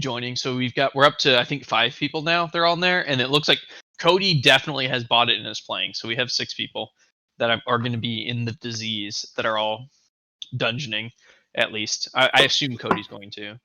joining, so we're up to I think 5 people now. They're on there, and it looks like Cody definitely has bought it and is playing. So we have 6 people that are going to be in the disease that are all dungeoning, at least. I assume Cody's going to.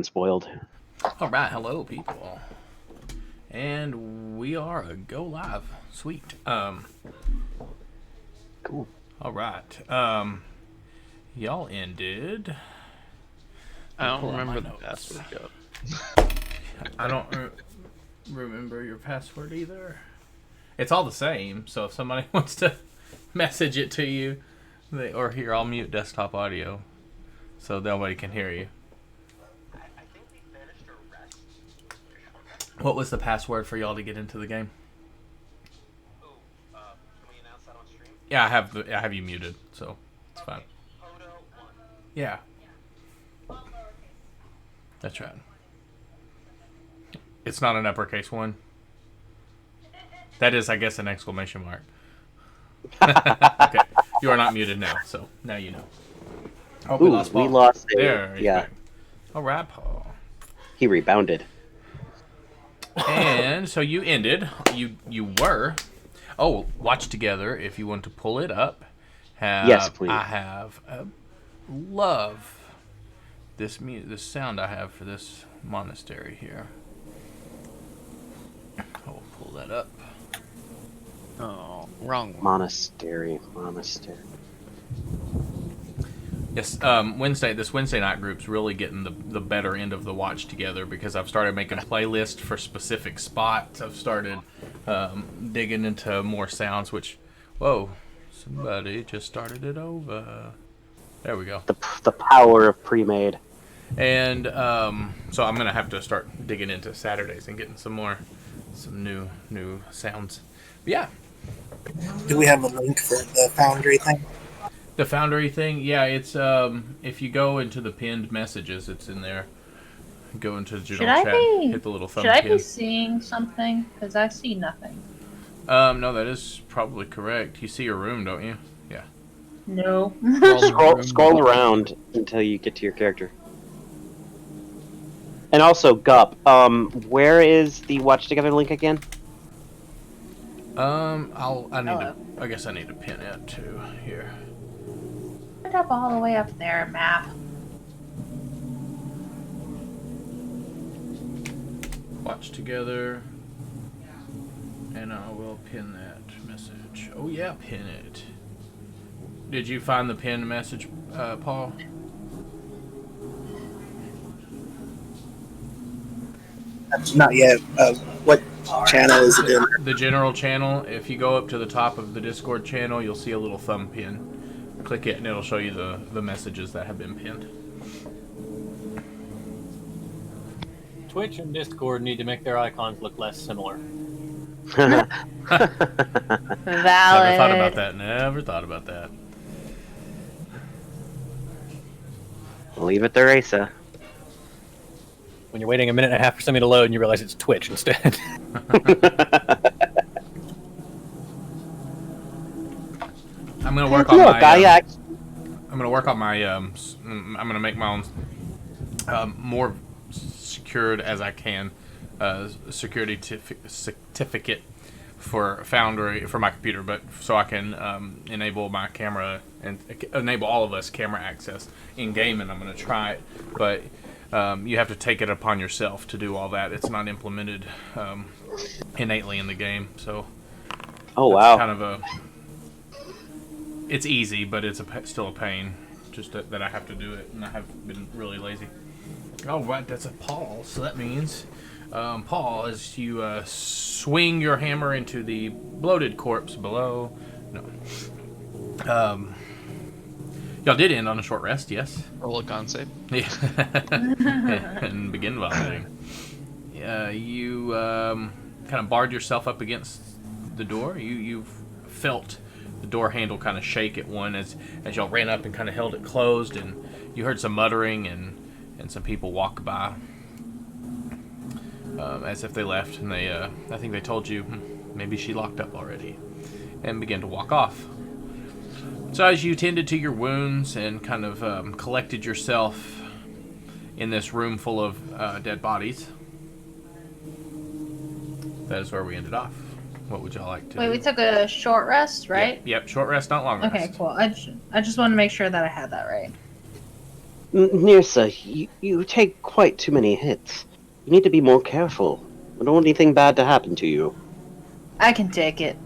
Spoiled. All right, hello people, and we are a go live. Sweet. Cool. All right. Y'all ended. I don't remember the password. I don't remember your password either. It's all the same. So if somebody wants to message it to you, or here, I'll mute desktop audio, so nobody can hear you. What was the password for y'all to get into the game? Can we announce that on stream? Yeah, I have you muted, so it's fine. Yeah. That's right. It's not an uppercase one. That is, I guess, an exclamation mark. Okay, you are not muted now, so now you know. Oh, we lost there. Yeah. All right, Paul. He rebounded. And so you ended. You were. Oh, watch together if you want to pull it up. Yes, please. I have love this sound I have for this monastery here. I'll pull that up. Oh, wrong one. Monastery. Yes, this Wednesday night group's really getting the better end of the watch together because I've started making a playlist for specific spots. I've started digging into more sounds, which, whoa, somebody just started it over. There we go. The power of pre-made. And so I'm gonna have to start digging into Saturdays and getting some new sounds. But yeah. Do we have a link for the Foundry thing? The Foundry thing, yeah, it's if you go into the pinned messages, it's in there. Go into the general chat, hit the little thumb Should I pin. be seeing something? Because I see nothing. No, that is probably correct. You see your room, don't you? Yeah. No. Scroll around until you get to your character. And also, Gup, where is the Watch Together link again? I guess I need to pin it too here. Put up all the way up there, map. Watch Together, and I will pin that message. Oh yeah, pin it. Did you find the pinned message, Paul? Not yet. What channel is it in? The general channel. If you go up to the top of the Discord channel, you'll see a little thumb pin. Click it and it'll show you the messages that have been pinned. Twitch and Discord need to make their icons look less similar. Valid. Never thought about that. Never thought about that. Leave it to Raisa. When you're waiting a minute and a half for something to load and you realize it's Twitch instead. I'm gonna work on my. I'm gonna work on my. I'm gonna make my own more secured as I can security certificate for Foundry for my computer, but so I can enable my camera and enable all of us camera access in game, and I'm gonna try it, but. You have to take it upon yourself to do all that. It's not implemented innately in the game, so. Oh wow! Kind of it's easy, but it's still a pain. Just that I have to do it, and I have been really lazy. Oh right, that's a Paul. So that means, Paul, as you swing your hammer into the bloated corpse below. No. Y'all did end on a short rest, yes? Roll a con save. Yeah. And begin vomiting. You kind of barred yourself up against the door. You've felt the door handle kind of shake at one as y'all ran up and kind of held it closed, and you heard some muttering and some people walk by as if they left, and they I think they told you maybe she locked up already, and began to walk off. So as you tended to your wounds and kind of collected yourself in this room full of dead bodies, that is where we ended off. What would y'all like to Wait, do? we took a short rest, right? Yep, short rest, not long rest. Okay, cool. I just want to make sure that I had that right. Nirsa, you take quite too many hits. You need to be more careful. I don't want anything bad to happen to you. I can take it.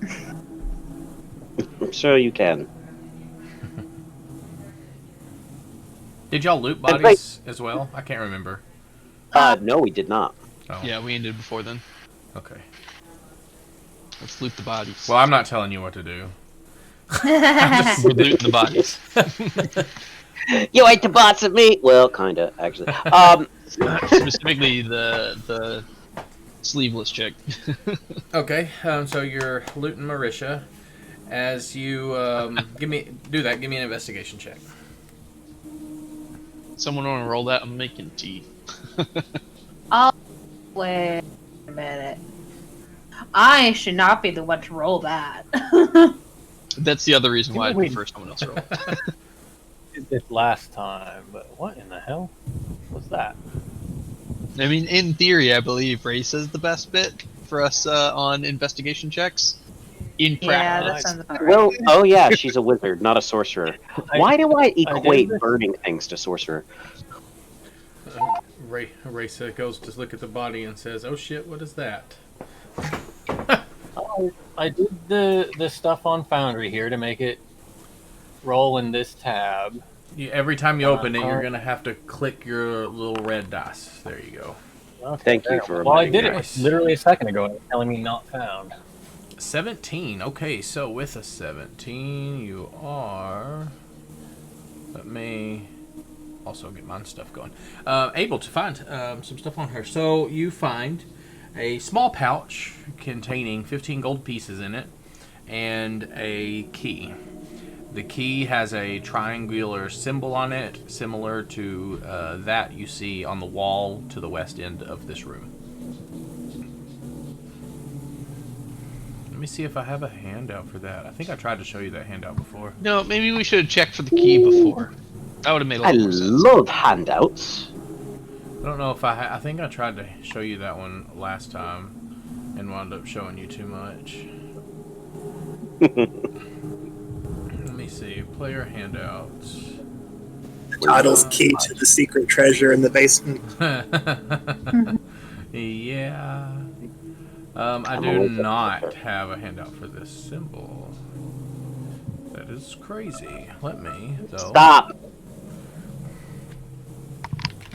I'm sure you can. Did y'all loot bodies as well? I can't remember. No, we did not. Oh. Yeah, we ended before then. Okay. Let's loot the bodies. Well, I'm not telling you what to do. We're looting the bodies. You ate the bots of meat? Well, kinda, actually. Specifically the sleeveless chick. Okay, so you're looting Marisha. As you give me an investigation check. Someone want to roll that? I'm making tea. Wait a minute. I should not be the one to roll that. That's the other reason why I prefer someone else to roll. Did this last time, but what in the hell was that? I mean, in theory, I believe Race is the best bit for us on investigation checks. In Yeah, practice. that sounds about right. Well, oh yeah, she's a wizard, not a sorcerer. Why do I equate this. burning things to sorcerer? Raisa goes to look at the body and says, "Oh shit, what is that?" I did the stuff on Foundry here to make it roll in this tab. Every time you open it, you're gonna have to click your little red dice. There you go. Okay, Thank you there. for Well, I reminding did me. it literally a second ago, and it's telling me not found. 17. Okay, so with a 17, you are... Let me also get my stuff going. Able to find some stuff on her. So you find a small pouch containing 15 gold pieces in it and a key. The key has a triangular symbol on it, similar to that you see on the wall to the west end of this room. Let me see if I have a handout for that. I think I tried to show you that handout before. No, maybe we should have checked for the key before. That would have made a I lot more sense. love handouts. I don't know if I think I tried to show you that one last time and wound up showing you too much. Let me see. Player handouts. Title's key to the secret treasure in the basement. Yeah. I do not have a handout for this symbol. That is crazy. Let me, though. Stop.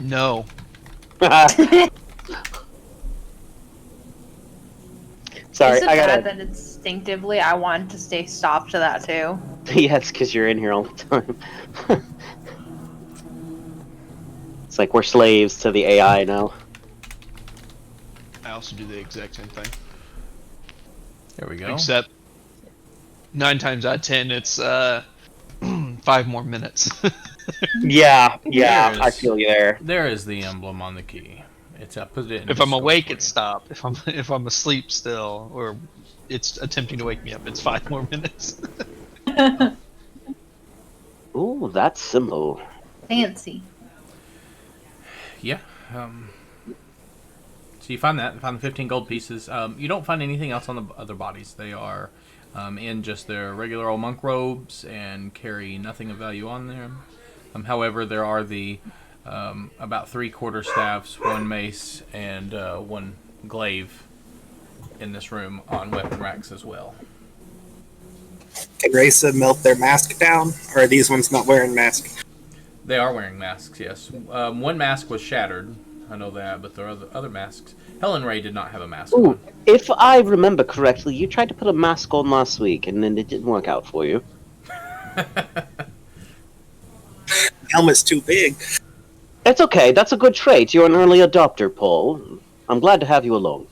No. Sorry, Is it I bad gotta. that instinctively I want to stay stopped to that too? Yeah, it's because you're in here all the time. It's like we're slaves to the AI now. I also do the exact same thing. There we go. Except 9 times out of 10, it's 5 more minutes. Yeah, There I is- feel you there. There is the emblem on the key. It's I put it in If the I'm scope awake, for it's you. stopped. If I'm asleep still, or it's attempting to wake me up, it's 5 more minutes. Ooh, that symbol. Fancy. Yeah. So you find that, find the 15 gold pieces. You don't find anything else on the other bodies. They are in just their regular old monk robes and carry nothing of value on them. However, there are the about 3 quarterstaffs, 1 mace, and 1 glaive in this room on weapon racks as well. Can Raisa melt their mask down? Or are these ones not wearing masks? They are wearing masks, yes. 1 mask was shattered. I know that, but there are other masks. Helen Ray did not have a mask Ooh, on. if I remember correctly, you tried to put a mask on last week, and then it didn't work out for you. Helmet's too big. It's okay. That's a good trait. You're an early adopter, Paul. I'm glad to have you along.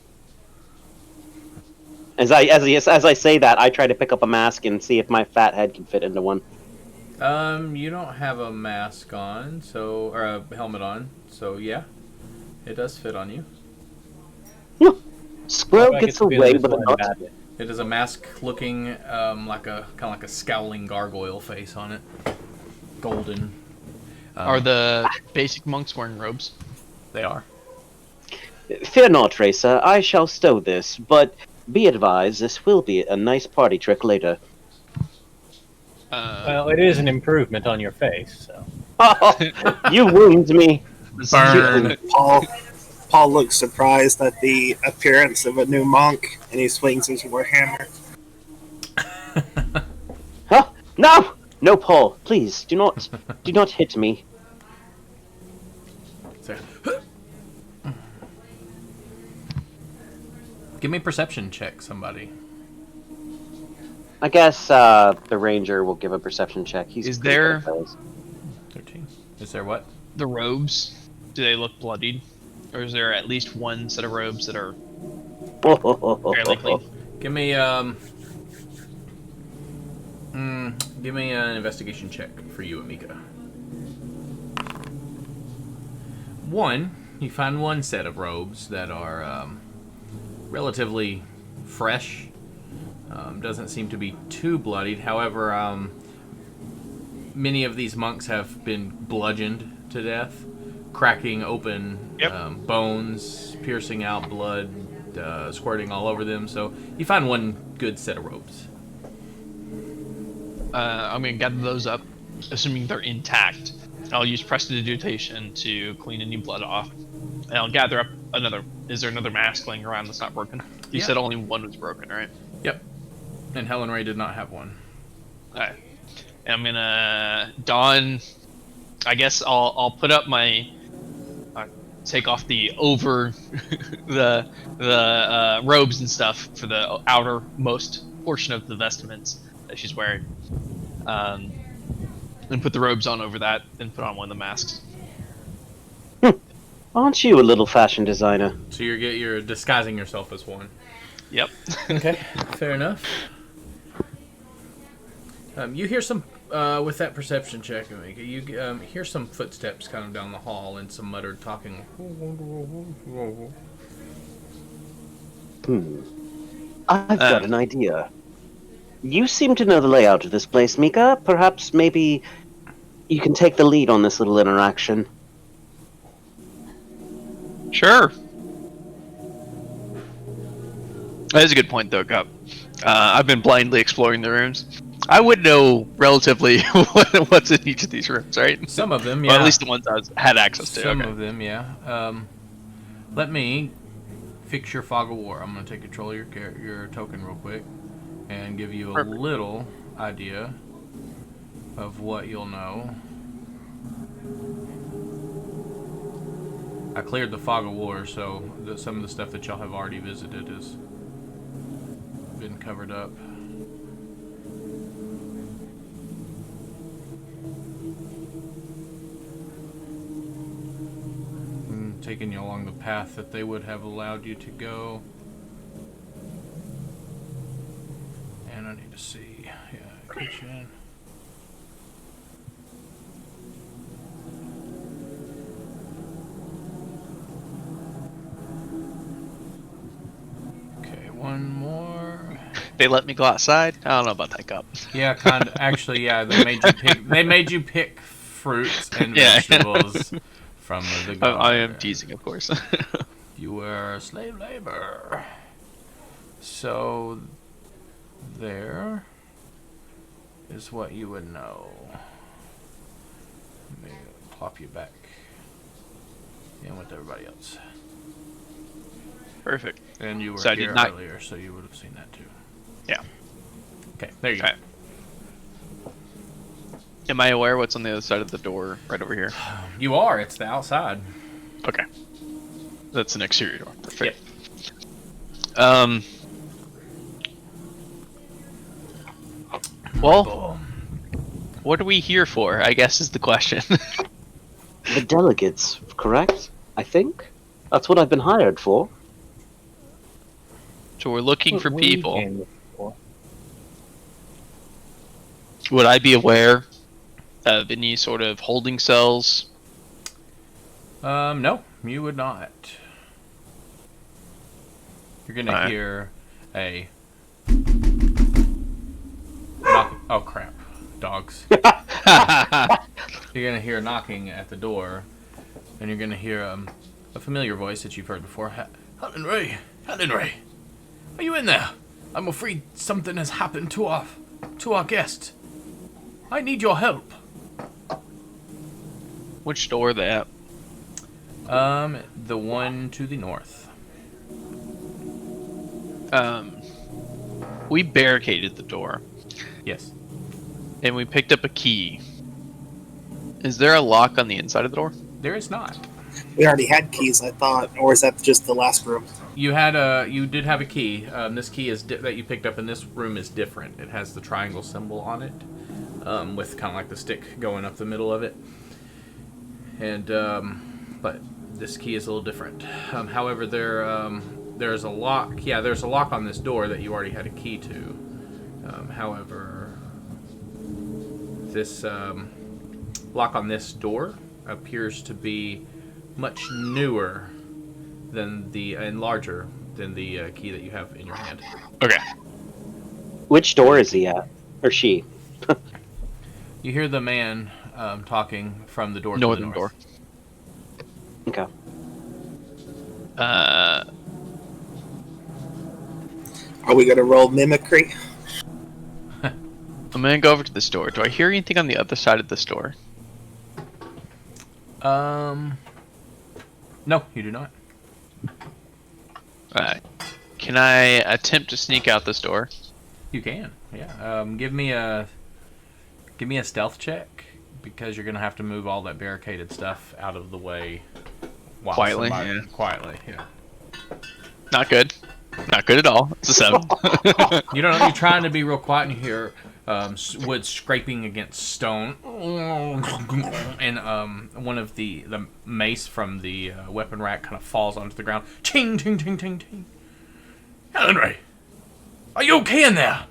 As I say that, I try to pick up a mask and see if my fat head can fit into one. You don't have a mask on, so or a helmet on, so yeah, it does fit on you. Squirrel I get gets the feeling away this with a went nut. badly. It is a mask-looking, like a kind of like a scowling gargoyle face on it, golden. Are the basic monks wearing robes? They are. Fear not, Racer. I shall stow this, but be advised, this will be a nice party trick later. Well, it is an improvement on your face, so. Oh, you wound me. Burn. Paul looks surprised at the appearance of a new monk, and he swings his warhammer. Huh? No! No, Paul. Please, do not hit me. So- Give me a perception check, somebody. I guess the ranger will give a perception check. He's Is pretty good there- at those. 13. Is there what? The robes, do they look bloodied? Or is there at least one set of robes that are fairly clean? Give me give me an investigation check for you, Amika. 1. You find 1 set of robes that are relatively fresh. Doesn't seem to be too bloodied. However, many of these monks have been bludgeoned to death, cracking open bones, piercing out blood, squirting all over them. So you find 1 good set of robes. I'm gonna gather those up, assuming they're intact. I'll use prestidigitation to clean any blood off, and I'll gather up another. Is there another mask laying around that's not broken? You Yeah. said only 1 was broken, right? Yep. And Helen Ray did not have one. Alright. And I'm gonna don. I guess I'll put up my take off the the robes and stuff for the outermost portion of the vestments that she's wearing, and put the robes on over that, and put on one of the masks. Aren't you a little fashion designer? So you're disguising yourself as one. Yep. Okay, fair enough. You hear some with that perception check, you hear some footsteps kind of down the hall and some muttered talking. I've got an idea. You seem to know the layout of this place, Mika. Perhaps maybe you can take the lead on this little interaction. Sure. That is a good point, though, Gup. I've been blindly exploring the rooms. I would know relatively what's in each of these rooms, right? Some of them, yeah. Well, at least the ones I had access to. Some okay. of them, yeah. Let me fix your fog of war. I'm going to take control of your token real quick and give you a little idea of what you'll know. I cleared the fog of war, so some of the stuff that y'all have already visited has been covered up. Taking you along the path that they would have allowed you to go. And I need to see, yeah, kitchen. Okay, one more. They let me go outside? I don't know about that, Gup. Yeah, kind of. Actually, yeah, they made you pick fruits and Yeah. vegetables from the garden. I am teasing, of course. You were slave labor. So there is what you would know. Let me plop you back in with everybody else. Perfect. And you were So I here did not- earlier, so you would have seen that too. Yeah. Okay, there you Okay. Am I aware what's on the other side of the door right over here? go. You are. It's the outside. Okay. That's an exterior door. Perfect. Yep. Well, what are we here for, I guess is the question. The delegates, correct? I think? That's what I've been hired for. So we're looking for What we people. came for. Would I be aware of any sort of holding cells? No, you would not. You're gonna Alright. hear a knock. Oh crap, dogs. You're gonna hear knocking at the door, and you're gonna hear a familiar voice that you've heard before. Helen Ray, are you in there? I'm afraid something has happened to our guest. I need your help. Which door are they at? The one to the north. We barricaded the door, Yes. and we picked up a key. Is there a lock on the inside of the door? There is not. We already had keys, I thought, or is that just the last room? You did have a key. This key is that you picked up in this room is different. It has the triangle symbol on it, with kind of like the stick going up the middle of it. And but this key is a little different. However, there's a lock. Yeah, there's a lock on this door that you already had a key to. However, this lock on this door appears to be much newer than and larger than the key that you have in your hand. Okay. Which door is he at? Or she? You hear the man talking from the door Northern to the north. Okay. Are we going to roll mimicry? I'm gonna go over to this door. Do I hear anything on the other side of this door? No, you do not. Can I attempt to sneak out this door? You can, yeah. Give me a stealth check because you're gonna have to move all that barricaded stuff out of the way while Quietly, somebody, yeah. quietly, yeah. Not good. Not good at all. It's a 7. You don't know. You're trying to be real quiet, and you hear wood scraping against stone, and one of the mace from the weapon rack kind of falls onto the ground. Ching, ting, ting, ting, ting. Henry, are you okay in there?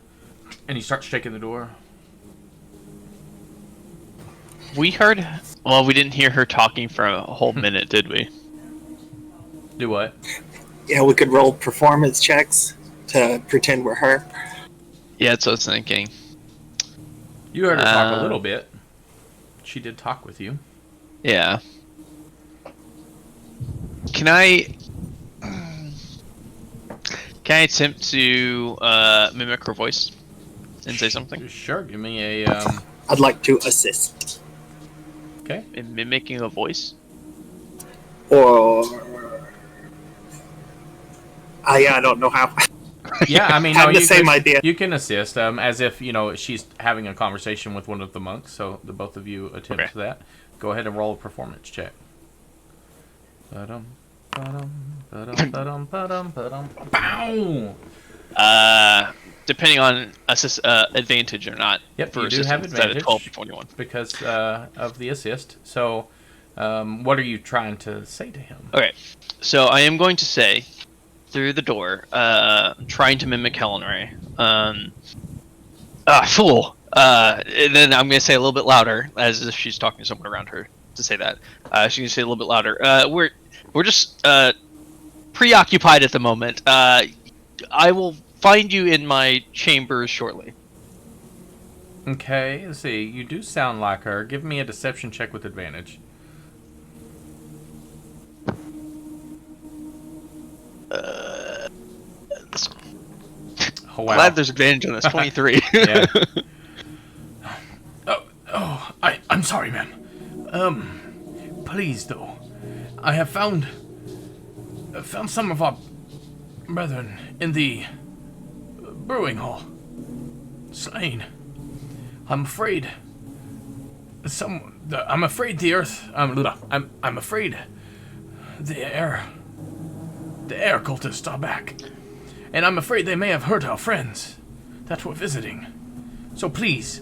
And he starts shaking the door. We heard. Well, we didn't hear her talking for a whole minute, did we? Do what? Yeah, we could roll performance checks to pretend we're her. Yeah, that's what I was thinking. You heard her talk a little bit. She did talk with you. Yeah. Can I attempt to mimic her voice and say something? Sure. Give me a. I'd like to assist. Okay. In mimicking a voice? Or... yeah, I don't know how. Yeah, I mean, Had no, the you same could, idea. You can assist, as if she's having a conversation with one of the monks. So the both of you attempt that. Go ahead and roll a performance check. Bow. Depending on advantage or not. Yep, for you do have assistance, that is advantage 12 to 21. because of the assist. So, what are you trying to say to him? Okay, so I am going to say, through the door, trying to mimic Helen Ray. Fool! And then I'm going to say a little bit louder, as if she's talking to someone around her to say that. She's going to say a little bit louder. We're just preoccupied at the moment. I will find you in my chambers shortly. Okay, let's see. You do sound like her. Give me a deception check with advantage. Oh, wow. Glad there's advantage on this. 23. Yeah. I'm sorry, ma'am. Please, though, I have found some of our brethren in the brewing hall, slain. I'm afraid. I'm afraid the earth. I'm afraid the air cultists are back, and I'm afraid they may have hurt our friends that were visiting. So please,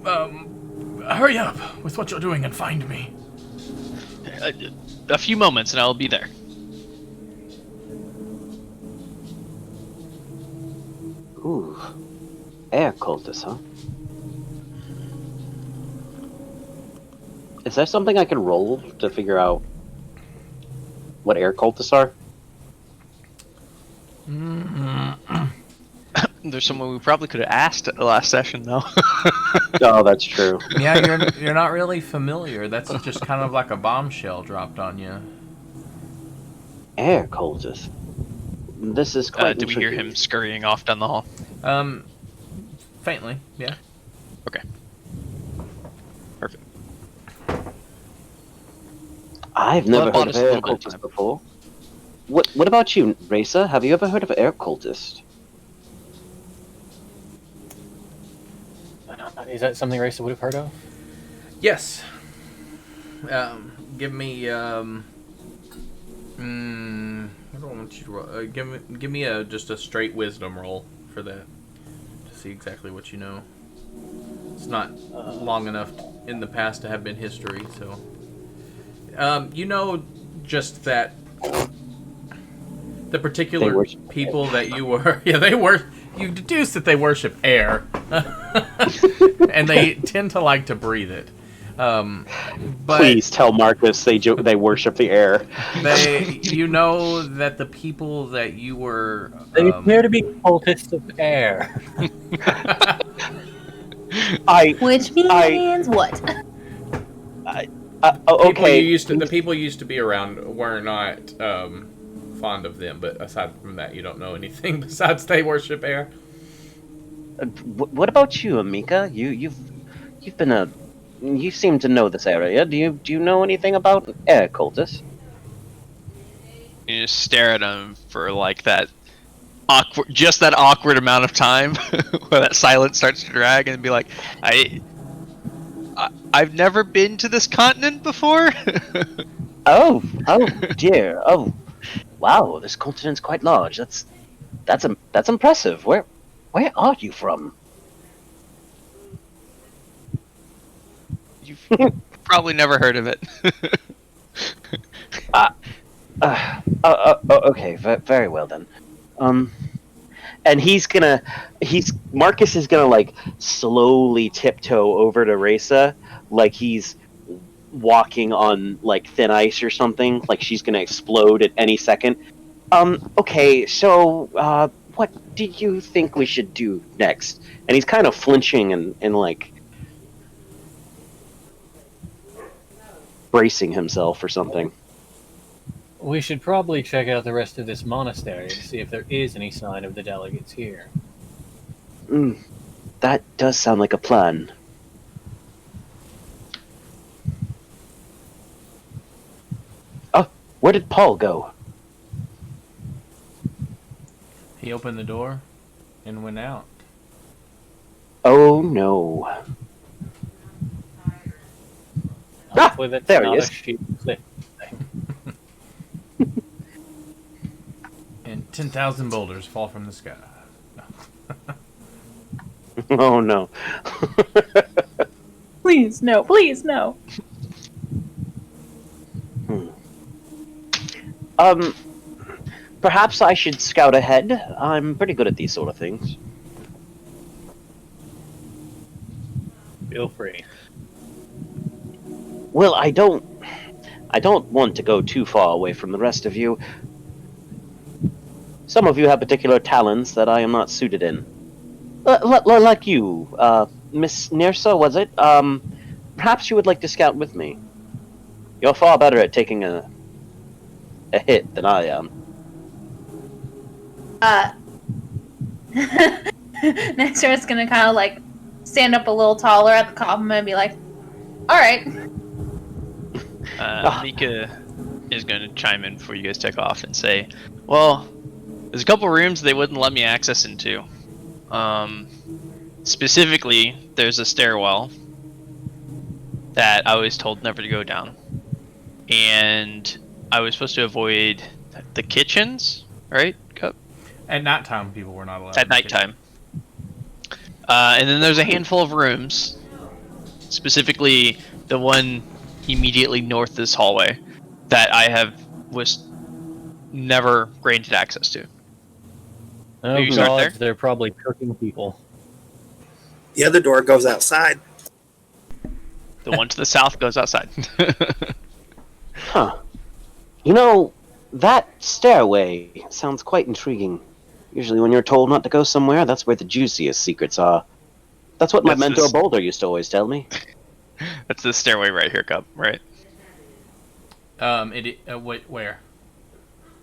hurry up with what you're doing and find me. A few moments and I'll be there. Ooh. Air cultists, huh? Is there something I can roll to figure out what air cultists are? There's someone we probably could have asked at the last session, though. Oh, that's true. Yeah, you're not really familiar. That's just kind of like a bombshell dropped on you. Air cultists. This is quite Did we hear intriguing. him scurrying off down the hall? Faintly, yeah. Okay. Perfect. I've never Well, heard of honest, a air little bit of cultists time. before. What about you, Racer? Have you ever heard of air cultists? Is that something Racer would have heard of? Yes. Give me I don't want you to roll. Give me just a straight wisdom roll for that to see exactly what you know. It's not long enough in the past to have been history, so you know just that the particular people that you were you deduced that they worship air. And they tend to like to breathe it. But Please tell Marcus they worship the air. you know that the people that you were They appear to be cultists of air. Which means what? Okay. The people you used to be around were not fond of them, but aside from that, you don't know anything besides they worship air. What about you, Amika? You seem to know this area. Do you know anything about air cultists? You just stare at him for like that awkward amount of time where that silence starts to drag and be like, I've never been to this continent before. Oh dear. Oh, wow. This continent's quite large. That's impressive. Where are you from? You've probably never heard of it. Okay. Very well then. And Marcus is gonna like slowly tiptoe over to Reza, like he's walking on like thin ice or something, like she's gonna explode at any second. Okay, so what do you think we should do next? And he's kind of flinching and like bracing himself or something. We should probably check out the rest of this monastery to see if there is any sign of the delegates here. That does sound like a plan. Oh, where did Paul go? He opened the door and went out. Oh no. Hopefully that's there he not is. a sheep cliff. And 10,000 boulders fall from the sky. Oh no. Please, no. Please, no. Perhaps I should scout ahead. I'm pretty good at these sort of things. Feel free. Well, I don't want to go too far away from the rest of you. Some of you have particular talents that I am not suited in. Like you, Miss Nirsa, was it? Perhaps you would like to scout with me. You're far better at taking a hit than I am. Next year it's gonna kind of like stand up a little taller at the compliment and be like, alright. Mika is going to chime in before you guys take off and say, well, there's a couple rooms they wouldn't let me access into. Specifically, there's a stairwell that I was told never to go down. And I was supposed to avoid the kitchens, right? Cup? At nighttime, people were not allowed. At nighttime. And then there's a handful of rooms, specifically the one immediately north of this hallway, that I was never granted access to. Oh you start there? god, they're probably cooking people. The other door goes outside. The one to the south goes outside. Huh. You know, that stairway sounds quite intriguing. Usually when you're told not to go somewhere, that's where the juiciest secrets are. That's what my mentor Boulder used to always tell me. That's the stairway right here, Cup, right? Wait, where?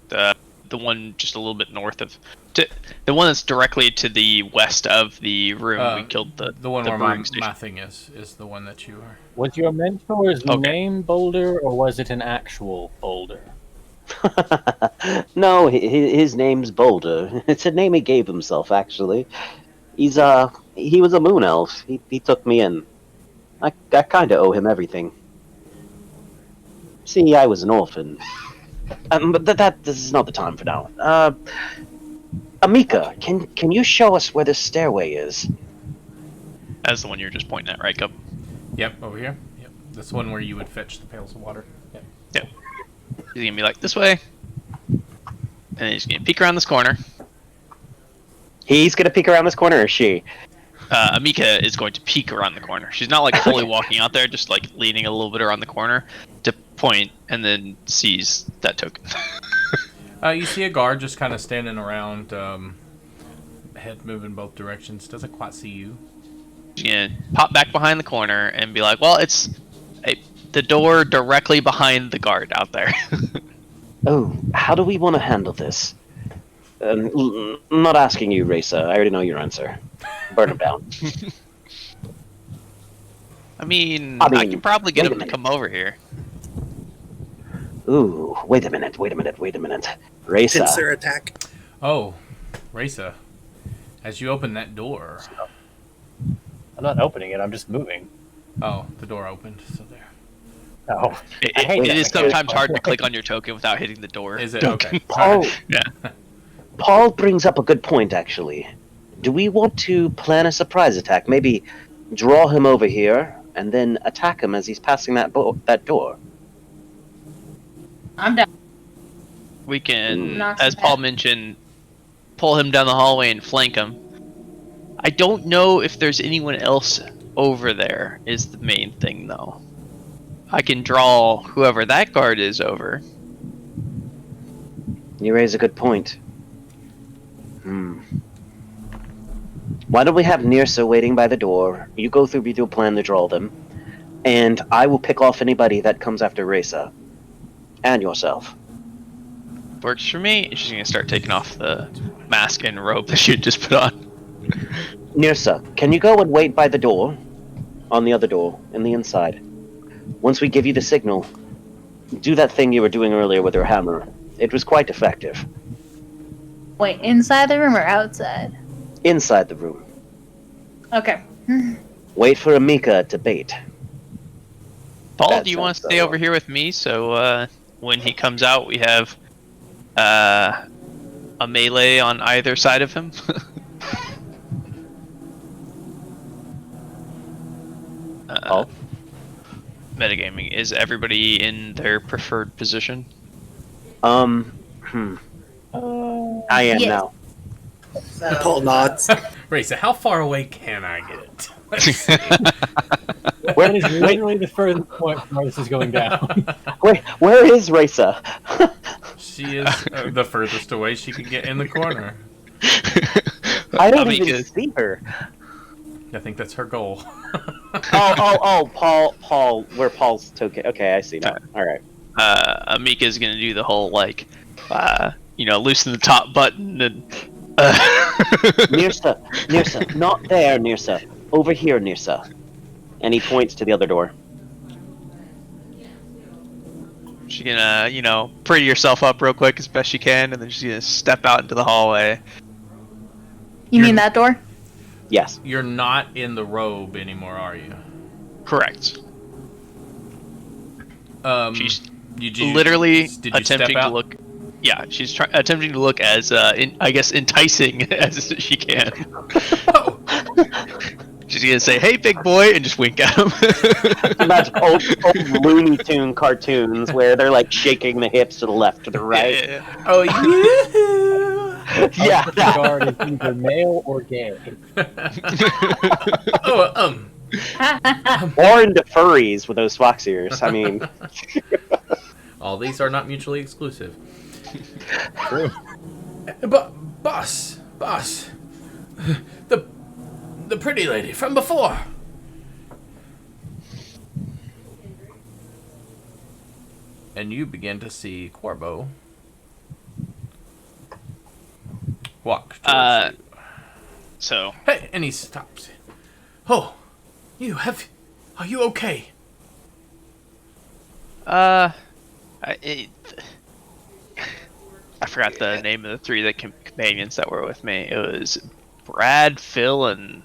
The one just a little bit north of... the one that's directly to the west of the room we killed the one where brewing my station. thing is the one that you are. Was your mentor's name Boulder, or was it an actual Boulder? No, his name's Boulder. It's a name he gave himself, actually. He was a moon elf. He took me in. I kind of owe him everything. See, I was an orphan. But this is not the time for now. Amika, can you show us where this stairway is? That's the one you're just pointing at, right, Cup? Yep, over here. Yep, this one where you would fetch the pails of water. Yep. Yep. He's gonna be like, this way. And he's gonna peek around this corner. He's gonna peek around this corner, or she? Amika is going to peek around the corner. She's not like fully walking out there, just like leaning a little bit around the corner to point, and then sees that token. You see a guard just kind of standing around, head moving both directions. Doesn't quite see you. She's gonna pop back behind the corner and be like, well, it's the door directly behind the guard out there. Oh, how do we want to handle this? I'm not asking you, Reza. I already know your answer. Burn him down. I mean, I can probably get him to come over here. Ooh, wait a minute. Reza. Pincer attack. Oh, Reza, as you open that door, I'm not opening it, I'm just moving. Oh, the door opened. So there. Oh, It, hate it it. is sometimes hard to click on your token without hitting the door. Is it okay? Paul, Yeah. Paul brings up a good point, actually. Do we want to plan a surprise attack? Maybe draw him over here and then attack him as he's passing that door. I'm down. We can, Not as so Paul bad. mentioned, pull him down the hallway and flank him. I don't know if there's anyone else over there, is the main thing, though. I can draw whoever that guard is over. You raise a good point. Why don't we have Nirsa waiting by the door? You go through your plan to draw them, and I will pick off anybody that comes after Reza. And yourself. Works for me. She's gonna start taking off the mask and robe that she had just put on. Nirsa, can you go and wait by the door? On the other door, in the inside. Once we give you the signal, do that thing you were doing earlier with your hammer. It was quite effective. Wait, inside the room or outside? Inside the room. Okay. Wait for Amika to bait. Paul, That do you want to sounds stay so- over here with me? So when he comes out, we have a melee on either side of him. Paul? Metagaming. Is everybody in their preferred position? I am Yes. now. Paul nods. Raisa, how far away can I get it? that is literally the furthest point where this is going down. Wait, where is Reza? She is the furthest away she can get in the corner. I don't Amika- even see her. I think that's her goal. Paul, where Paul's token. Okay, I see now. Alright. Amika's gonna do the whole loosen the top button and. Nirsa, not there, Nirsa. Over here, Nirsa. And he points to the other door. She's gonna, pretty herself up real quick as best she can, and then she's gonna step out into the hallway. You mean that door? Yes. You're not in the robe anymore, are you? Correct. She's did you attempting step to out? look. Yeah, she's attempting to look as, enticing as she can. Oh. She's gonna say, "Hey, big boy," and just wink at him. Imagine old Looney Tune cartoons where they're like shaking the hips to the left to the right. Yeah. Oh, yeah. Yeah. The guard is either male or gay. Oh, Or into furries with those fox ears. I mean, all these are not mutually exclusive. True. But boss, the pretty lady from before. And you begin to see Corbo walk towards you. So Hey, and he stops. Oh, are you okay? I forgot the name of the three companions that were with me. It was Brad, Phil, and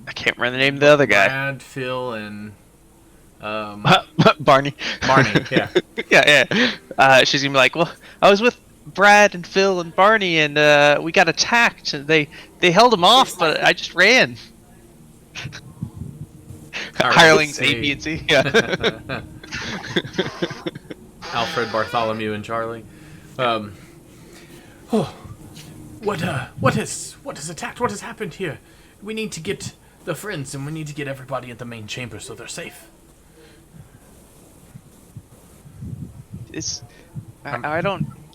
I can't remember the name of the other guy. Brad, Phil, and Barney. Barney. Yeah. yeah. She's gonna be like, well, I was with Brad and Phil and Barney, and we got attacked. And they held him off, but I just ran. Hirelings A, B, and C. Yeah. Alfred, Bartholomew, and Charlie. What has attacked? What has happened here? We need to get the friends, and we need to get everybody at the main chamber so they're safe.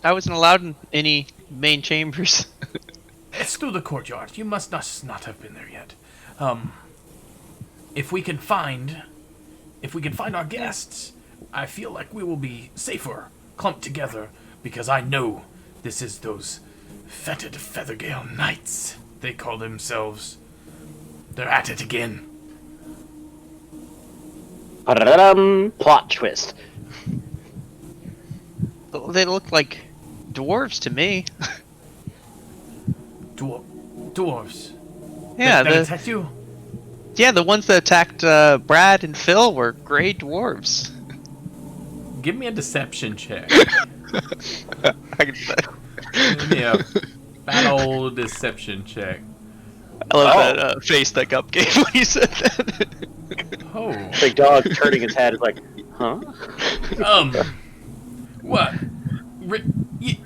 I wasn't allowed in any main chambers. It's through the courtyard. You must not have been there yet. If we can find our guests, I feel like we will be safer clumped together, because I know this is those fetid Feathergale Knights. They call themselves. They're at it again. plot twist. They look like dwarves to me. Dwarves. Yeah, They the attacked you? Yeah, the ones that attacked Brad and Phil were gray dwarves. Give me a deception check. I Give me a bad old deception check. love that face that Gup gave when he said that. Oh. Big dog turning his head is like, huh? What? You...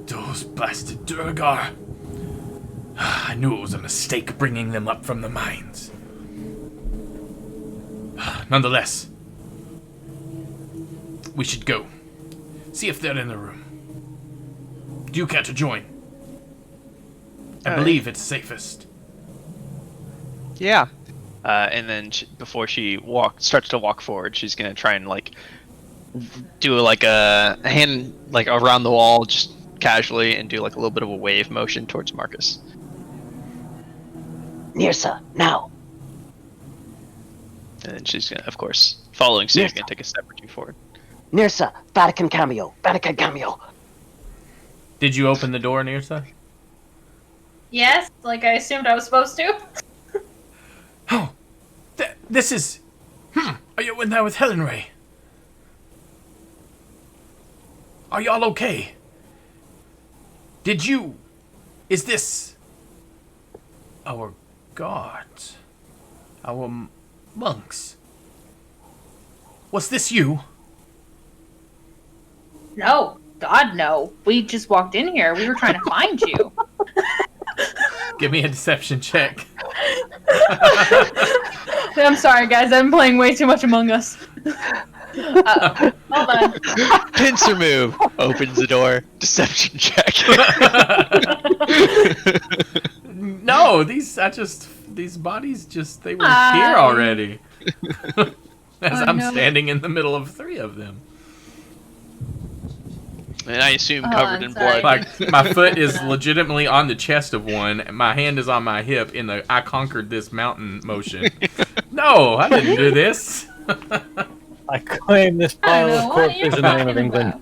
Those blasted Durgar. I knew it was a mistake bringing them up from the mines. Nonetheless, we should go. See if they're in the room. Do you care to join? I believe it's safest. Yeah. And then before she starts to walk forward, she's gonna try and like do like a hand like around the wall, just casually, and do like a little bit of a wave motion towards Marcus. Nirsa, now. And then she's gonna, of course, following suit, gonna take a step or two forward. Nirsa, Vatican cameo. Vatican cameo. Did you open the door, Nirsa? Yes, like I assumed I was supposed to. Oh, this is... Are you in there with Helen Ray? Are y'all okay? Did you... Is this... Our gods? Our monks? Was this you? No, God, no. We just walked in here. We were trying to find you. Give me a deception check. I'm sorry, guys. I've been playing way too much Among Us. Hold on. Pincer move. Opens the door. Deception check. No, these bodies they were here already. As I'm standing in the middle of 3 of them. And I assume covered in blood. Like, my foot is legitimately on the chest of one, and my hand is on my hip in the I conquered this mountain motion. No, I didn't do this. I claim this pile of corpses in the name of England.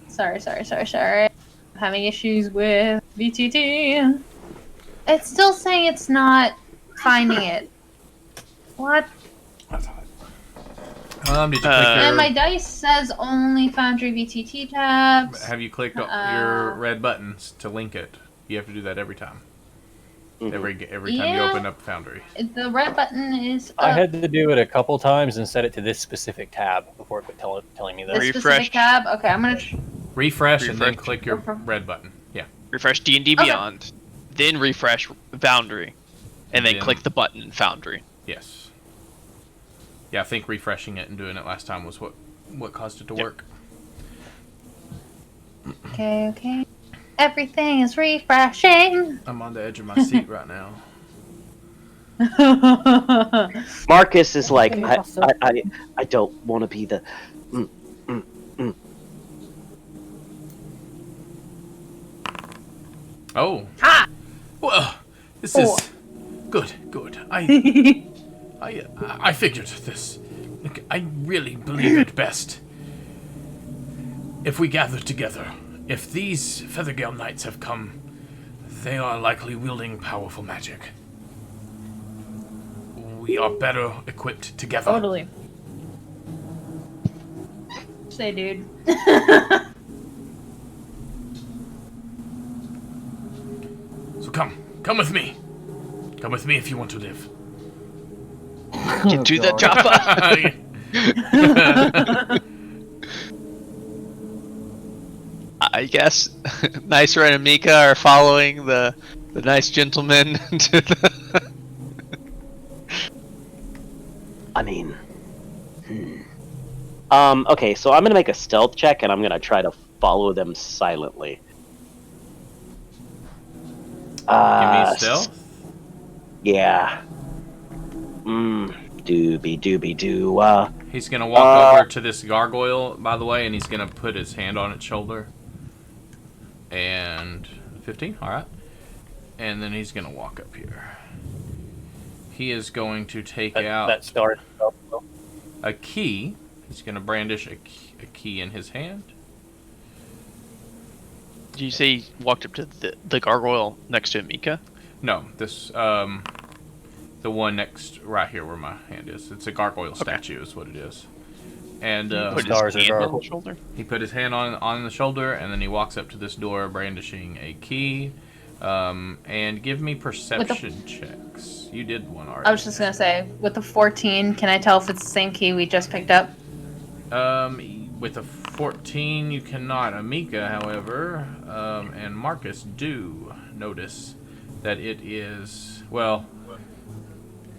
Sorry. I'm having issues with VTT. It's still saying it's not finding it. What? Did you click And my dice says only Foundry VTT tabs. Have you clicked your red buttons to link it? You have to do that every time. Every time you open up Foundry. The red button is up. I had to do it a couple times and set it to this specific tab before it quit telling me that. This specific tab? Okay, I'm going to... Refresh and then click your red button. Yeah. Refresh D&D Beyond. Then refresh Foundry. And then click the button Foundry. Yes. Yeah, I think refreshing it and doing it last time was what caused it to work. Okay. Everything is refreshing. I'm on the edge of my seat right now. Marcus is like, I don't want to be the... Oh. Ah! Well, this is... Good. I figured this. Look, I really believe it best if we gather together. If these Feathergale Knights have come, they are likely wielding powerful magic. We are better equipped together. Totally. Say, dude. So come with me. Come with me if you want to live. Get to the chopper. I guess Nicer and Amika are following the nice gentleman to the... I mean... okay, so I'm gonna make a stealth check, and I'm gonna try to follow them silently. Give me stealth? Yeah. Doobie-doo. He's gonna walk over to this gargoyle, by the way, and he's gonna put his hand on its shoulder. And 15, alright. And then he's gonna walk up here. He is going to take out a key. He's gonna brandish a key in his hand. Did you say you walked up to the gargoyle next to Amika? No, this the one next right here where my hand is. It's a gargoyle statue, is what it is. And Put stars his are hand on gargoyle. the shoulder. he put his hand on the shoulder, and then he walks up to this door, brandishing a key. And give me perception checks. You did one already. I was just gonna say, with the 14, can I tell if it's the same key we just picked up? With a 14, you cannot. Amika, however, and Marcus do notice that it is, well,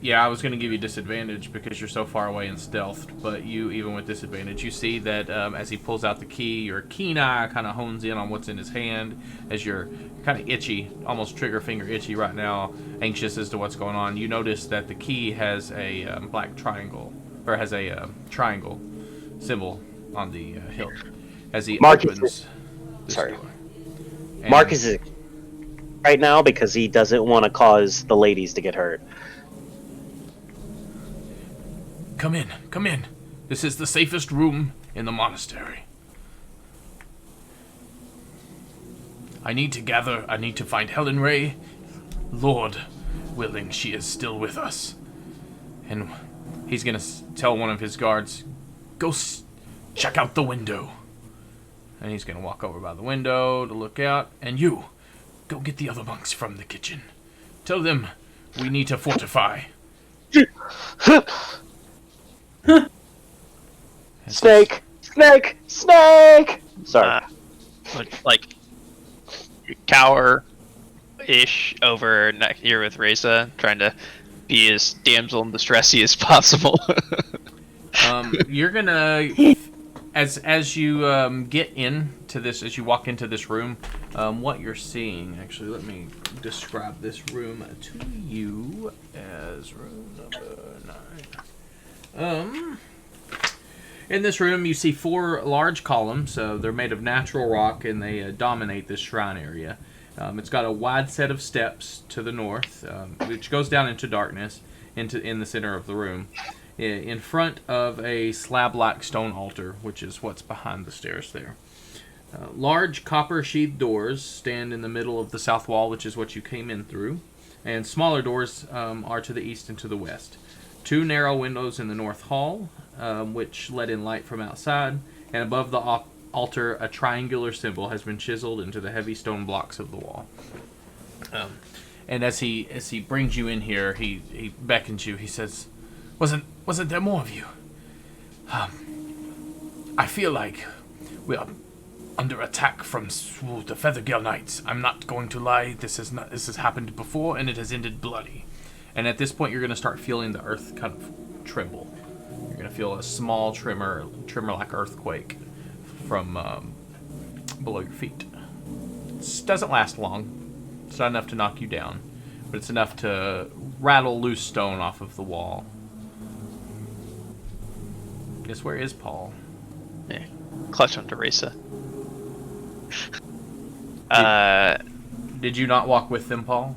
yeah, I was going to give you disadvantage because you're so far away and stealthed, but you, even with disadvantage, you see that as he pulls out the key, your keen eye kind of hones in on what's in his hand as you're kind of itchy, almost trigger finger itchy right now, anxious as to what's going on. You notice that the key has a black triangle, or has a triangle symbol on the hilt as he Marcus opens this sorry. door. And Marcus is right now because he doesn't want to cause the ladies to get hurt. Come in, come in. This is the safest room in the monastery. I need to find Helen Ray. Lord willing, she is still with us. And he's gonna tell one of his guards, go check out the window. And he's gonna walk over by the window to look out. And you, go get the other monks from the kitchen. Tell them we need to fortify. Snake! Snake! Snake! Sorry. Like cower-ish over here with Reza, trying to be as damsel in distressy as possible. You're gonna, as you get into this, as you walk into this room, what you're seeing. Actually, let me describe this room to you as room number 9. In this room, you see 4 large columns. They're made of natural rock, and they dominate this shrine area. It's got a wide set of steps to the north, which goes down into darkness, in the center of the room, in front of a slab-like stone altar, which is what's behind the stairs there. Large copper-sheathed doors stand in the middle of the south wall, which is what you came in through, and smaller doors are to the east and to the west. 2 narrow windows in the north hall, which let in light from outside, and above the altar, a triangular symbol has been chiseled into the heavy stone blocks of the wall. And as he brings you in here, he beckons you. He says, "Wasn't there more of you? I feel like we are under attack from the Feathergale Knights. I'm not going to lie. This has happened before, and it has ended bloody." And at this point, you're going to start feeling the earth kind of tremble. You're going to feel a small tremor like earthquake from below your feet. It doesn't last long. It's not enough to knock you down, but it's enough to rattle loose stone off of the wall. Guess where is Paul? Yeah. Clutch on Teresa. Did you not walk with them, Paul?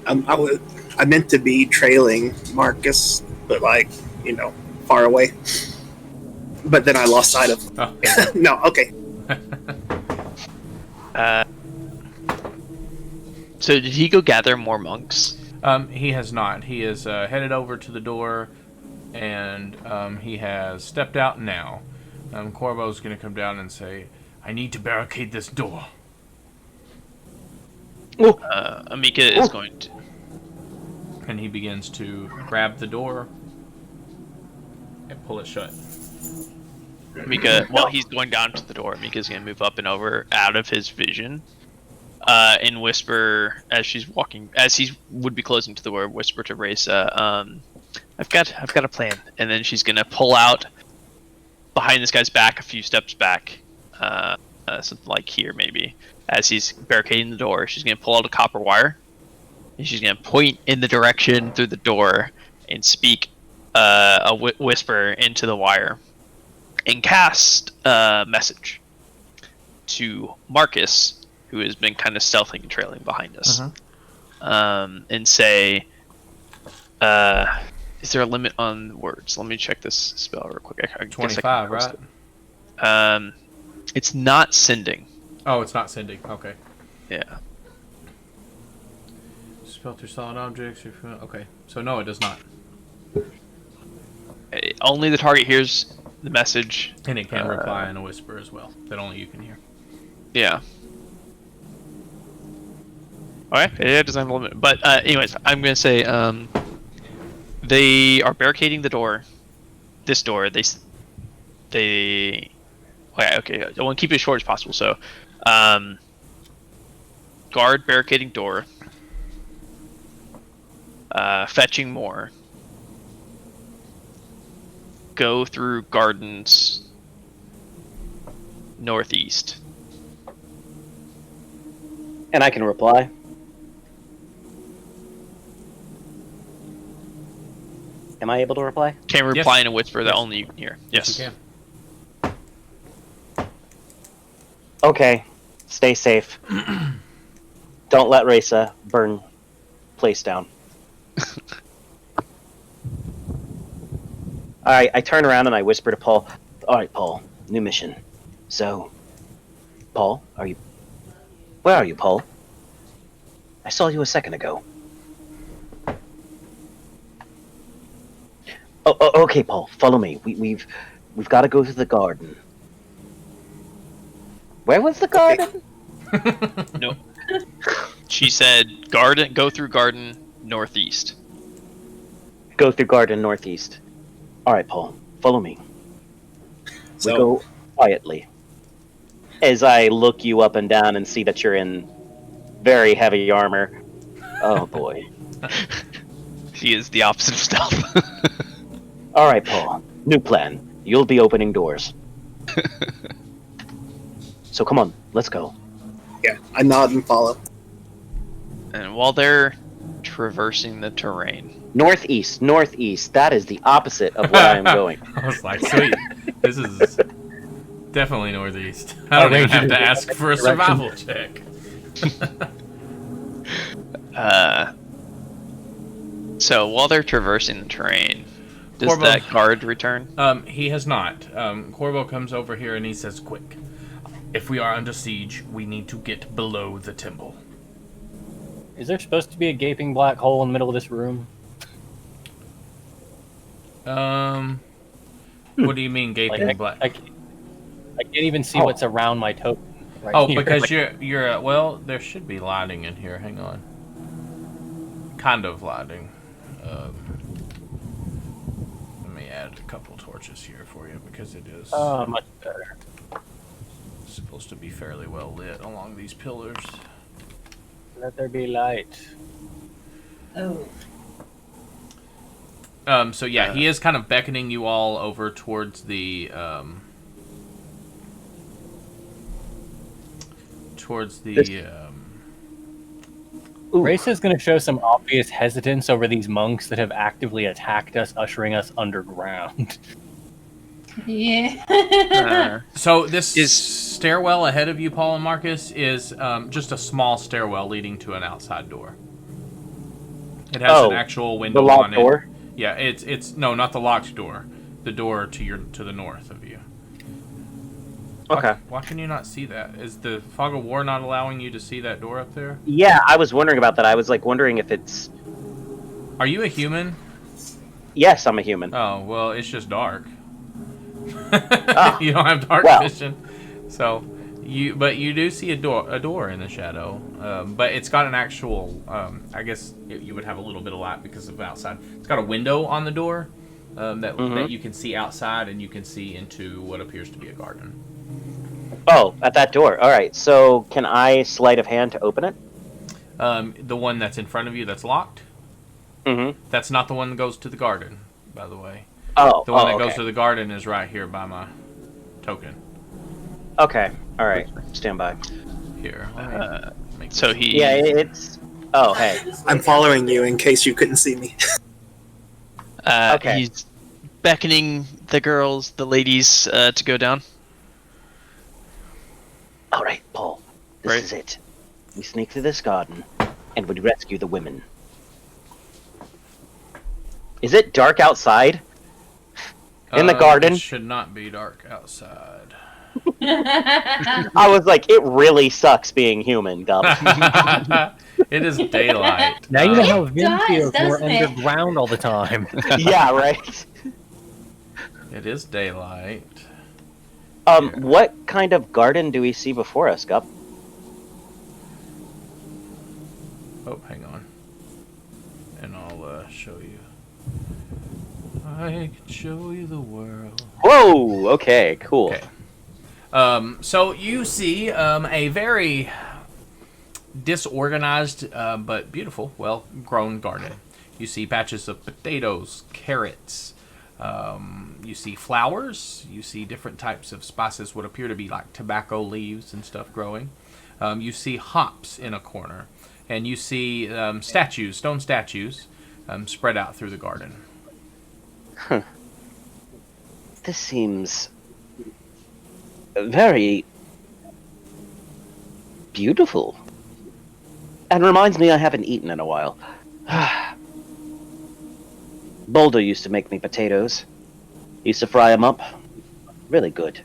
I meant to be trailing Marcus, but far away. But then I lost sight of him. Oh. No, okay. So did he go gather more monks? He has not. He is headed over to the door, and he has stepped out now. Corvo's going to come down and say, "I need to barricade this door." Amika is going to... And he begins to grab the door and pull it shut. Amika, while he's going down to the door, Amika's going to move up and over out of his vision, and whisper as he would be closing to the door, whisper to Reza, I've got a plan. And then she's going to pull out behind this guy's back, a few steps back, something like here maybe. As he's barricading the door, she's going to pull out a copper wire, and she's going to point in the direction through the door and speak a whisper into the wire and cast a message to Marcus, who has been kind of stealthily and trailing behind us, and say, is there a limit on words? Let me check this spell real quick. I 25, right? It's not sending. Oh, it's not sending. Okay. Yeah. Spell through solid objects. Okay. So no, it does not. Only the target hears the message. And it can reply in a whisper as well, that only you can hear. Yeah. Okay, it doesn't have a limit. But anyways, I'm gonna say they are barricading the door. This door. They. Okay. I want to keep it as short as possible. So, guard barricading door. Fetching more. Go through gardens. Northeast. And I can reply. Am I able to reply? Can reply in a whisper that only you can hear. Yes, you can. Okay. Stay safe. Don't let Reza burn place down. Alright, I turn around and I whisper to Paul. Alright, Paul. New mission. So, Paul, where are you, Paul? I saw you a second ago. Oh, okay, Paul. Follow me. We've got to go to the garden. Where was the garden? No. She said, "Garden. Go through garden northeast." Go through garden northeast. All right, Paul. Follow me. So- We go quietly. As I look you up and down and see that you're in very heavy armor. Oh boy. He is the opposite of stealth. All right, Paul. New plan. You'll be opening doors. So come on, let's go. Yeah, I nod and follow. And while they're traversing the terrain, Northeast. That is the opposite of where I'm going. I was like, sweet. This is definitely northeast. I don't even have to ask for a survival check. so while they're traversing the terrain, does Corvo. that guard return? He has not. Corvo comes over here and he says, "Quick. If we are under siege, we need to get below the temple." Is there supposed to be a gaping black hole in the middle of this room? What do you mean gaping black? I can't even see what's around my token. Right Oh, here. because you're well, there should be lighting in here. Hang on. Kind of lighting. Let me add a couple torches here for you because it is much better. supposed to be fairly well lit along these pillars. Let there be light. Oh. So yeah, he is kind of beckoning you all over towards the Race is going to show some obvious hesitance over these monks that have actively attacked us, ushering us underground. Yeah. So this stairwell ahead of you, Paul and Marcus, is just a small stairwell leading to an outside door. It has an actual window the locked on door? it. Yeah, it's no, not the locked door. The door to the north of you. Okay. Why can you not see that? Is the fog of war not allowing you to see that door up there? Yeah, I was wondering about that. I was wondering if it's. Are you a human? Yes, I'm a human. Oh, well, it's just dark. Ah, You don't have dark well. vision. So, but you do see a door in the shadow. But it's got an actual, I guess you would have a little bit of light because of outside. It's got a window on the door that you can see outside, and you can see into what appears to be a garden. Oh, at that door. All right. So can I sleight of hand to open it? The one that's in front of you that's locked, Mm-hmm. that's not the one that goes to the garden, by the way. Oh, The one that okay. goes to the garden is right here by my token. Okay. All right. Stand by. Here. Let me make So this- he. Yeah, it's. Oh, hey. I'm following you in case you couldn't see me. Okay. He's beckoning the ladies, to go down. All right, Paul. This Right. is it. We sneak through this garden, and we rescue the women. Is it dark outside? In the garden? It should not be dark outside. I was like, it really sucks being human, Gum. It is daylight. Now you know how It Vin does, feels when we're doesn't it? underground all the time. Yeah, right. It is daylight. What kind of garden do we see before us, Gup? Oh, hang on. And I'll show you. I can show you the world. Whoa! Okay, cool. Okay. So you see a very disorganized but beautiful, well-grown garden. You see patches of potatoes, carrots. You see flowers. You see different types of spices, what appear to be like tobacco leaves and stuff growing. You see hops in a corner. And you see statues, stone statues, spread out through the garden. Huh. This seems very beautiful. And reminds me I haven't eaten in a while. Boulder used to make me potatoes. Used to fry them up. Really good.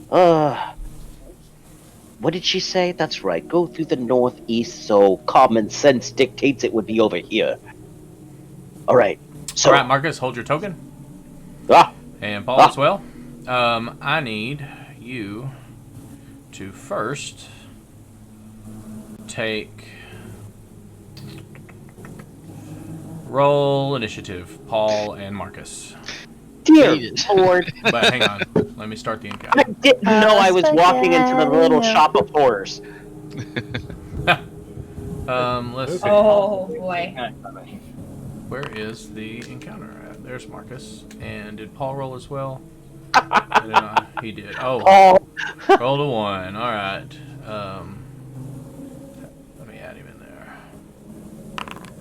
What did she say? That's right. Go through the northeast so common sense dictates it would be over here. Alright. So, All right, Marcus, hold your token. Ah! And Paul as well. I need you to first take roll initiative, Paul and Marcus. Dear Lord. But hang on, let me start the I encounter. didn't know I was walking into the little shop of horrors. Let's see. Oh boy. Where is the encounter at? There's Marcus. And did Paul roll as well? Did not? He did. Oh, rolled a 1. All right. Let me add him in there.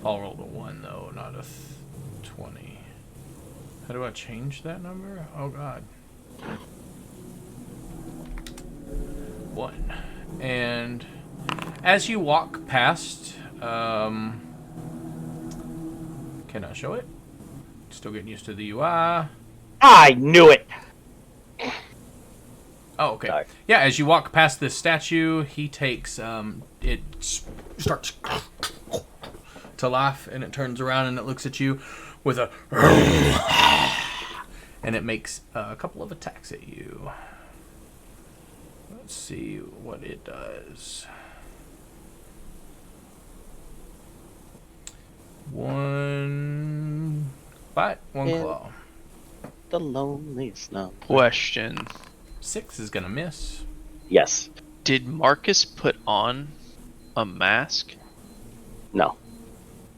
Paul rolled a 1 though, not a 20. How do I change that number? Oh God. 1. And as you walk past, can I show it? Still getting used to the UI. I knew it. Oh, okay. Sorry. Yeah, as you walk past this statue, he takes it starts to life, and it turns around and it looks at you with a and it makes a couple of attacks at you. Let's see what it does. 1 bite, 1 claw. The lonely snow. Question. 6 is gonna miss. Yes. Did Marcus put on a mask? No.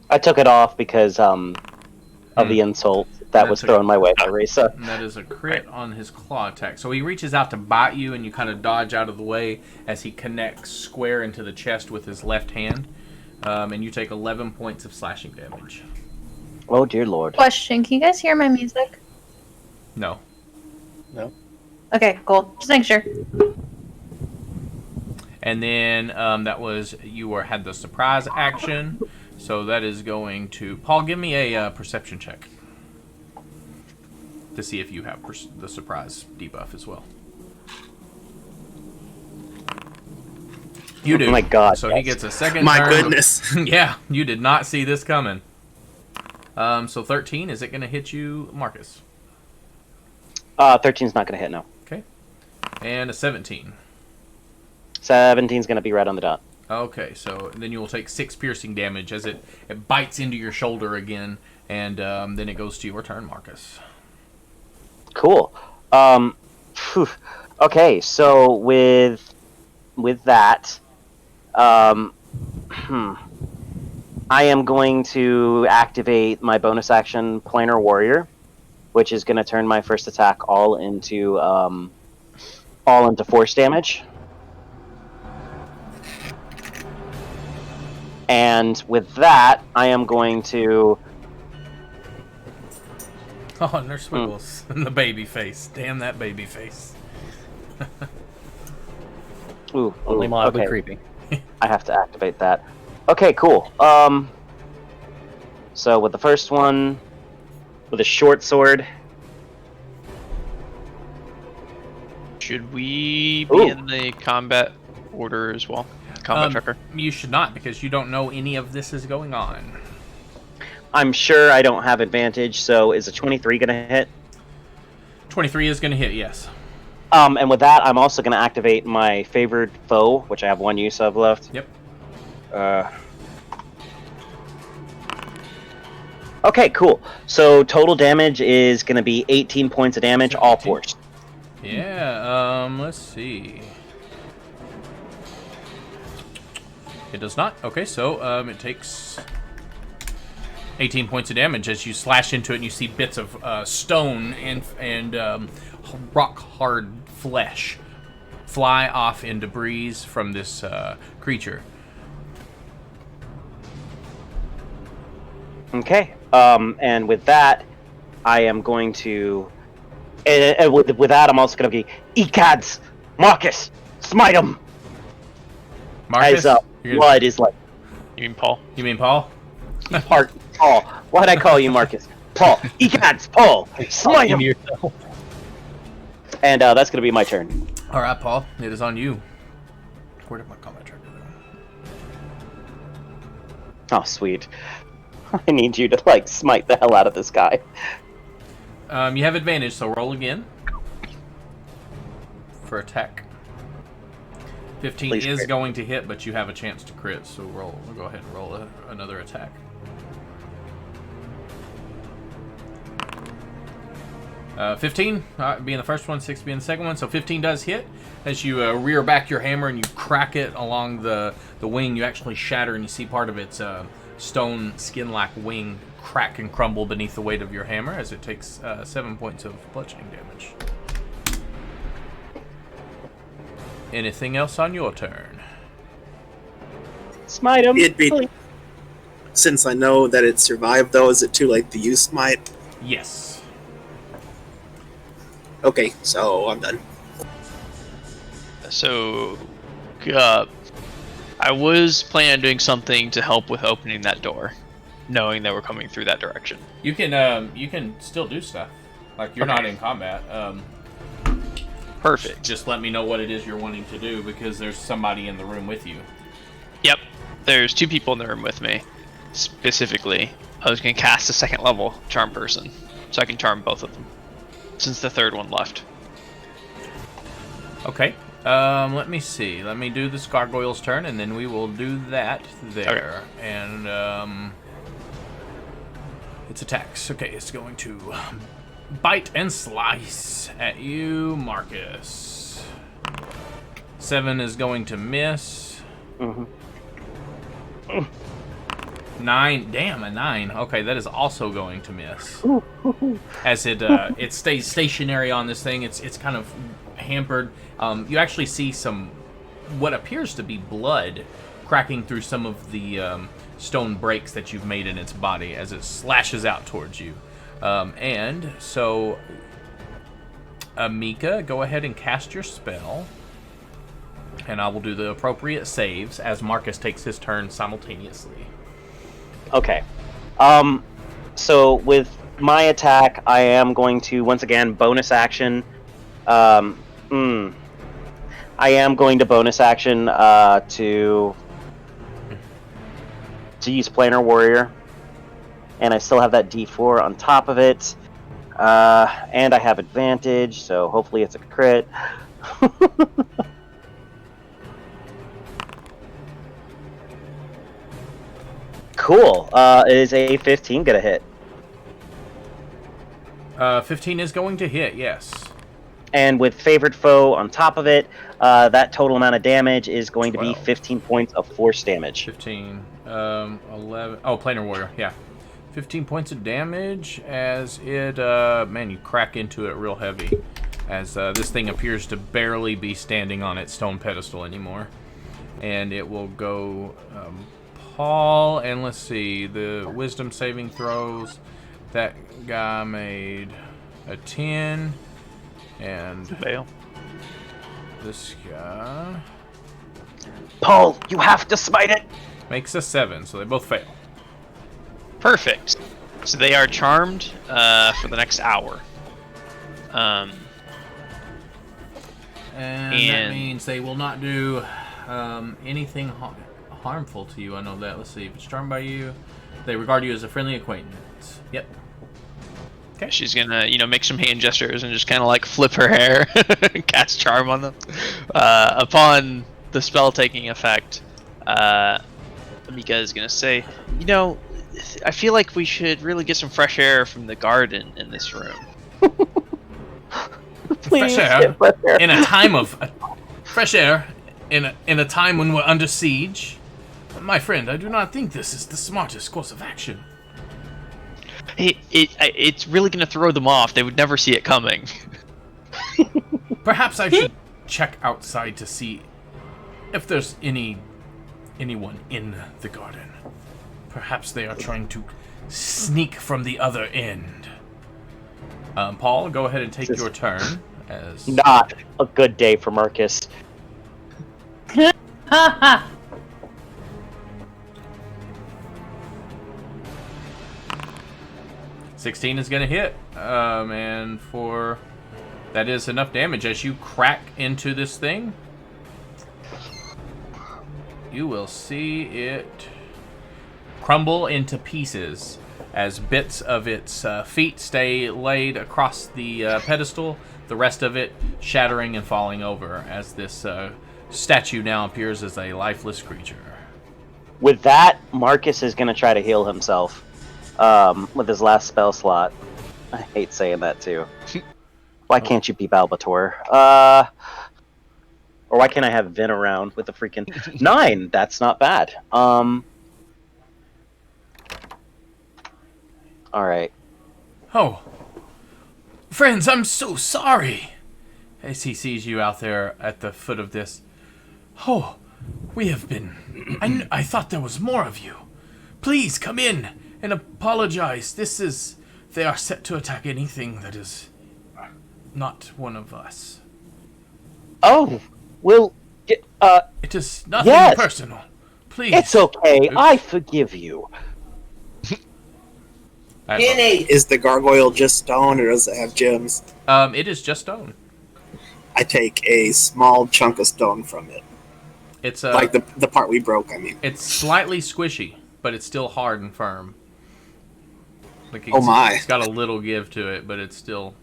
I took it off because of the insult that was thrown my way by Risa. And that is a crit on his claw attack. So he reaches out to bite you, and you kind of dodge out of the way as he connects square into the chest with his left hand. And you take 11 points of slashing damage. Oh, dear Lord. Question: can you guys hear my music? No. Okay, cool. Just make sure. And then that was had the surprise action. So that is going to Paul. Give me a perception check to see if you have the surprise debuff as well. You do. Oh my God. So yes. he gets a second. My turn. goodness. Yeah, you did not see this coming. So 13. Is it going to hit you, Marcus? 13's not going to hit, no. Okay. And a 17. 17's going to be right on the dot. Okay, so then you will take 6 piercing damage as it bites into your shoulder again, and then it goes to your turn, Marcus. Cool. Okay, so with that, I am going to activate my bonus action, Planar Warrior, which is going to turn my first attack all into force damage. And with that, I am going to... Oh, Nurse Wiggles. And the baby face. Damn that baby face. Only mildly okay. creepy. I have to activate that. Okay, cool. So with the first one, with a short sword, Should we be in the combat order as well? Combat tracker? You should not, because you don't know any of this is going on. I'm sure I don't have advantage, so is a 23 going to hit? 23 is going to hit, yes. And with that, I'm also going to activate my favored foe, which I have 1 use of left. Yep. Okay, cool. So total damage is going to be 18 points of damage, all forced. Yeah, let's see. It does not. Okay, so it takes 18 points of damage as you slash into it, and you see bits of stone and rock-hard flesh fly off in debris from this creature. Okay. And with that, I am going to... And with that, I'm also going to be... Ecads! Marcus! Smite him! Marcus? As blood is like... You mean Paul? You mean Paul? Paul. Why did I call you Marcus? Paul. Ecads! Paul! Smite him! And that's going to be my turn. All right, Paul. It is on you. Where did my combat tracker go? Oh, sweet. I need you to, like, smite the hell out of this guy. You have advantage, so roll again. For attack. 15 Please is crit. going to hit, but you have a chance to crit, so roll. Go ahead and roll another attack. Uh, 15 being the first one, 6 being the second one, so 15 does hit. As you rear back your hammer and you crack it along the wing, you actually shatter and you see part of its stone skin-like wing crack and crumble beneath the weight of your hammer as it takes 7 points of bludgeoning damage. Anything else on your turn? Smite him. It'd be, since I know that it survived, though, is it too late to use smite? Yes. Okay, so I'm done. So, I was planning on doing something to help with opening that door, knowing that we're coming through that direction. You can still do stuff. Like, you're not in combat. Perfect. Just let me know what it is you're wanting to do, because there's somebody in the room with you. Yep. There's 2 people in the room with me. Specifically, I was going to cast a 2nd level charm person, so I can charm both of them, since the 3rd one left. Okay. Let me see. Let me do this gargoyle's turn, and then we will do that there. Okay. And its attacks. Okay, it's going to bite and slice at you, Marcus. 7 is going to miss. 9, damn, a 9. Okay, that is also going to miss. As it stays stationary on this thing, it's kind of hampered. You actually see some what appears to be blood cracking through some of the stone breaks that you've made in its body as it slashes out towards you. And so, Mika, go ahead and cast your spell. And I will do the appropriate saves as Marcus takes his turn simultaneously. Okay. So with my attack, I am going to, once again, bonus action. I am going to bonus action to use Planar Warrior. And I still have that D4 on top of it. And I have advantage, so hopefully it's a crit. Cool. Is a 15 gonna hit? 15 is going to hit, yes. And with favored foe on top of it, that total amount of damage is going 12. to be 15 points of force damage. 15, 11. Oh, Planar Warrior, yeah. 15 points of damage as it, man, you crack into it real heavy. As this thing appears to barely be standing on its stone pedestal anymore. And it will go, Paul, and let's see, the wisdom saving throws. That guy made a 10. And fail. This guy Paul, you have to smite it! makes a 7, so they both fail. Perfect. So they are charmed for the next hour. And that means they will not do anything harmful to you. I know that. Let's see. If it's charmed by you, they regard you as a friendly acquaintance. Yep. Okay. She's gonna, make some hand gestures and just kind of like flip her hair, cast charm on them. Upon the spell taking effect, Amika is gonna say, I feel like we should really get some fresh air from the garden in this room. Please, fresh air in a time of fresh air in a time when we're under siege. My friend, I do not think this is the smartest course of action. It's really gonna throw them off. They would never see it coming. Perhaps I should check outside to see if there's anyone in the garden. Perhaps they are trying to sneak from the other end. Paul, go ahead and take your turn. As not a good day for Marcus. 16 is gonna hit, and that is enough damage. As you crack into this thing, you will see it crumble into pieces as bits of its feet stay laid across the pedestal, the rest of it shattering and falling over as this statue now appears as a lifeless creature. With that, Marcus is going to try to heal himself with his last spell slot. I hate saying that too. Why can't you be Balbator? Or why can't I have Vin around with a freaking 9? That's not bad. Alright. Oh. Friends, I'm so sorry. As he sees you out there at the foot of this. Oh, we have been... I thought there was more of you. Please come in and apologize. They are set to attack anything that is not one of us. Oh, well, it is nothing personal. Please. It's okay. I forgive you. Is the gargoyle just stone, or does it have gems? It is just stone. I take a small chunk of stone from it. It's like the part we broke. I mean, it's slightly squishy, but it's still hard and firm. Like it's got a little give to it, but it's still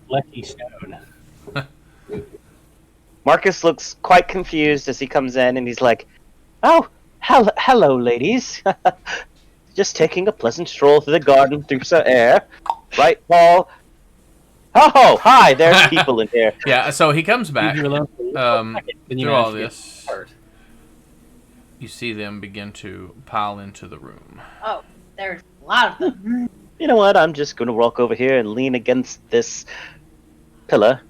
lucky stone. Marcus looks quite confused as he comes in, and he's like, "Oh, hello, ladies. Just taking a pleasant stroll through the garden through some air, right, Paul? Oh, hi, there's people in here." Yeah, so he comes back. Through all this, you see them begin to pile into the room. Oh, there's a lot of them. You know what? I'm just going to walk over here and lean against this pillar.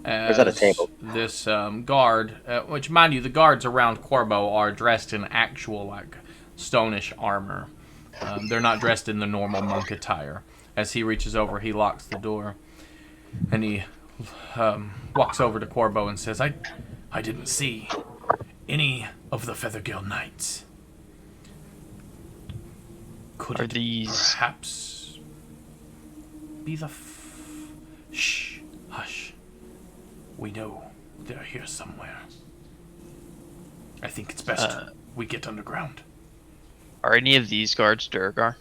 Or is that a table? This guard, which, mind you, the guards around Corbo are dressed in actual, stonish armor. They're not dressed in the normal monk attire. As he reaches over, he locks the door, and he walks over to Corbo and says, I didn't see any of the Feathergill Knights. Could these perhaps be the... Shh, hush. We know they're here somewhere. I think it's best we get underground. Are any of these guards Durgar?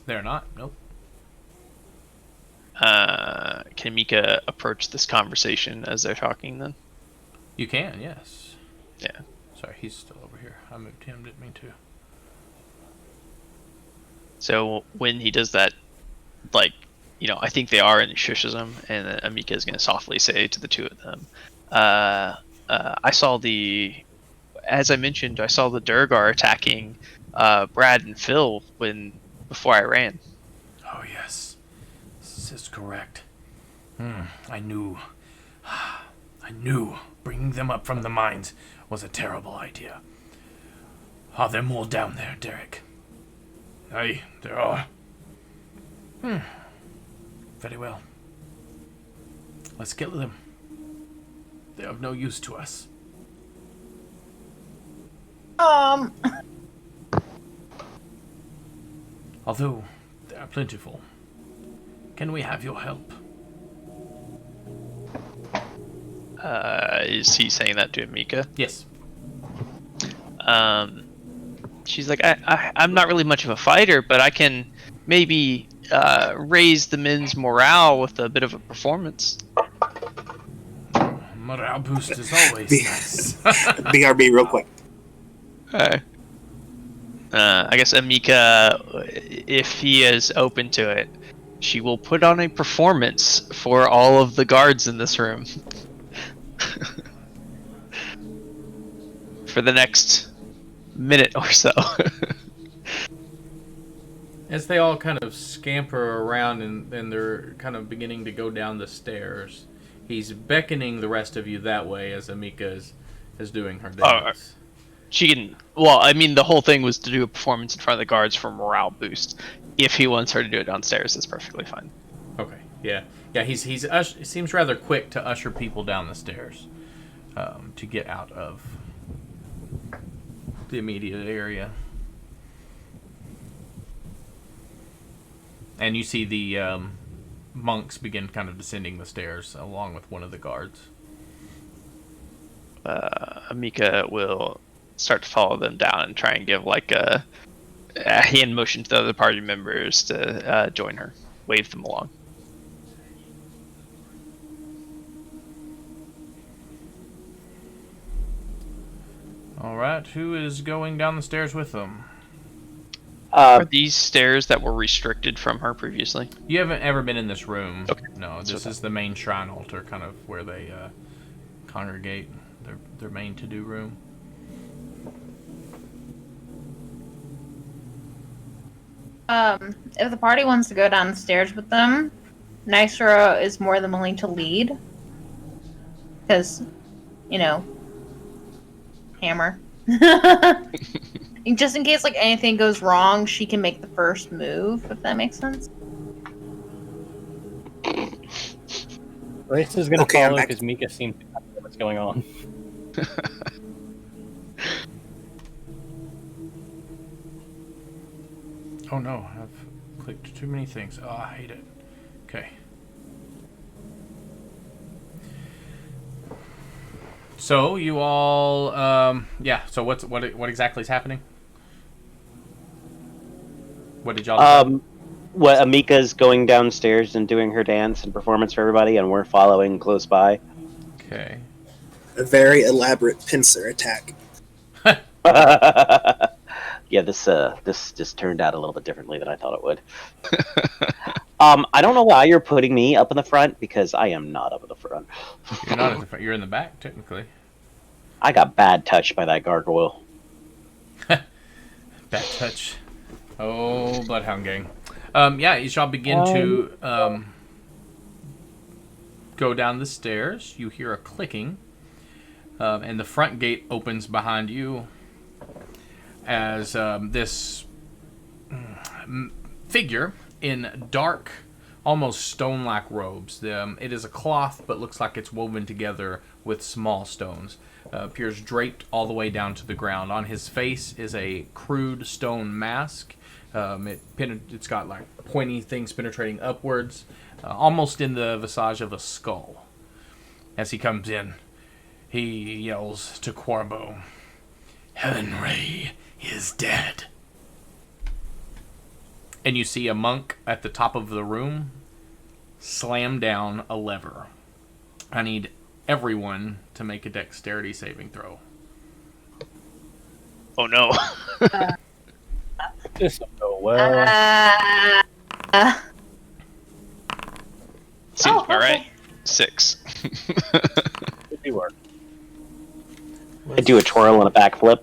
They're not, nope. Can Mika approach this conversation as they're talking then? You can, yes. Yeah. Sorry, he's still over here. I moved him, didn't mean to. So when he does that, I think they are, and he shushes them, and Amika is going to softly say to the two of them, as I mentioned, I saw the Durgar attacking Brad and Phil before I ran. Oh, yes. This is correct. I knew bringing them up from the mines was a terrible idea. Are there more down there, Derek? Aye, there are. Very well. Let's kill them. They're of no use to us. Although they are plentiful, can we have your help? Is he saying that to Amika? Yes. She's like, I'm not really much of a fighter, but I can maybe raise the men's morale with a bit of a performance. Morale boost is always Be- nice. BRB real quick. I guess Amika, if he is open to it, she will put on a performance for all of the guards in this room. For the next minute or so. As they all kind of scamper around and they're kind of beginning to go down the stairs, he's beckoning the rest of you that way as Amika is doing her dance. She can. Well, I mean, the whole thing was to do a performance in front of the guards for morale boost. If he wants her to do it downstairs, that's perfectly fine. Okay, yeah. He seems rather quick to usher people down the stairs to get out of the immediate area. And you see the monks begin kind of descending the stairs along with one of the guards. Amika will start to follow them down and try and give like a hand motion to the other party members to join her, wave them along. All right, who is going down the stairs with them? Are these stairs that were restricted from her previously? You haven't ever been in this room. Okay. No, this is the main shrine altar, kind of where they congregate, their main to-do room. If the party wants to go downstairs with them, Nystra is more than willing to lead. Because, hammer. Just in case like anything goes wrong, she can make the first move, if that makes sense. Race is going to Okay, I'm follow back. because Mika seems to know what's going on. Oh no, I've clicked too many things. Oh, I hate it. Okay. So you all, So what exactly is happening? What did y'all do? What Amika's going downstairs and doing her dance and performance for everybody, and we're following close by. Okay. A very elaborate pincer attack. Yeah, this just turned out a little bit differently than I thought it would. I don't know why you're putting me up in the front, because I am not up in the front. You're not at the front. You're in the back, technically. I got bad touched by that gargoyle. Bad touch. Oh, Bloodhound Gang. You shall begin to go down the stairs. You hear a clicking, and the front gate opens behind you as this figure in dark, almost stone-like robes. It is a cloth, but looks like it's woven together with small stones. Appears draped all the way down to the ground. On his face is a crude stone mask. It's got like pointy things penetrating upwards, almost in the visage of a skull. As he comes in, he yells to Corbo, "Henry is dead." And you see a monk at the top of the room slam down a lever. I need everyone to make a dexterity saving throw. Oh no. This will go well. Seems Oh, about right. okay. 6. Could be worse. I do a twirl and a backflip.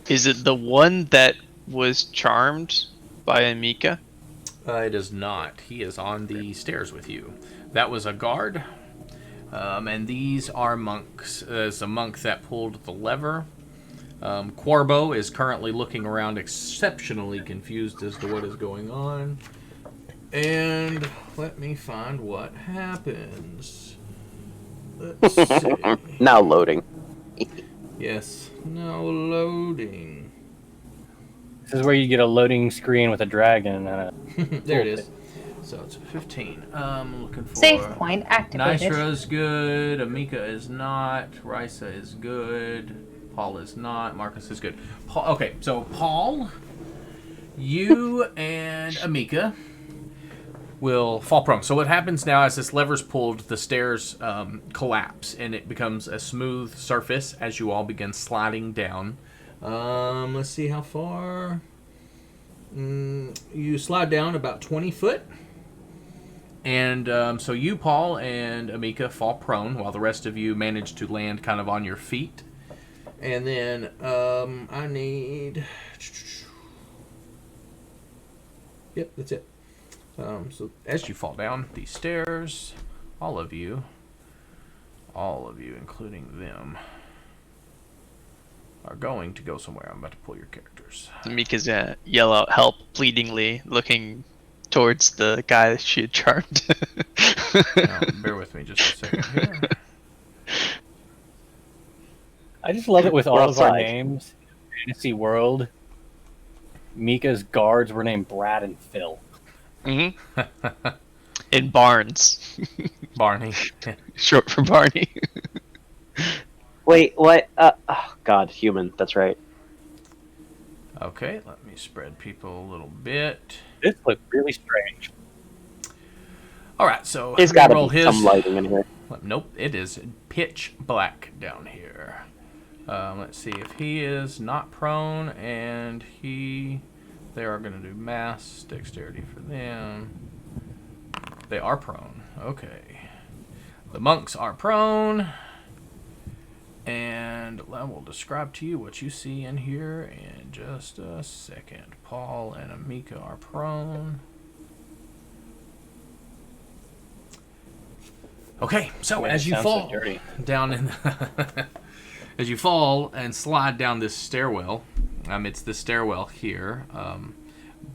Is it the one that was charmed by Amika? It is not. He is on the stairs with you. That was a guard. And these are monks. There's a monk that pulled the lever. Corbo is currently looking around exceptionally confused as to what is going on. And let me find what happens. Let's see. Now loading. Yes, now loading. This is where you get a loading screen with a dragon and a... There it is. So it's 15. I'm looking for... Save point activated. Nysra's good. Amika is not. Risa is good. Paul is not. Marcus is good. Paul, okay, so Paul, you and Amika will fall prone. So what happens now as this lever's pulled, the stairs collapse and it becomes a smooth surface as you all begin sliding down. Let's see how far. You slide down about 20 foot. And so you, Paul, and Amika fall prone while the rest of you manage to land kind of on your feet. And then I need... Yep, that's it. So as you fall down these stairs, all of you, including them, are going to go somewhere. I'm about to pull your characters. Mika's gonna yell out help pleadingly, looking towards the guy that she had charmed. Now, bear with me just a second here. I just love it with all We're of our outside. names. Fantasy world. Mika's guards were named Brad and Phil. Mm-hmm. In Barnes. Barney. Short for Barney. Wait, what? Oh, God, human. That's right. Okay, let me spread people a little bit. This looked really strange. All right, so There's got to roll be his. some lighting in here. Nope, it is pitch black down here. Let's see if he is not prone, and they are going to do mass dexterity for them. They are prone. Okay. The monks are prone. And I will describe to you what you see in here in just a second. Paul and Amika are prone. Okay, so Man, as it you sounds so fall dirty. down in, as you fall and slide down this stairwell, it's the stairwell here,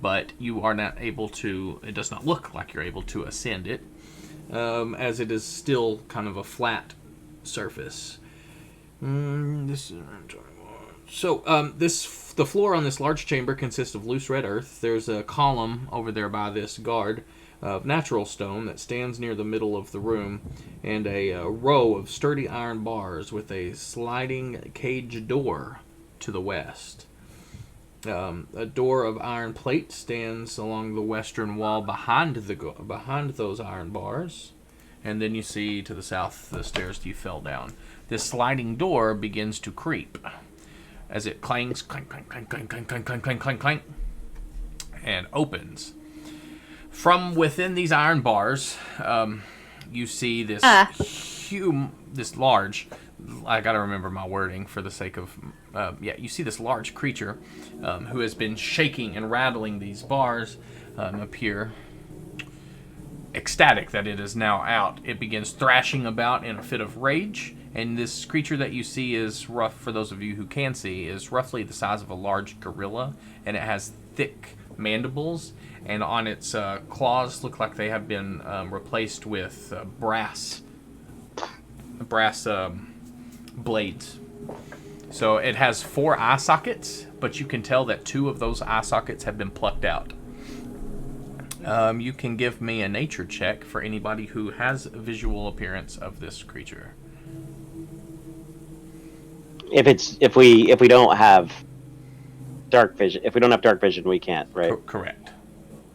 but you are not able to. It does not look like you're able to ascend it, as it is still kind of a flat surface. This is so. The floor on this large chamber consists of loose red earth. There's a column over there by this guard of natural stone that stands near the middle of the room, and a row of sturdy iron bars with a sliding cage door to the west. A door of iron plate stands along the western wall behind those iron bars, and then you see to the south the stairs you fell down. This sliding door begins to creep as it clangs, clank, clank, clank, clank, clank, clank, clank, clank, clank, clank, and opens. From within these iron bars, you see this this large. I gotta remember my wording for the sake of. You see this large creature who has been shaking and rattling these bars appear. Ecstatic that it is now out, it begins thrashing about in a fit of rage. And this creature that you see is rough, for those of you who can see, is roughly the size of a large gorilla, and it has thick mandibles, and on its claws look like they have been replaced with brass blades. So it has 4 eye sockets, but you can tell that 2 of those eye sockets have been plucked out. You can give me a nature check for anybody who has a visual appearance of this creature. If we don't have dark vision, we can't, right? Correct.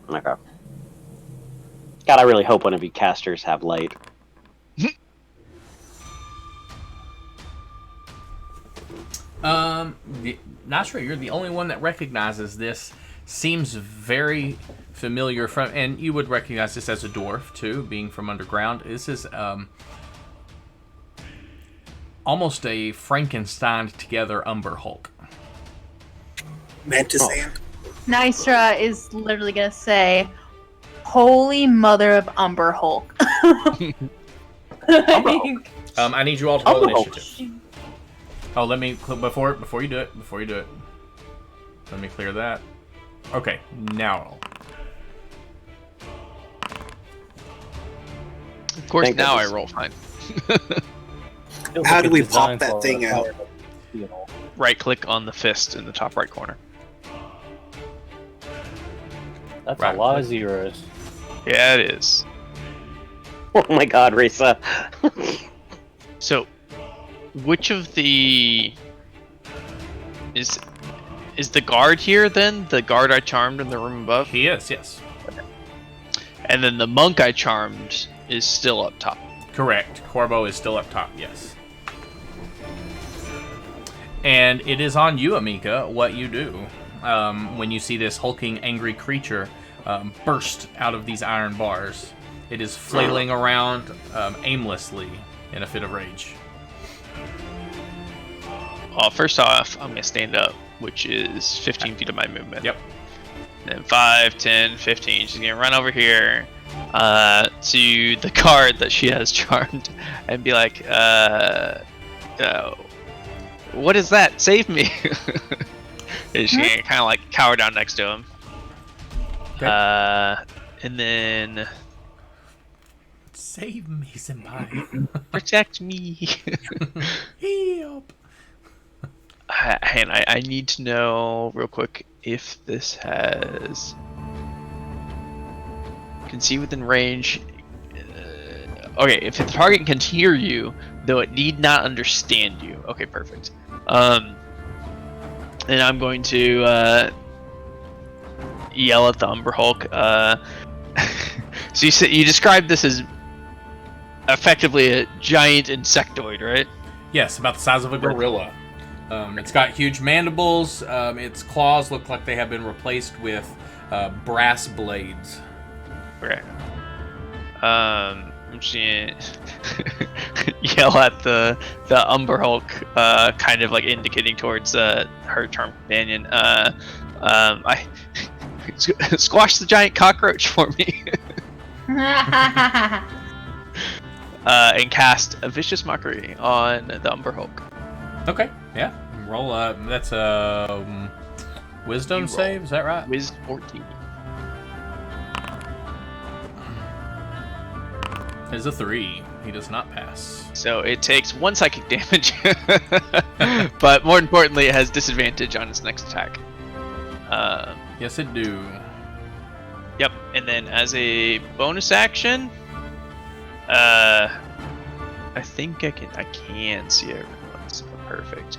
Okay. God, I really hope one of you casters have light. Not sure. You're the only one that recognizes this. Seems very familiar from, and you would recognize this as a dwarf too, being from underground. This is almost a Frankenstein together Umber Hulk. Mantis Ant. Nysra is literally gonna say, "Holy mother of Umber Hulk." I need you all to roll Umber Hulk. initiative. Oh, let me before you do it. Let me clear that. Okay, now roll. Of course, Thank now goodness. I roll fine. Feels How like do it's we designed pop that for thing a out? power steel. Right click on the fist in the top right corner. That's Right. a lot of zeros. Yeah, it is. Oh my god, Risa. So, which of the is the guard here then? The guard I charmed in the room above? He is, yes. And then the monk I charmed is still up top. Correct. Corbo is still up top, yes. And it is on you, Amika, what you do when you see this hulking, angry creature burst out of these iron bars. It is flailing around aimlessly in a fit of rage. Well, first off, I'm going to stand up, which is 15 feet of my movement. Yep. Then 5, 10, 15. She's going to run over here to the guard that she has charmed and be like, what is that? Save me! And she's going to kind of like cower down next to him. Okay. And then... Save me, senpai. Protect me! Help! And I need to know real quick if this has... Can see within range. Okay, if the target can hear you, though it need not understand you. Okay, perfect. And I'm going to yell at the Umber Hulk. So you described this as effectively a giant insectoid, right? Yes, about the size of a gorilla. It's got huge mandibles. Its claws look like they have been replaced with brass blades. Okay. I'm just gonna yell at the Umber Hulk, kind of like indicating towards her charmed companion. I squash the giant cockroach for me, and cast a vicious mockery on the Umber Hulk. Okay, yeah. Roll. That's a wisdom save. Is that right? Wiz 14. Is a 3. He does not pass. So it takes 1 psychic damage, but more importantly, it has disadvantage on its next attack. Yes, it do. Yep, and then as a bonus action, I think I can see everyone's perfect.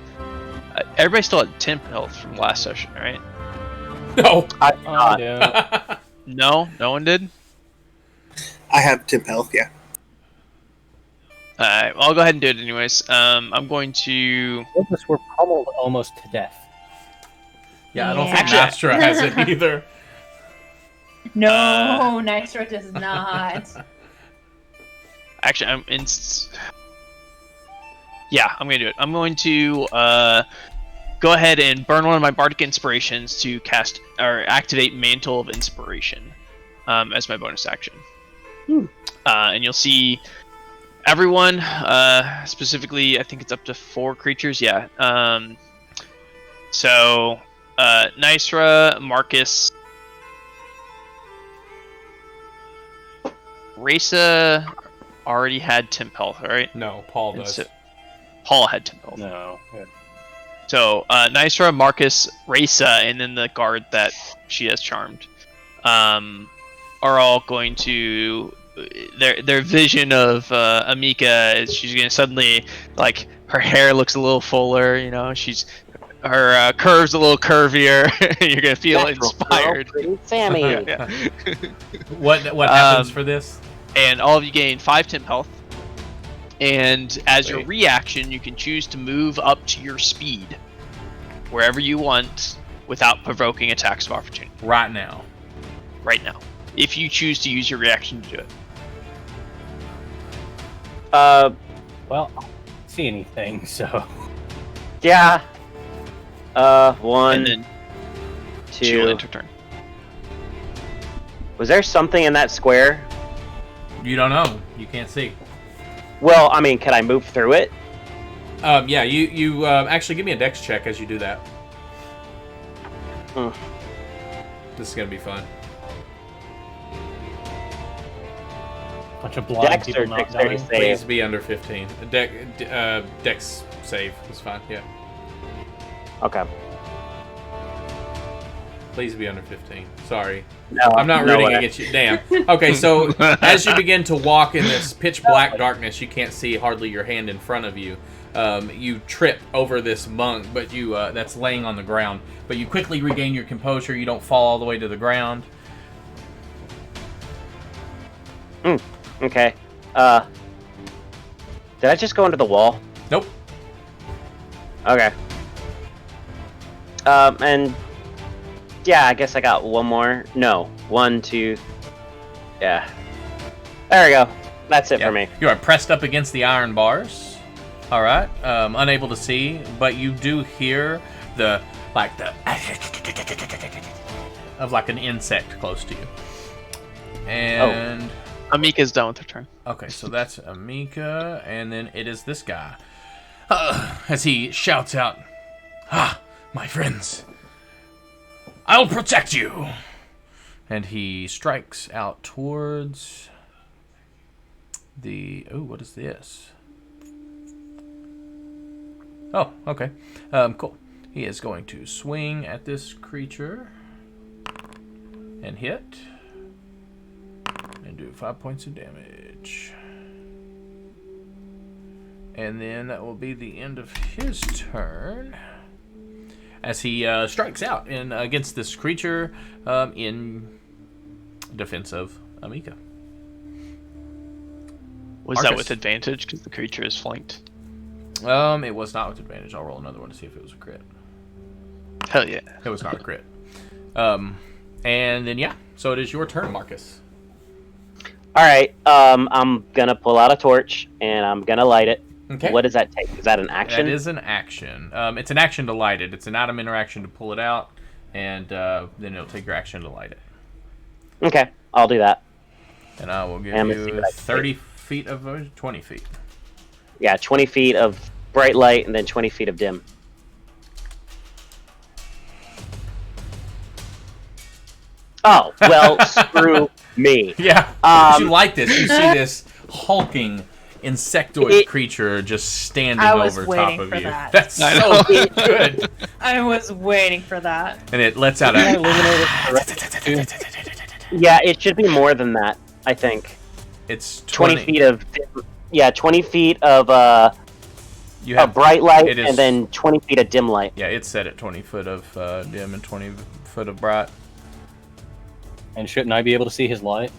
Everybody still had 10 health from last session, right? No. Yeah. No one did. I have temp health, yeah. Alright, well, I'll go ahead and do it anyways. I'm going to... Us were pummeled almost to death. Yeah, I don't think Actually- Astra has it either. No, Nitro does not. Actually, yeah, I'm gonna do it. I'm going to go ahead and burn one of my bardic inspirations to cast or activate Mantle of Inspiration as my bonus action. And you'll see everyone, specifically, I think it's up to 4 creatures. Yeah. So Nysra, Marcus, Risa already had temp health, right? No, Paul And does. so- Paul had temp health. No. So Nysra, Marcus, Risa, and then the guard that she has charmed are all going to their vision of Amika is she's gonna suddenly, like, her hair looks a little fuller, you know, her curves a little curvier. You're gonna feel inspired. Pretty Sammy. Yeah. What happens for this? And all of you gain 5 temp health. And as your Great. reaction, you can choose to move up to your speed wherever you want without provoking attacks of opportunity Right now. right now, if you choose to use your reaction to do it. Well, I don't see anything, so. Yeah. And 1, then she'll 2. end her turn. Was there something in that square? You don't know. You can't see. Well, I mean, can I move through it? Yeah, you actually give me a dex check as you do that. Hmm. This is gonna be fun. Bunch of blind Dex people or not dexterity dying. save? Please be under 15. Dex save is fine. Yeah. Okay. Please be under 15. Sorry. No, I'm not no rooting way. against you. Damn. Okay, so as you begin to walk in this pitch black darkness, you can't see hardly your hand in front of you. You trip over this monk, but you that's laying on the ground. But you quickly regain your composure. You don't fall all the way to the ground. Okay. Did I just go into the wall? Nope. Okay. And yeah, I guess I got one more. No, 1, 2. Yeah. There we go. That's it for me. You are pressed up against the iron bars. All right. Unable to see, but you do hear the of like an insect close to you. And Amika's done with her turn. okay, so that's Amika, and then it is this guy. As he shouts out, my friends, I'll protect you. And he strikes out towards the... Oh, what is this? Oh, okay. Cool. He is going to swing at this creature and hit and do 5 points of damage. And then that will be the end of his turn as he strikes out against this creature in defense of Amika. Was Marcus. that with advantage because the creature is flanked? It was not with advantage. I'll roll another one to see if it was a crit. Hell yeah. It was not a crit. And then yeah, so it is your turn, Marcus. All right. I'm gonna pull out a torch and I'm gonna light it. Okay. What does that take? Is that an action? That is an action. It's an action to light it. It's an item interaction to pull it out, and then it'll take your action to light it. Okay, I'll do that. And I will give And let's see you what I 30 feet of 20 feet. Yeah, 20 feet of bright light and then 20 feet of dim. Oh, well, screw me. Yeah. As you light this, you see this hulking insectoid creature just standing I was over top waiting of for you. that. That's so good. I was waiting for that. And it lets out Can I a... illuminate it? Yeah, it should be more than that, I think. It's 20 feet of... Yeah, 20 feet of you a have, bright light it is- and then 20 feet of dim light. Yeah, it's set at 20 foot of dim and 20 foot of bright. And shouldn't I be able to see his light?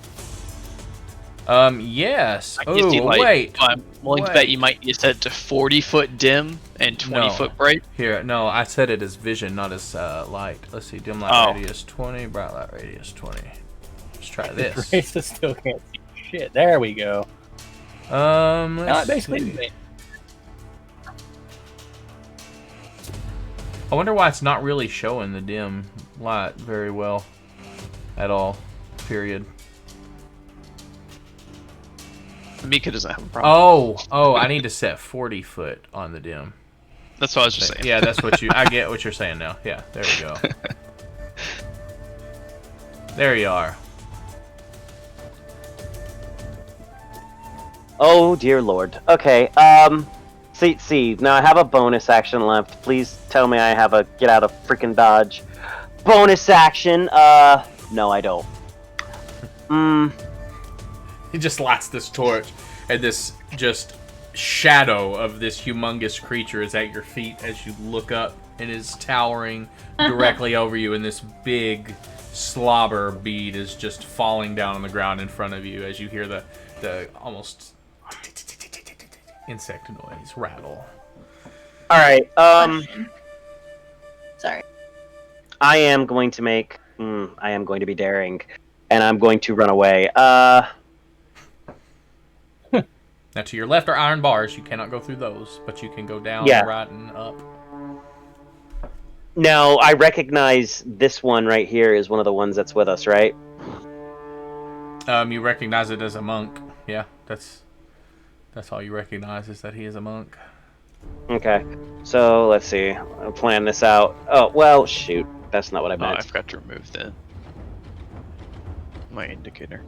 Yes. I can see Oh, light. wait. I'm willing to bet you might need to set it to 40 foot dim and 20 No. foot bright. Here, no, I set it as vision, not as light. Let's see, dim light Oh. radius 20, bright light radius 20. Let's try this. Grace still can't see shit. There we go. Let's Basically, see. I wonder why it's not really showing the dim light very well at all. Period. Mika doesn't have a problem. Oh, I need to set 40 foot on the dim. That's what I was just saying. Yeah, that's what I get what you're saying now. Yeah, there we go. There you are. Oh, dear Lord. Okay, see, now I have a bonus action left. Please tell me I have a get out of freaking dodge. Bonus action, no I don't. He just lights this torch, and this just shadow of this humongous creature is at your feet as you look up. It is towering directly over you, and this big slobber bead is just falling down on the ground in front of you as you hear the almost insect noise rattle. Alright, Sorry. I am going to make... I am going to be daring. And I'm going to run away. Now, to your left are iron bars. You cannot go through those, but you can go down, Yeah. right, and up. Now, I recognize this one right here is one of the ones that's with us, right? You recognize it as a monk. Yeah, that's all you recognize is that he is a monk. Okay. So, let's see. I'll plan this out. Oh, well, shoot. That's not what I Oh, meant. I forgot to remove my indicator.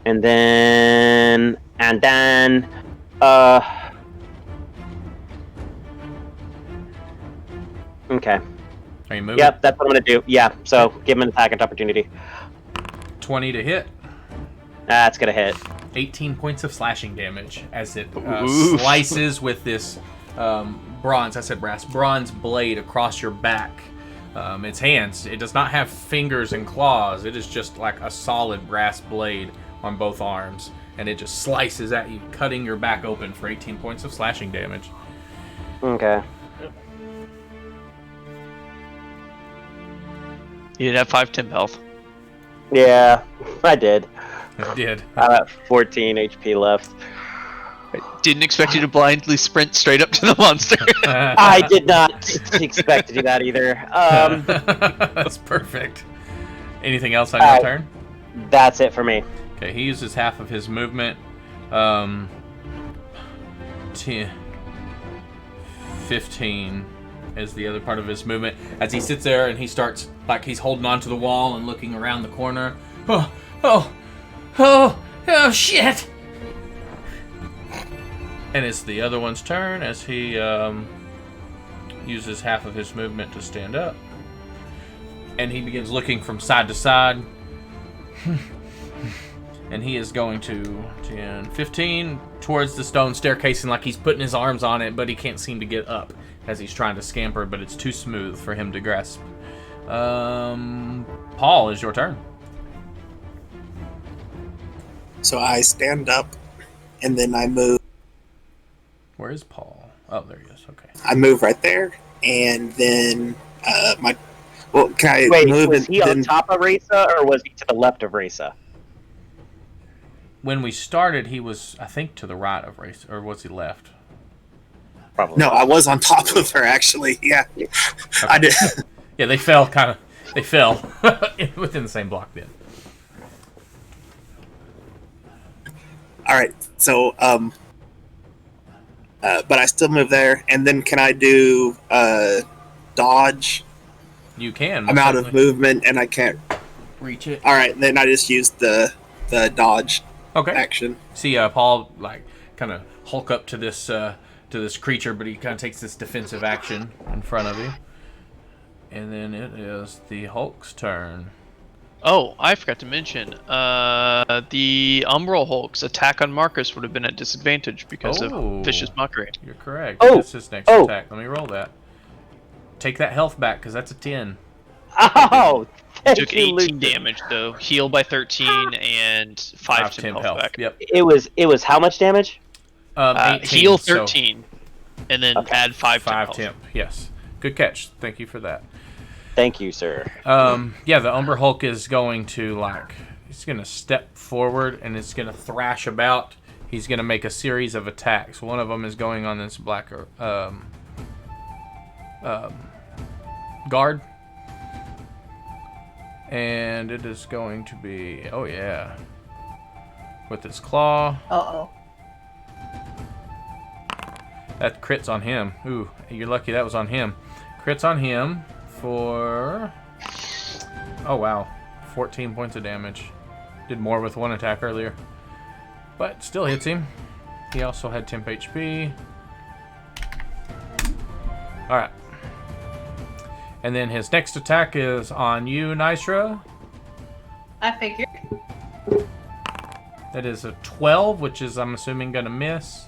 And then, Okay. Are you moving? Yep, that's what I'm gonna do. Yeah. So give him an attack opportunity. 20 to hit. That's gonna hit. 18 points of slashing damage as it Oof. slices with this bronze blade across your back. Its hands. It does not have fingers and claws. It is just like a solid brass blade on both arms. And it just slices at you, cutting your back open for 18 points of slashing damage. Okay. You did have 5 temp health. Yeah, I did. It did. I'm at 14 HP left. Didn't expect you to blindly sprint straight up to the monster. I did not expect to do that either. That's perfect. Anything else on your turn? That's it for me. Okay, he uses half of his movement. 15 is the other part of his movement. As he sits there and he starts, like he's holding onto the wall and looking around the corner. Oh, shit! And it's the other one's turn as he uses half of his movement to stand up. And he begins looking from side to side. And he is going to 10, 15 towards the stone staircase, and like he's putting his arms on it, but he can't seem to get up as he's trying to scamper, but it's too smooth for him to grasp. Paul, is your turn. So I stand up, and then I move. Where is Paul? Oh, there he is. Okay. I move right there, and then can I Wait, move? was he on top of Risa, or was he to the left of Risa? When we started, he was, I think, to the right of Race, or was he left? Probably. No, I was on top of her actually. Yeah, Okay. I did. Yeah, they fell within the same block then. All right, so but I still move there, and then can I do dodge? You can. I'm out of movement, and I can't reach it. All right, then I just used the dodge action. See, Paul like kind of hulk up to this creature, but he kind of takes this defensive action in front of you. And then it is the Hulk's turn. Oh, I forgot to mention, the Umbral Hulk's attack on Marcus would have been at disadvantage because of Vicious Mockery. You're correct. Oh! That's his next attack. Let me roll that. Take that health back, because that's a 10. Oh! Took 18 damage, though. Heal by 13 and 5 temp health back. Yep. It was how much damage? 18, heal 13, and then add 5 5 temp. temp. Yes. Good catch. Thank you for that. Thank you, sir. Yeah, the Umber Hulk is going to he's going to step forward and it's going to thrash about. He's going to make a series of attacks. One of them is going on this black guard. And it is going to be, oh yeah, with its claw. Uh-oh. That crits on him. Ooh, you're lucky that was on him. Crits on him for, oh wow, 14 points of damage. Did more with one attack earlier, but still hits him. He also had temp HP. All right. And then his next attack is on you, Nysra. I figured. That is a 12, which is, I'm assuming, going to miss.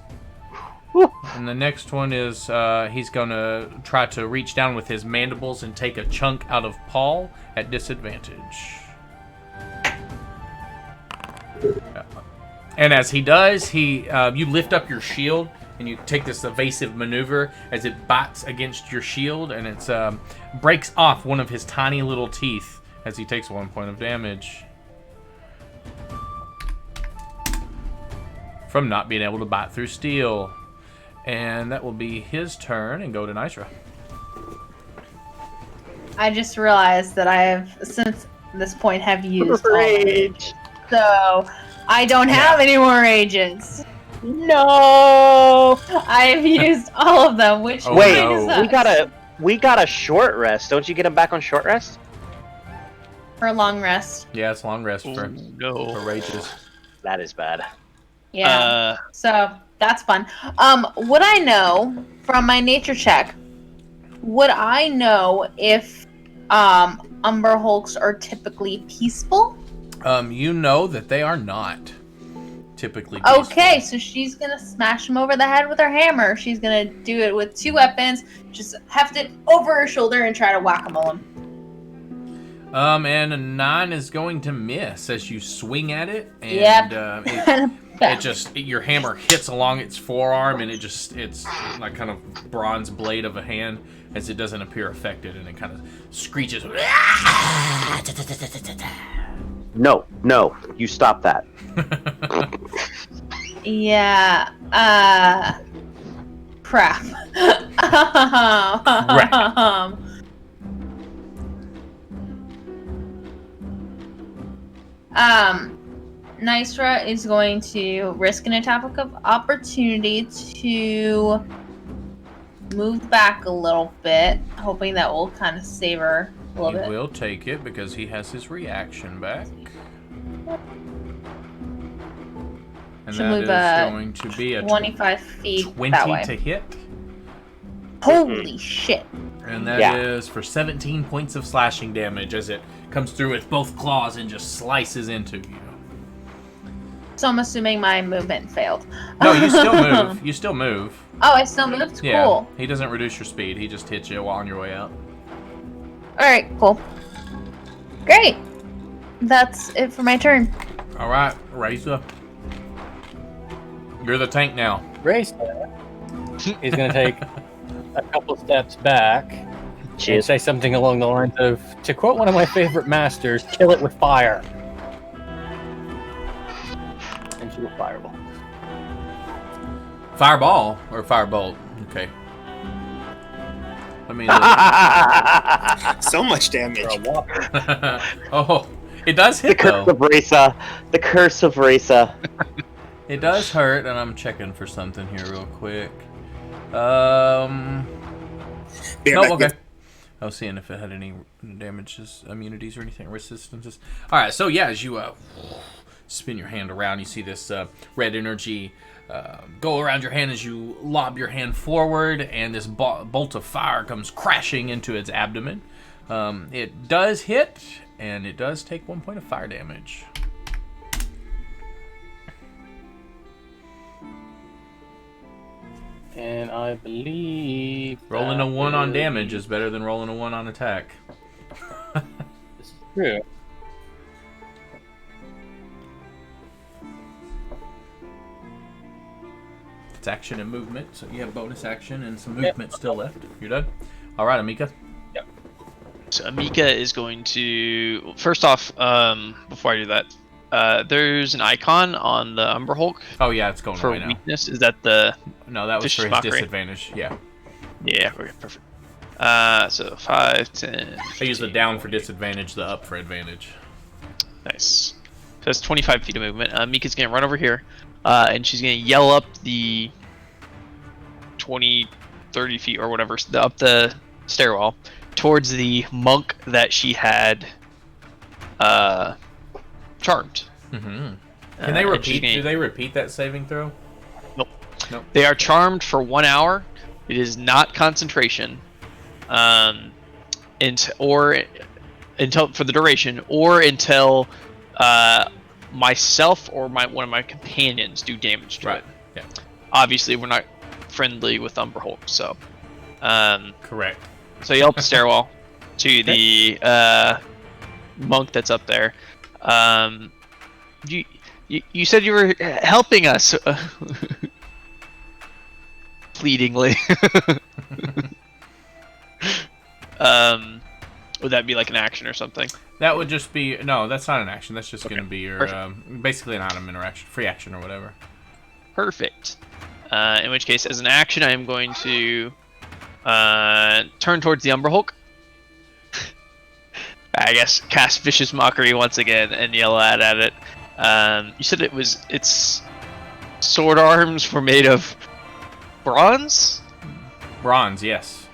And the next one is he's going to try to reach down with his mandibles and take a chunk out of Paul at disadvantage. And as he does, you lift up your shield and you take this evasive maneuver as it bites against your shield, and it breaks off one of his tiny little teeth as he takes 1 point of damage from not being able to bite through steel. And that will be his turn, and go to Nysra. I just realized that I have, since this point, have used all my Rage. so I don't have any more rages. No. I've used all of them, which Oh, Wait, no. sucks. we got a short rest. Don't you get him back on short rest? For a long rest. Yeah, it's long rest Oh, for no. rages. That is bad. Yeah. So that's fun. Would I know from my nature check would I know if Umber Hulks are typically peaceful? You know that they are not typically peaceful. Okay, so she's gonna smash him over the head with her hammer. She's gonna do it with 2 weapons, just heft it over her shoulder and try to whack-a-mole him. And a 9 is going to miss as you swing at it, and Yep. your hammer hits along its forearm, and it's like kind of bronze blade of a hand as it doesn't appear affected, and it kind of screeches. No, you stop that. Yeah. Crap. Nysra is going to risk an attack of opportunity to move back a little bit, hoping that will kind of save her a little bit. He will take it because he has his reaction back. And She'll that is move, going to be a 25 feet 20 that way. to hit. Holy shit. And that is for 17 points of slashing damage as it comes through with both claws and just slices into you. So I'm assuming my movement failed. No, you still move. You still move. Oh, I still moved? Yeah, Cool. he doesn't reduce your speed. He just hits you while on your way out. Alright, cool. Great. That's it for my turn. All right, Raisa. You're the tank now. Race is going to take a couple steps back and say something along the lines of, to quote one of my favorite masters, kill it with fire. And she will fireball. Fireball or firebolt? Okay. Let me look. So much damage. Oh, it does The hit curse though. of Raisa. The curse of Raisa. It does hurt, and I'm checking for something here real quick. Be No, right okay. back. I was seeing if it had any damages, immunities, or anything, resistances. All right, so yeah, as you spin your hand around, you see this red energy go around your hand as you lob your hand forward, and this bolt of fire comes crashing into its abdomen. It does hit, and it does take 1 point of fire damage. And I believe Rolling a 1 on damage is better than rolling a 1 on attack. This is true. It's action and movement, so you have bonus action and some movement still left. You're done? All right, Amika. So Amika is going to first off, before I do that, there's an icon on the Umber Hulk Oh, yeah, it's going for away now. weakness. Is that the No, that was Vicious for his Mockery. disadvantage. Yeah. yeah? Okay, perfect. So 5, 10. I use the 15. down for disadvantage, the up for advantage. Nice. So it's 25 feet of movement. Mika's gonna run over here, and she's gonna yell up the 20, 30 feet or whatever, up the stairwell towards the monk that she had charmed. Mm-hmm. Can they and repeat? she's gonna- Do they repeat that saving throw? Nope. Nope. They are charmed for 1 hour. It is not concentration, until for the duration, or until myself or one of my companions do damage to Right. it. Yeah. Obviously, we're not friendly with Umber Hulk, so Correct. so yell up the stairwell to the monk that's up there. You said you were helping us. Pleadingly. Would that be like an action or something? That would just be no. That's not an action. That's just going to be your Perfect. basically an item interaction, free action or whatever. Perfect. In which case, as an action, I am going to turn towards the Umber Hulk. I guess cast Vicious Mockery once again and yell at it. You said its sword arms were made of bronze? Bronze, yes.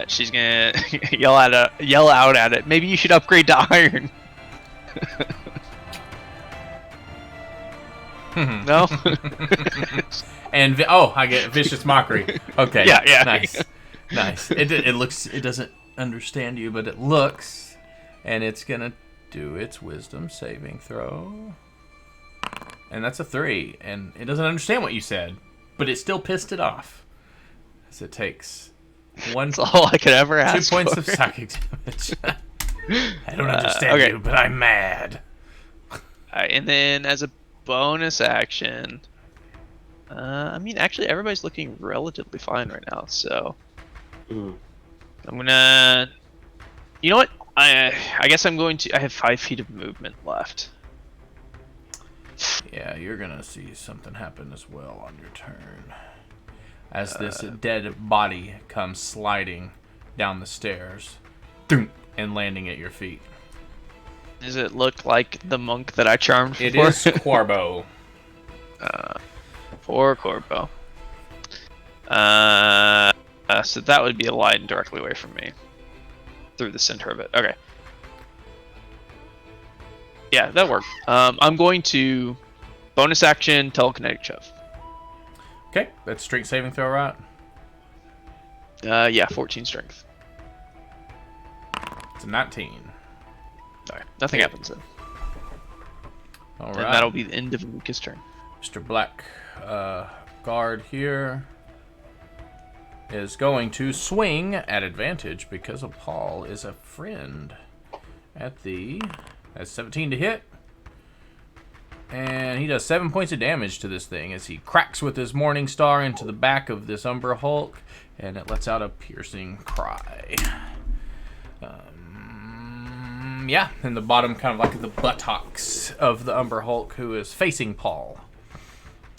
She's gonna yell out at it. Maybe you should upgrade to iron. No? And I get Vicious Mockery. Okay. Yeah. Nice. Nice. It looks. It doesn't understand you, but it looks, and it's gonna do its wisdom saving throw, and that's a 3. And it doesn't understand what you said, but it still pissed it off, as it takes That's all I could ever 2 ask points for. of psychic damage. I don't understand you, but I'm mad. Alright, and then as a bonus action, I mean, actually, everybody's looking relatively fine right now, so I'm gonna. You know what? I guess I'm going to. I have 5 feet of movement left. Yeah, you're gonna see something happen as well on your turn, as this dead body comes sliding down the stairs, and landing at your feet. Does it look like the monk that I charmed It before? is Corbo. Poor Corbo. So that would be a line directly away from me. Through the center of it. Okay. Yeah, that worked. I'm going to bonus action telekinetic shove. Okay, that's strength saving throw, right? Yeah, 14 strength. It's a 19. Alright, nothing happens then. All And right. that'll be the end of Luca's turn. Mr. Black guard here is going to swing at advantage because Paul is a friend. That's 17 to hit. And he does 7 points of damage to this thing as he cracks with his Morning Star into the back of this Umber Hulk, and it lets out a piercing cry. Yeah, in the bottom, kind of like the buttocks of the Umber Hulk, who is facing Paul.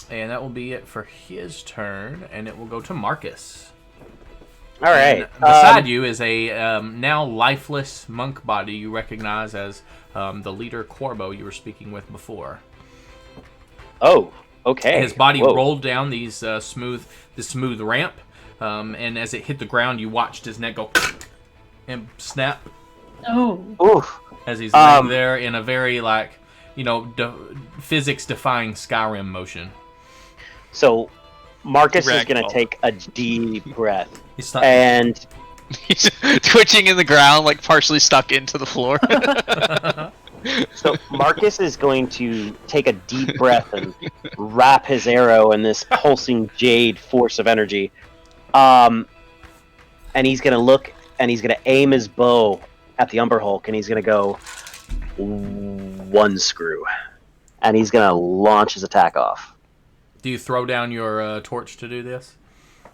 And that will be it for his turn, and it will go to Marcus. All right. And beside you is a now lifeless monk body you recognize as the leader Corbo you were speaking with before. Oh, okay. His body Whoa. rolled down this smooth ramp, and as it hit the ground, you watched his neck go and snap. Oh. Oof. As he's laying there in a very, physics-defying Skyrim motion. So Marcus is going Ragdoll. to take a deep breath. He's not, And He's twitching in the ground, like partially stuck into the floor. so Marcus is going to take a deep breath and wrap his arrow in this pulsing jade force of energy. And he's going to look and he's going to aim his bow at the Umber Hulk, and he's going to go 1 screw. And he's going to launch his attack off. Do you throw down your torch to do this?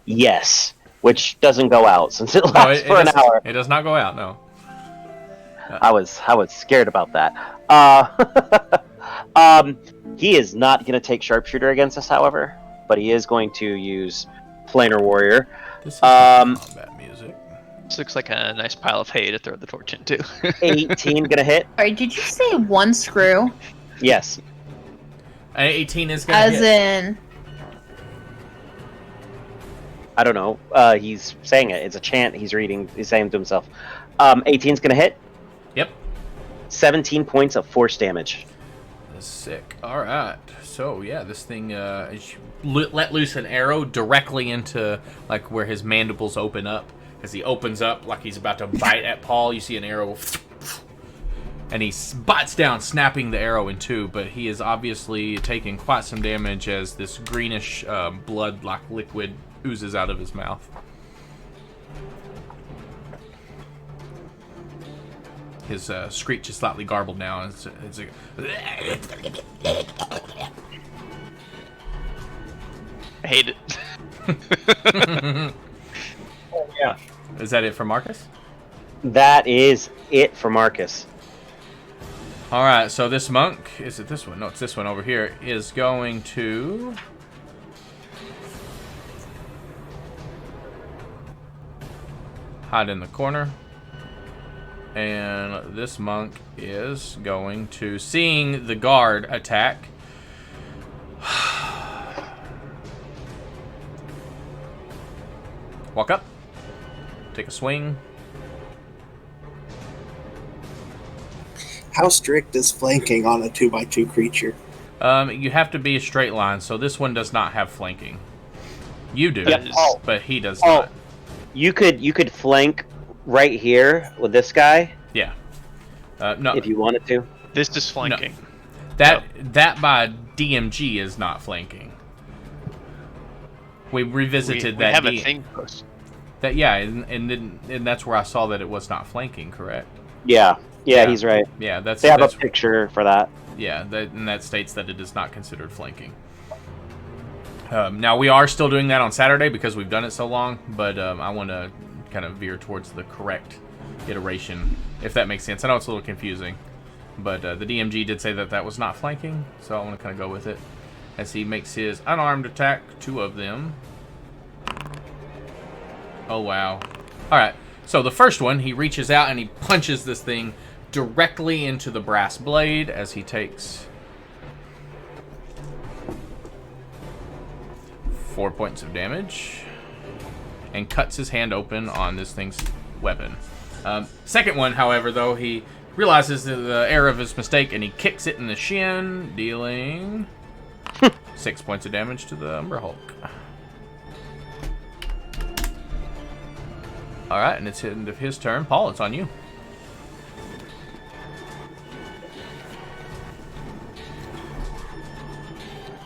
Yes, which doesn't go out since it No, lasts for an hour. It does not go out, no. I was scared about that. He is not going to take sharpshooter against us, however, but he is going to use planar warrior. This is combat music. This looks like a nice pile of hay to throw the torch into. 18 gonna hit. Sorry, did you say 1 screw? Yes. 18 is going to As hit. in. I don't know. He's saying it. It's a chant he's reading. He's saying to himself. 18's gonna hit. Yep. 17 points of force damage. Sick. All right. So yeah, this thing let loose an arrow directly into where his mandibles open up. As he opens up like he's about to bite at Paul, you see an arrow, and he bites down, snapping the arrow in 2. But he is obviously taking quite some damage as this greenish blood-like liquid oozes out of his mouth. His screech is slightly garbled now. It's I hate it. Yeah. Is that it for Marcus? That is it for Marcus. All right, so this monk, is it this one? No, it's this one over here, is going to hide in the corner. And this monk is going to, seeing the guard attack, walk up, take a swing. How strict is flanking on a 2x2 creature? You have to be a straight line, so this one does not have flanking. You do, Yep. Oh. but he does Oh. not. You could flank right here with this guy Yeah. No. if you wanted to. This is flanking. That by DMG is not flanking. We revisited We that. have a thing post. That and that's where I saw that it was not flanking. Correct. Yeah, he's right. Yeah, They have that's a picture for that. yeah, and that states that it is not considered flanking. Now we are still doing that on Saturday because we've done it so long, but I want to kind of veer towards the correct iteration, if that makes sense. I know it's a little confusing, but the DMG did say that was not flanking, so I want to kind of go with it as he makes his unarmed attack. 2 of them. Oh wow! All right, so the first one, he reaches out and he punches this thing directly into the brass blade as he takes 4 points of damage and cuts his hand open on this thing's weapon. Second one, however, though, he realizes the error of his mistake and he kicks it in the shin, dealing 6 points of damage to the Umber Hulk. All right, and it's the end of his turn. Paul, it's on you.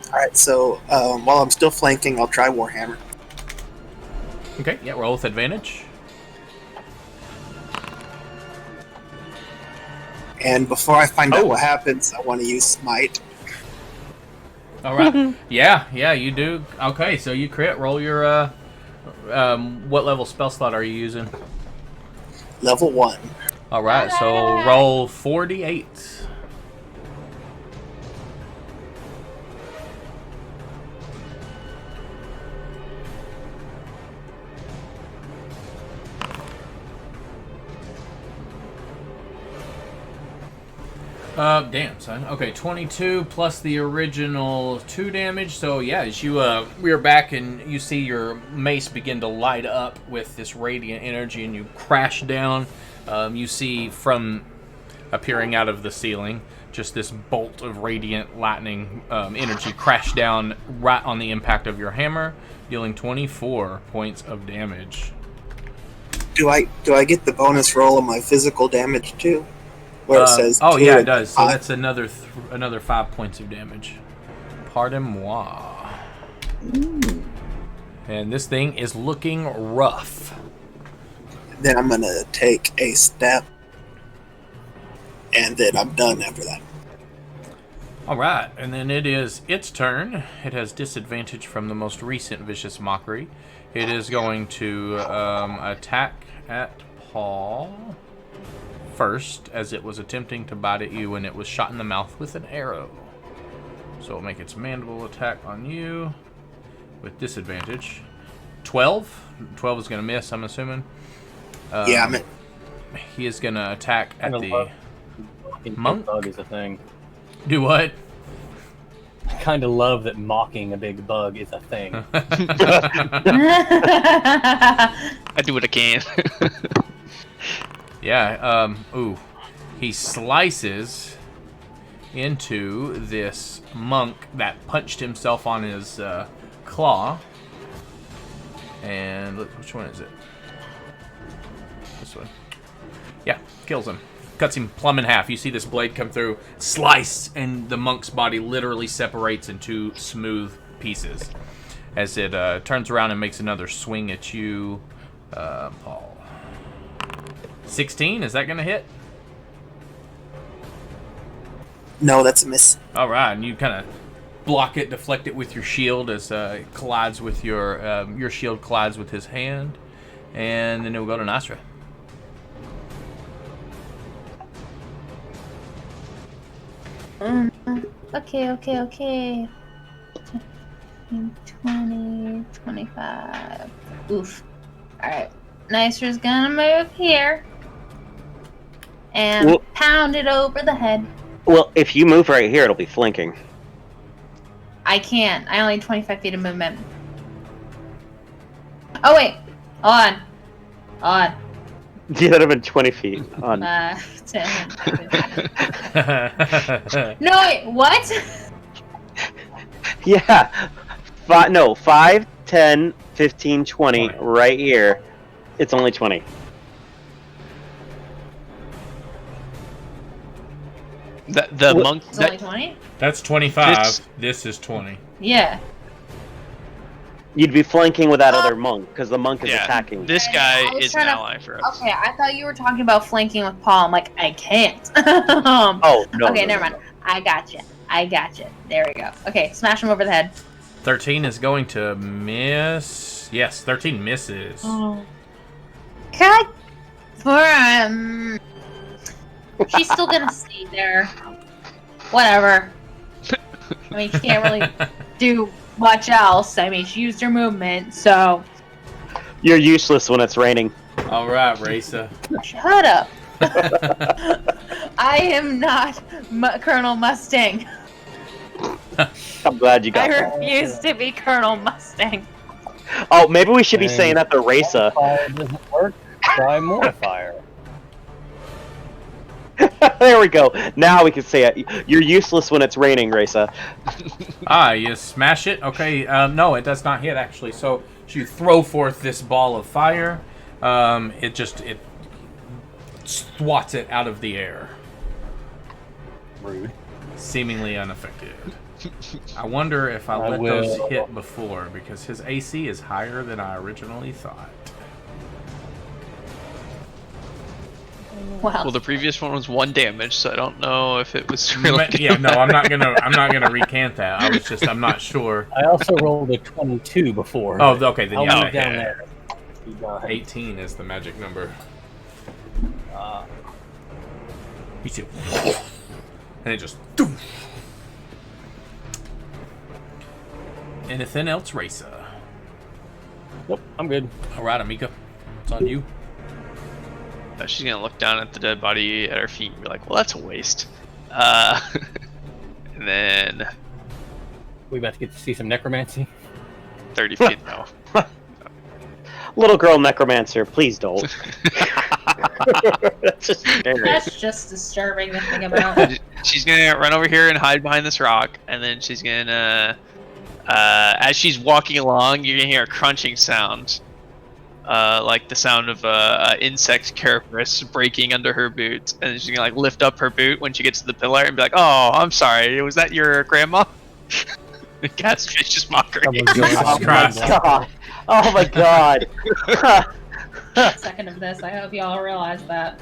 Alright, so while I'm still flanking, I'll try Warhammer. Okay, yeah, roll with advantage. And before I find out what happens, I want to use Smite. All right. yeah, you do. Okay, so you crit. Roll your what level spell slot are you using? Level 1. All right, so roll 4d8. Damn, son. Okay, 22 plus the original 2 damage. So yeah, as you rear back and you see your mace begin to light up with this radiant energy, and you crash down. You see from appearing out of the ceiling just this bolt of radiant lightning energy crash down right on the impact of your hammer, dealing 24 points of damage. Do I get the bonus roll on my physical damage too? Where it says oh 2 yeah, it and does. So 5. that's another 5 points of damage. Pardon-moi. And this thing is looking rough. Then I'm gonna take a step, and then I'm done after that. All right, and then it is its turn. It has disadvantage from the most recent vicious mockery. It is going to attack at Paul first, as it was attempting to bite at you when it was shot in the mouth with an arrow. So it'll make its mandible attack on you with disadvantage. 12? 12 is going to miss, I'm assuming. Yeah, I'm He is going to attack at the monk. Bug is a thing. Do what? I kind of love that mocking a big bug is a thing. I do what I can. Yeah, ooh. He slices into this monk that punched himself on his claw. And look, which one is it? This one. Yeah, kills him. Cuts him plumb in half. You see this blade come through, slice, and the monk's body literally separates into smooth pieces. As it turns around and makes another swing at you, Paul. 16, is that going to hit? No, that's a miss. All right, and you kind of block it, deflect it with your shield as it collides with your shield collides with his hand, and then it will go to Nasra. Okay. 20, 25. Oof. Alright. Nicer's gonna move here. And pound it over the head. Well, if you move right here, it'll be flanking. I can't. I only have 25 feet of movement. Oh, wait. Hold on. Yeah, that'd have been 20 feet. On. 10. No, wait. What? Yeah. 5, 10, 15, 20, right here. It's only 20. The monk. It's only 20? That's 25. This is 20. Yeah. You'd be flanking with that other monk, because the monk is Yeah, attacking. this I guy was is an trying to- ally for us. Okay, I thought you were talking about flanking with Paul. I'm like, I can't. Oh, no. Okay, no, never no, mind. I got you. There we go. Okay, smash him over the head. 13 is going to miss. Yes, 13 misses. Oh. God. She's still gonna stay there. Whatever. I mean, she can't really do much else. I mean, she used her movement, so. You're useless when it's raining. All right, Raisa. Shut up. I am not Colonel Mustang. I'm glad you got I that. refuse to be Colonel Mustang. Oh, maybe we should be Dang. saying that to Raisa. Fire doesn't work. Try more fire. There we go. Now we can say it. You're useless when it's raining, Raisa. You smash it? Okay, no, it does not hit, actually. So you throw forth this ball of fire. It swats it out of the air. Rude. Seemingly unaffected. I wonder if I let those hit before, because his AC is higher than I originally thought. Well, Well, the previous one was 1 damage, so I don't know if it was really. Yeah, no, I'm not gonna recant that. I'm not sure. I also rolled a 22 before. Oh, okay, then I'll yeah, move down there. You got it. 18 is the magic number. You see, and it just. Anything else, Raisa? Nope, I'm good. All right, Amika, it's on you. She's gonna look down at the dead body at her feet and be like, "Well, that's a waste." And then We about to get to see some necromancy. 30 feet. No. Little girl necromancer, please don't. That's just scary. that's just disturbing to think about. She's gonna run over here and hide behind this rock, and then she's gonna, as she's walking along, you're gonna hear a crunching sound, like the sound of insect carapace breaking under her boot, and she's gonna like lift up her boot when she gets to the pillar and be like, "Oh, I'm sorry, was that your grandma?" Cast vicious mockery. Oh my god. Oh my god. Second of this, I hope y'all realize that.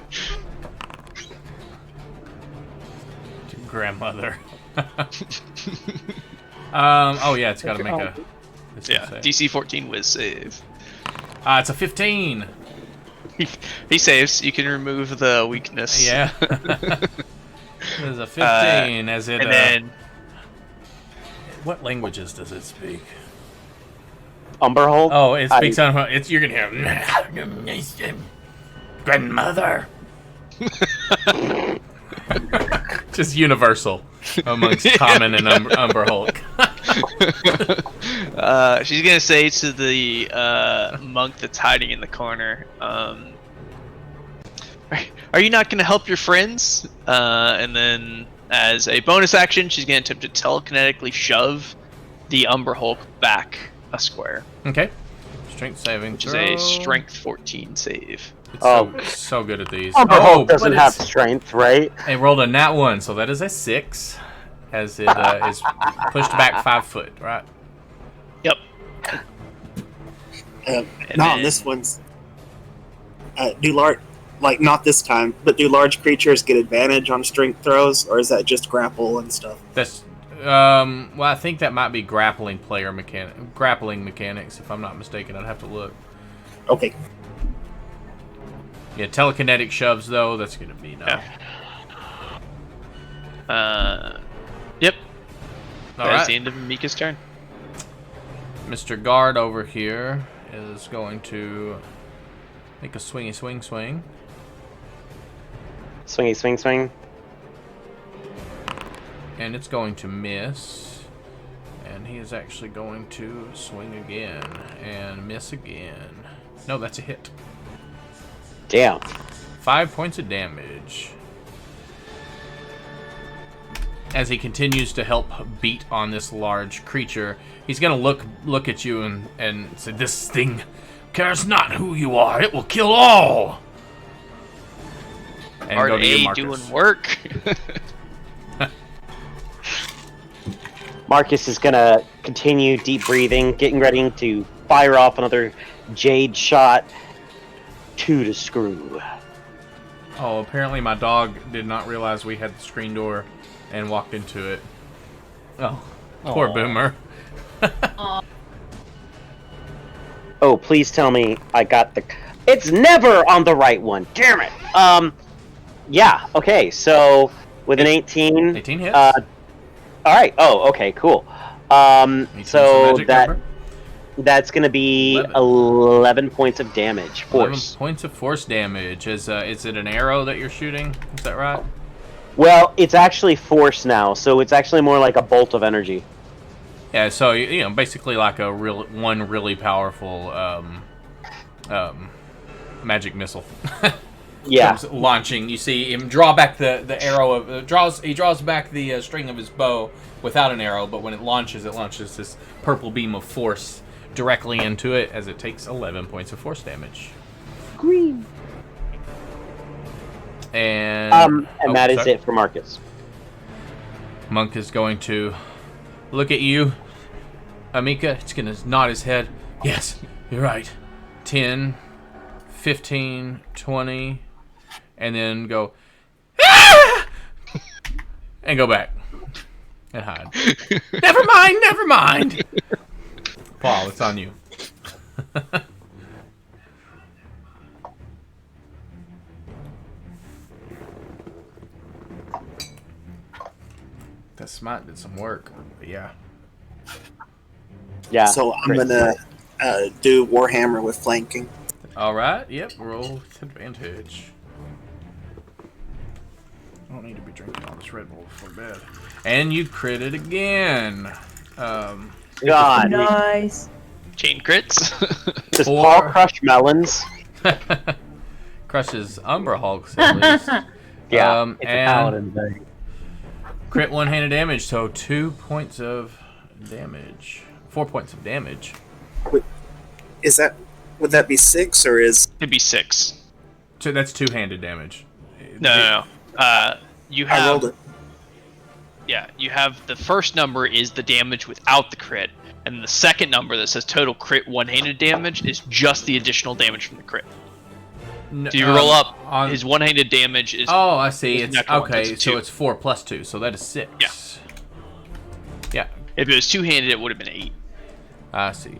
Grandmother. Oh yeah, it's got to make a. Yeah, DC 14 whiz save. It's a 15. He saves. You can remove the weakness. Yeah. There's a 15 as it. And then what languages does it speak? Umberhold? Oh, it speaks on. You're gonna hear. Grandmother. Just universal amongst Common and Umberhulk. She's gonna say to the monk that's hiding in the corner, "Are you not gonna help your friends?" And then, as a bonus action, she's gonna attempt to telekinetically shove the Umberhulk back a square, Okay. Strength saving which is throw. a Strength 14 save. It's so good at these. Umberhold doesn't but have it's- strength, right? It rolled a nat 1, so that is a 6, as it is pushed back 5 foot, right? Yep. No, then- this one's. Not this time, but do large creatures get advantage on strength throws, or is that just grapple and stuff? That's well, I think that might be grappling mechanics, if I'm not mistaken. I'd have to look. Okay. Yeah, telekinetic shoves though. That's gonna be no. Yep. All That's right. the end of Mika's turn. Mr. Guard over here is going to make a swing. Swingy, swing, swing. And it's going to miss. And he is actually going to swing again and miss again. No, that's a hit. Damn. 5 points of damage. As he continues to help beat on this large creature, he's gonna look at you and say, "This thing cares not who you are, it will kill all. And Are go to you, they Marcus. doing work? Marcus is gonna continue deep breathing, getting ready to fire off another jade shot. 2 to screw. Oh, apparently my dog did not realize we had the screen door and walked into it. Oh, poor Aw. Boomer. Oh, please tell me I got the... It's never on the right one. Damn it. Yeah, okay, so with an 18... 18 hits. Alright, oh, okay, cool. 18's the So magic number. that's gonna be 11. 11 points of damage. 11 Force. points of force damage. Is it an arrow that you're shooting? Is that right? Well, it's actually force now, so it's actually more like a bolt of energy. Yeah, so you know, basically like one really powerful magic missile. Yeah. Comes launching. You see him draw back the arrow of he draws back the string of his bow without an arrow, but when it launches this purple beam of force directly into it as it takes 11 points of force damage. Green. And And that is it for Marcus. Monk is going to look at you, Amika. It's going to nod his head. Yes, you're right. 10, 15, 20, and then go, ah! And go back and hide. Never mind. Paul, it's on you. That smite did some work, but yeah. Yeah. So I'm great. gonna do Warhammer with flanking. All right. Yep. Roll with advantage. I don't need to be drinking all this Red Bull before bed. And you crit it again. God. Nice. Chain crits. Does Four. Paul crush melons? Crushes Umbra Hulks at least. Yeah. It's a and paladin thing. crit one-handed damage, so 2 points of damage. 4 points of damage. Would that be 6 or is It'd be 6. So that's two-handed damage. No. You I rolled have it? yeah. You have the first number is the damage without the crit, and the second number that says total crit one-handed damage is just the additional damage from the crit. So you roll up. on His one-handed damage is Oh, I see. It's It's natural one, okay. it's So 2. it's 4 plus 2, so that is 6. Yeah. Yeah, if it was two-handed, it would have been 8. I see.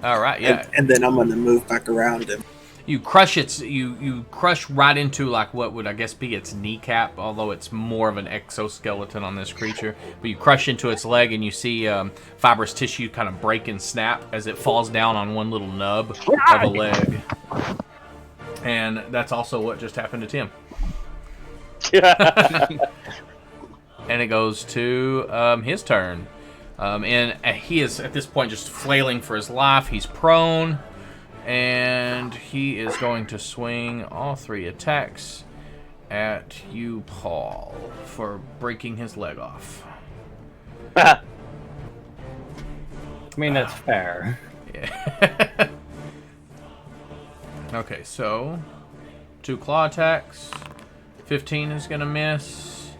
All right. Yeah. And then I'm gonna move back around and You crush you crush right into like what would I guess be its kneecap, although it's more of an exoskeleton on this creature. But you crush into its leg and you see fibrous tissue kind of break and snap as it falls down on one little nub of a leg. And that's also what just happened to Tim. And it goes to his turn. And he is at this point just flailing for his life. He's prone. And he is going to swing all 3 attacks at you, Paul, for breaking his leg off. I mean, that's fair. Yeah. Okay, so 2 claw attacks. 15 is going to miss.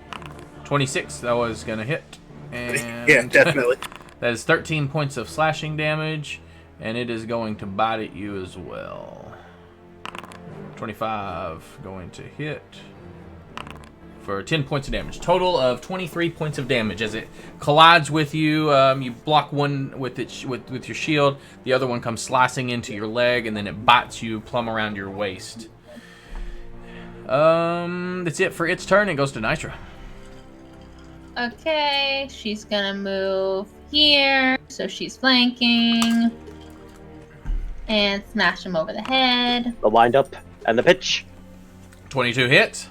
26, that was going to hit. And yeah, definitely. that is 13 points of slashing damage. And it is going to bite at you as well. 25 going to hit for 10 points of damage. Total of 23 points of damage as it collides with you. You block one with with your shield. The other one comes slicing into your leg, and then it bites you plumb around your waist. That's it for its turn. It goes to Nitra. Okay, she's gonna move here, so she's flanking. And smash him over the head. The wind-up and the pitch. 22 hits.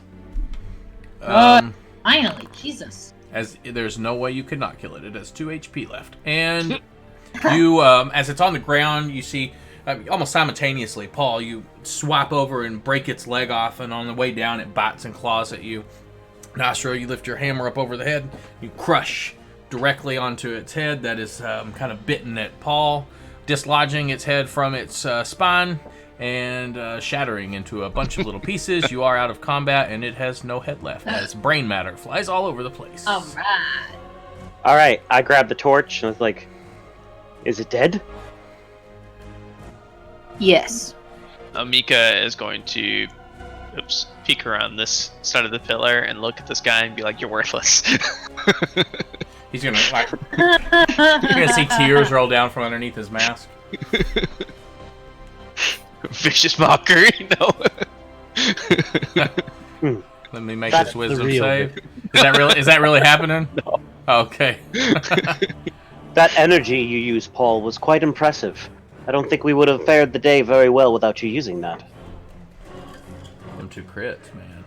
Finally, Jesus. As there's no way you could not kill it. It has 2 HP left. And you, as it's on the ground, you see, almost simultaneously, Paul, you swipe over and break its leg off, and on the way down, it bites and claws at you. Nostro, you lift your hammer up over the head. You crush directly onto its head that is kind of bitten at Paul. dislodging its head from its spine and shattering into a bunch of little pieces. You are out of combat, and it has no head left as brain matter flies all over the place. All right, I grabbed the torch and I was like, "Is it dead?" Yes. Amika is going to, peek around this side of the pillar and look at this guy and be like, "You're worthless." He's gonna like, you're gonna see tears roll down from underneath his mask. Vicious mockery, no. Let me make That's this wisdom the real save. Is that really happening? No. Okay. That energy you used, Paul, was quite impressive. I don't think we would have fared the day very well without you using that. Them 2 crits, man.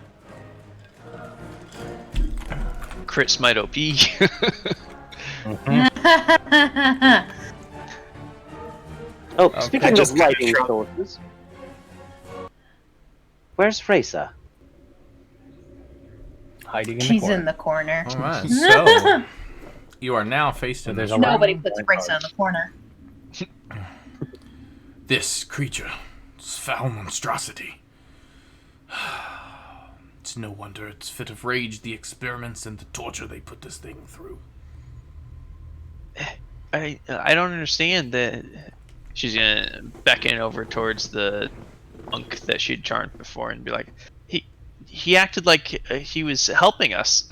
Crit smite OP. Oh, Okay. speaking Just of kinda lighting shrug. sources, where's Raisa? Hiding in the She's corner. in the corner. All right. So you are now faced in There's this a lot. Nobody puts Raisa in the corner. This creature, this foul monstrosity. It's no wonder it's fit of rage, the experiments and the torture they put this thing through. I don't understand that. She's gonna beckon over towards the monk that she'd charmed before and be like, he acted like he was helping us.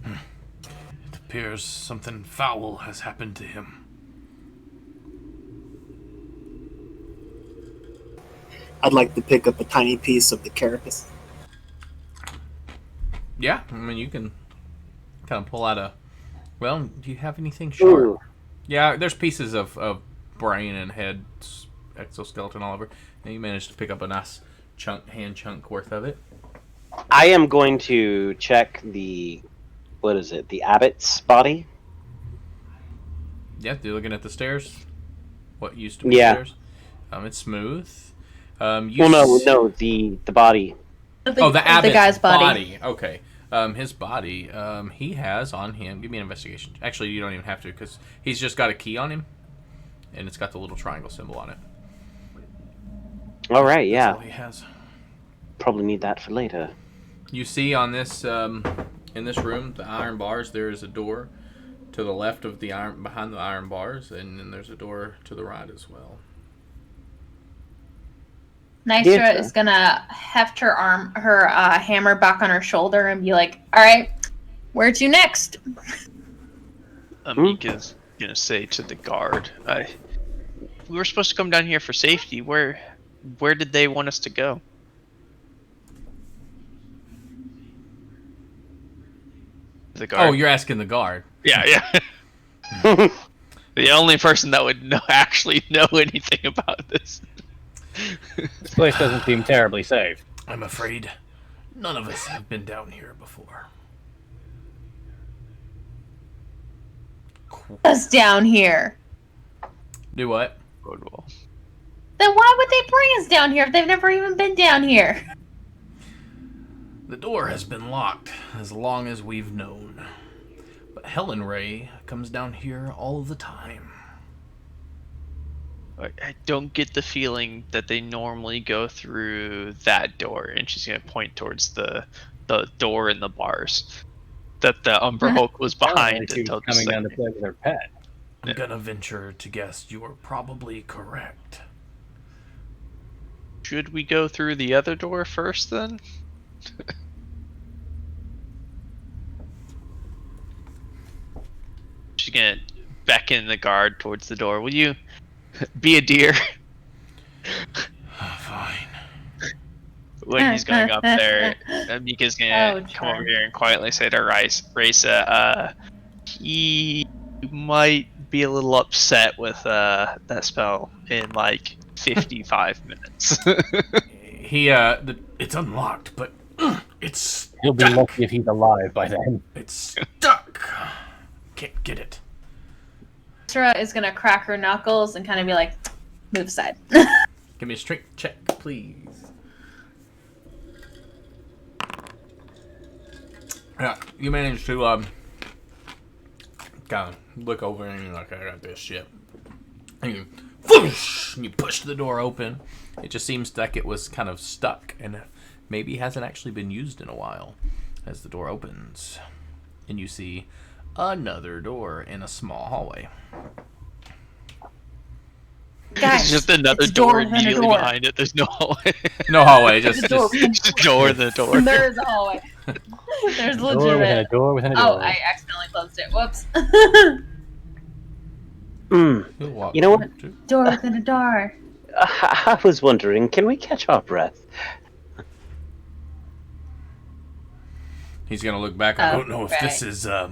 It appears something foul has happened to him. I'd like to pick up a tiny piece of the carapace. Yeah, I mean, you can kind of pull out a... Well, do you have anything sharp? Ooh. Yeah, there's pieces of brain and head, exoskeleton all over. And you managed to pick up a nice hand chunk worth of it. I am going to check the, the abbot's body? Yeah, you're looking at the stairs. What used to be stairs. It's smooth. No, the body. The abbot's guy's body. Okay. His body, he has on him... Give me an investigation. Actually, you don't even have to, because he's just got a key on him, and it's got the little triangle symbol on it. All right, That's yeah. all he has. Probably need that for later. You see on this, in this room, the iron bars, there is a door to the left of the iron, behind the iron bars, and then there's a door to the right as well. Nystra is gonna heft her hammer back on her shoulder and be like, "All right, where to next?" Amika's gonna say to the guard, we were supposed to come down here for safety. Where did they want us to go?" The guard. Oh, you're asking the guard. Yeah. The only person that would actually know anything about this. This place doesn't seem terribly safe. I'm afraid none of us have been down here before. Us down here. Do what? Then why would they bring us down here if they've never even been down here? The door has been locked as long as we've known. But Helen Ray comes down here all the time. I don't get the feeling that they normally go through that door, and she's gonna point towards the door in the bars that the Umbra Hulk was behind She until was coming down to play with her pet. I'm gonna venture to guess you are probably correct. Should we go through the other door first, then? She's gonna beckon the guard towards the door. Will you be a deer? Fine. When he's going up there, Mika's gonna come over here and quietly say to Raisa, he might be a little upset with that spell in like 55 minutes. It's unlocked, but it's stuck. He'll be lucky if he's alive by then. It's stuck. Can't get it. Nystra is gonna crack her knuckles and kind of be like, "Move aside." Give me a strength check, please. Yeah, you managed to kind of look over and you're like, I got this shit. And you, whoosh, and you push the door open. It just seems like it was kind of stuck and maybe hasn't actually been used in a while. As the door opens, and you see another door in a small hallway. Guys, It's just another it's a door door within a immediately door. behind it. There's no hallway. No hallway, just It's a door within Just a door in the door. There is a hallway. There's Door within a legitimate. door within a door. Oh, I accidentally closed it. Whoops. You'll walk You know what? to- Door within a door. I was wondering, can we catch our breath? He's gonna look back. I Oh, don't know if this right. is the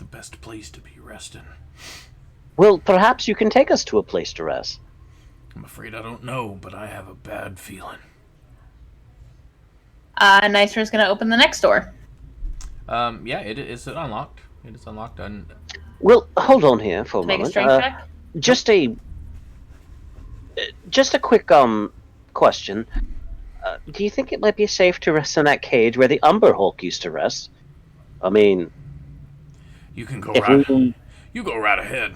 best place to be resting. Well, perhaps you can take us to a place to rest. I'm afraid I don't know, but I have a bad feeling. Nicer's gonna open the next door. Yeah, it is unlocked. It is unlocked. Well, hold on here for a Make a moment. strength check. Just a quick question. Do you think it might be safe to rest in that cage where the Umber Hulk used to rest? I mean, You can go if right. we, You go right ahead.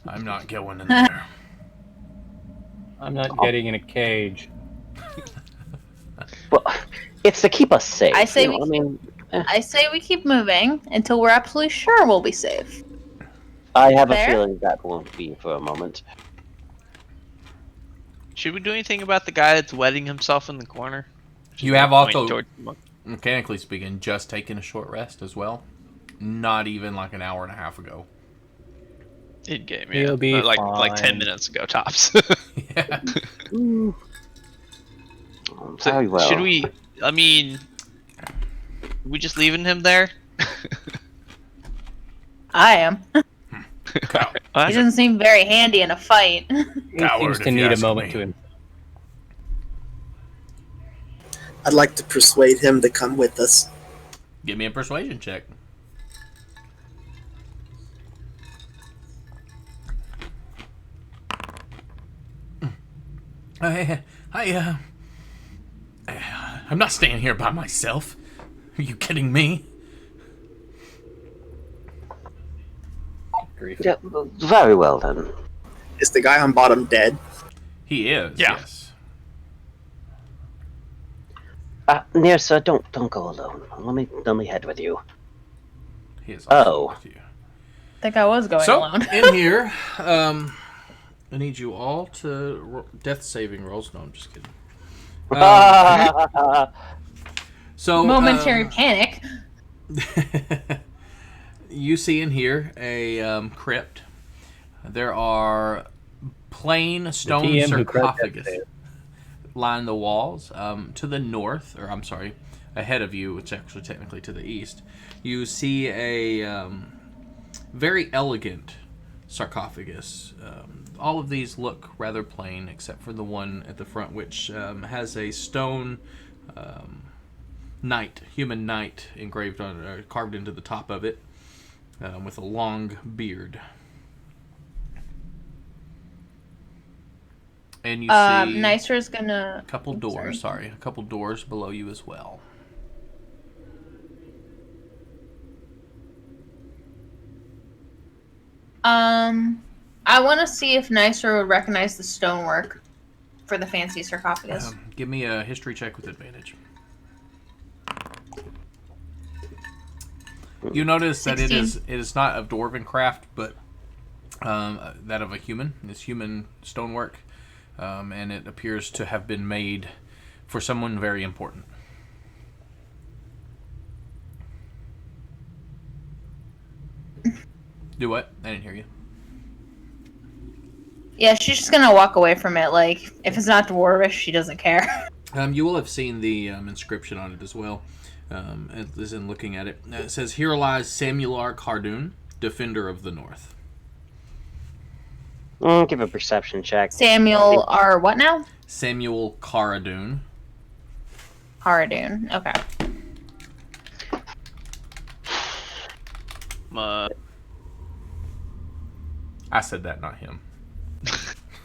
I'm not going in there. I'm not getting in a cage. well, it's to keep us safe. I say you know, we- I mean, I say we keep moving until we're absolutely sure we'll be safe. I have Fair? a feeling that won't be for a moment. Should we do anything about the guy that's wetting himself in the corner? You have Point also, towards the monk. mechanically speaking, just taken a short rest as well. Not even like an hour and a half ago. In game, yeah. He'll be like 10 fine. minutes ago tops. Yeah. Mm. So, Very well. Should we? I mean, we just leaving him there? I am. Cow- He doesn't seem very handy in a fight. He Coward, seems if to you need a ask moment me. to him. I'd like to persuade him to come with us. Give me a persuasion check. I'm not staying here by myself. Are you kidding me? Grief. Yeah, very well then. Is the guy on bottom dead? He is. Yeah. Yes. Nirsa, don't go alone. Let me head with you. He is. Oh. Also with you. I think I was going So alone. in here, I need you all to death saving rolls. No, I'm just kidding. So Momentary panic. you see in here a crypt. There are plain stone DM who cried that sarcophagus day. line the walls. To the north, or I'm sorry, ahead of you, which actually technically to the east, you see a very elegant sarcophagus. All of these look rather plain, except for the one at the front, which has a stone knight, human knight, engraved on, carved into the top of it, with a long beard. And you see Nicer's gonna. a couple Oops, doors. Sorry, a couple doors below you as well. I want to see if Nicer would recognize the stonework for the fancy sarcophagus. Give me a history check with advantage. You notice that it 16. is not of dwarven craft, but that of a human. It's human stonework, and it appears to have been made for someone very important. Do what? I didn't hear you. Yeah, she's just gonna walk away from it. Like, if it's not dwarvish, she doesn't care. You will have seen the inscription on it as well, as in looking at it. It says, "Here lies Samuel R. Cardoon, Defender of the North." Give a perception check. Samuel R. What now? Samuel Cardoon. Haradoon. Okay. I said that, not him.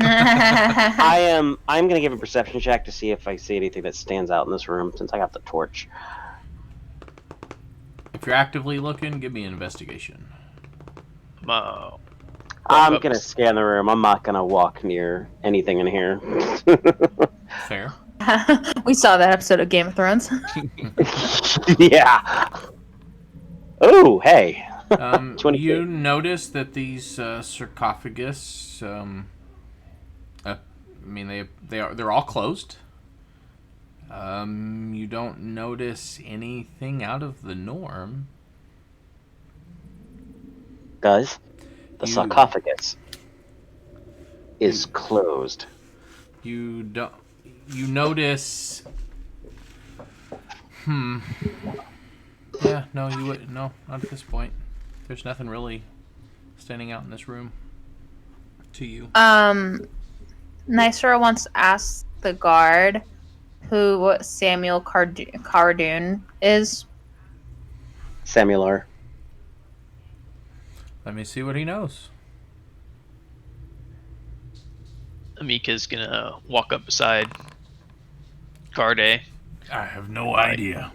I'm gonna give a perception check to see if I see anything that stands out in this room since I got the torch. If you're actively looking, give me an investigation. I'm gonna scan the room. I'm not gonna walk near anything in here. Fair. We saw that episode of Game of Thrones. Yeah. Oh, hey. 22. You notice that these sarcophagus, I mean, they're all closed. You don't notice anything out of the norm. Guys, the sarcophagus is closed. You don't. You notice. Yeah, no, you wouldn't. No, not at this point. There's nothing really standing out in this room to you. Nysra wants to ask the guard who Samuel Cardoon is. Samuel R. Let me see what he knows. Amika's gonna walk up beside Garde I have no idea.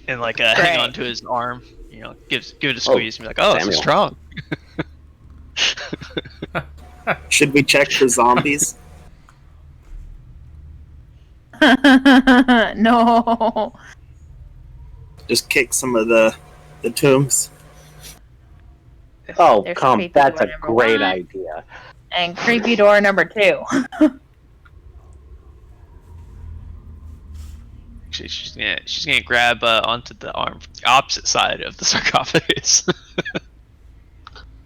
and like hang on to his arm. You know, give it a squeeze and be like, "Oh, it's so Samuel. strong." Should we check for zombies? No. Just kick some of the tombs. Oh, There's come. creepy That's door a number great one. idea. And creepy door number 2. Actually, she's gonna grab onto the arm from the opposite side of the sarcophagus.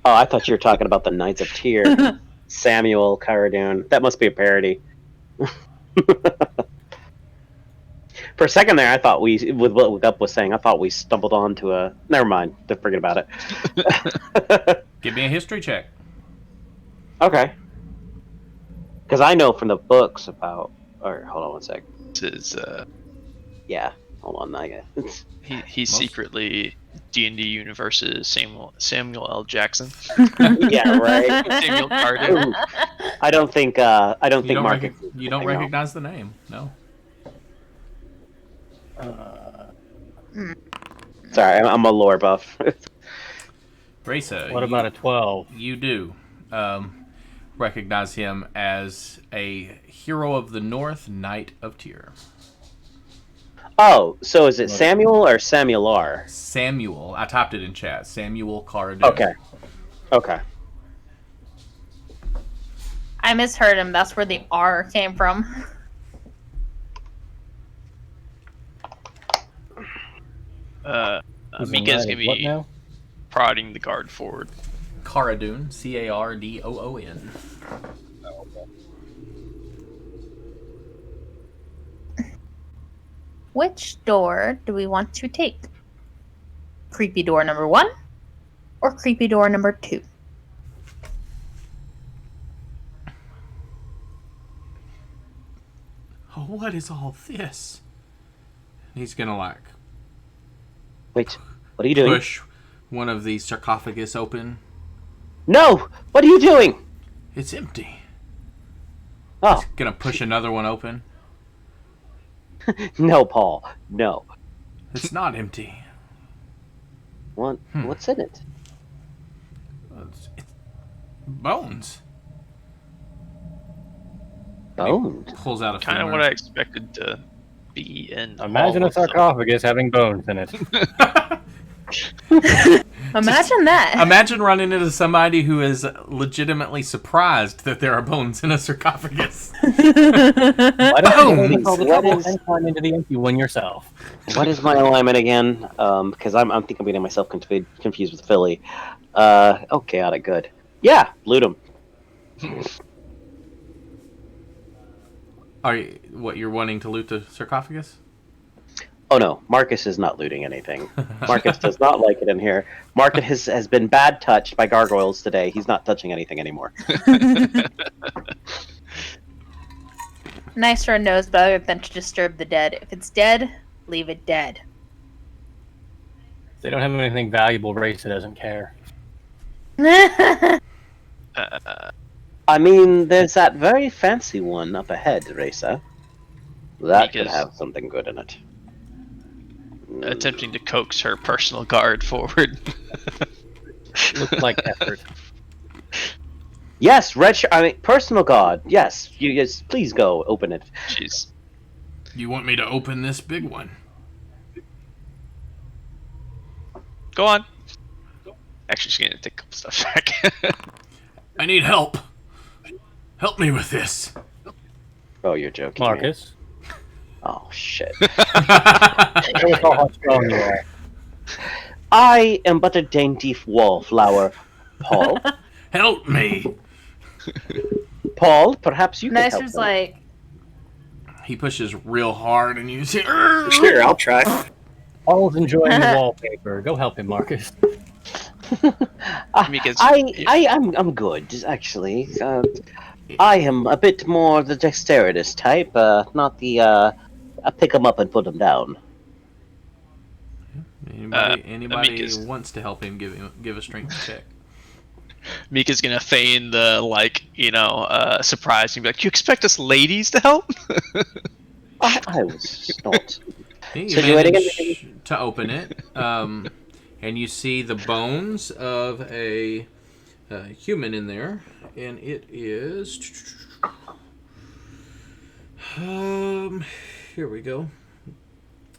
Oh, I thought you were talking about the Knights of Tyr. Samuel Cardoon. That must be a parody. For a second there, I thought with what Gup was saying, I thought we stumbled onto a... Never mind. Forget about it. Give me a history check. Okay. Because I know from the books about... Or, hold on one sec. This is Yeah. Hold on. I guess. he's secretly D&D Universe's Samuel L. Jackson. Yeah, right. Samuel Cardoon. I don't think Marcus... You don't recognize the name, no. Sorry, I'm a lore buff. Raisa, What about a 12? You do recognize him as a hero of the North, Knight of Tyr. Oh, so is it Samuel or Samuel R? Samuel. I typed it in chat. Samuel Cardoon. Okay. I misheard him. That's where the R came from. Mika's gonna What be now? prodding the guard forward. Cardoon. Cardoon. Which door do we want to take? Creepy door number 1 or creepy door number 2? Oh, what is all this? He's gonna Wait, what are you doing? push one of these sarcophagus open. No! What are you doing? It's empty. Oh, Gonna push another one open. no, Paul. No. It's not empty. What? What's in it? It's bones. Bones. Pulls out a Kind of femur. what I expected to be in. Imagine all a of them. sarcophagus having bones in it. Imagine that. Imagine running into somebody who is legitimately surprised that there are bones in a sarcophagus. Why don't you Bones! all the What trouble is- and climb into the empty one yourself? What is my alignment again? Because I think I'm getting myself confused with Philly. Oh, chaotic good. Yeah, loot him. You're wanting to loot the sarcophagus? Oh no, Marcus is not looting anything. Marcus does not like it in here. Marcus has been bad touched by gargoyles today. He's not touching anything anymore. Nysra knows better than to disturb the dead. If it's dead, leave it dead. If they don't have anything valuable, Raisa doesn't care. I mean, there's that very fancy one up ahead, Reza. That could Because- have something good in it. attempting to coax her personal guard forward. Looks like effort. Yes, personal guard. Yes, yes. Please go open it. Jeez. You want me to open this big one? Go on. Actually, she's gonna take a couple steps back. I need help. Help me with this. Oh, you're joking. Marcus. Oh shit. Show us all how strong you are. I am but a dainty wallflower, Paul. Help me. Paul, perhaps you can help Nicer's them. like, He pushes real hard, and you say, Sure, I'll try. Paul's enjoying the wallpaper. Go help him, Marcus. Mika's- I'm good, actually. I am a bit more the dexterous type, not the I pick them up and put them down. Anybody Amicus. who wants to help him, give a strength check. Mika's gonna feign the surprise and be like, "You expect us ladies to help?" I was not. You So you manage to open it, and you see the bones of a human in there, and it is. Here we go.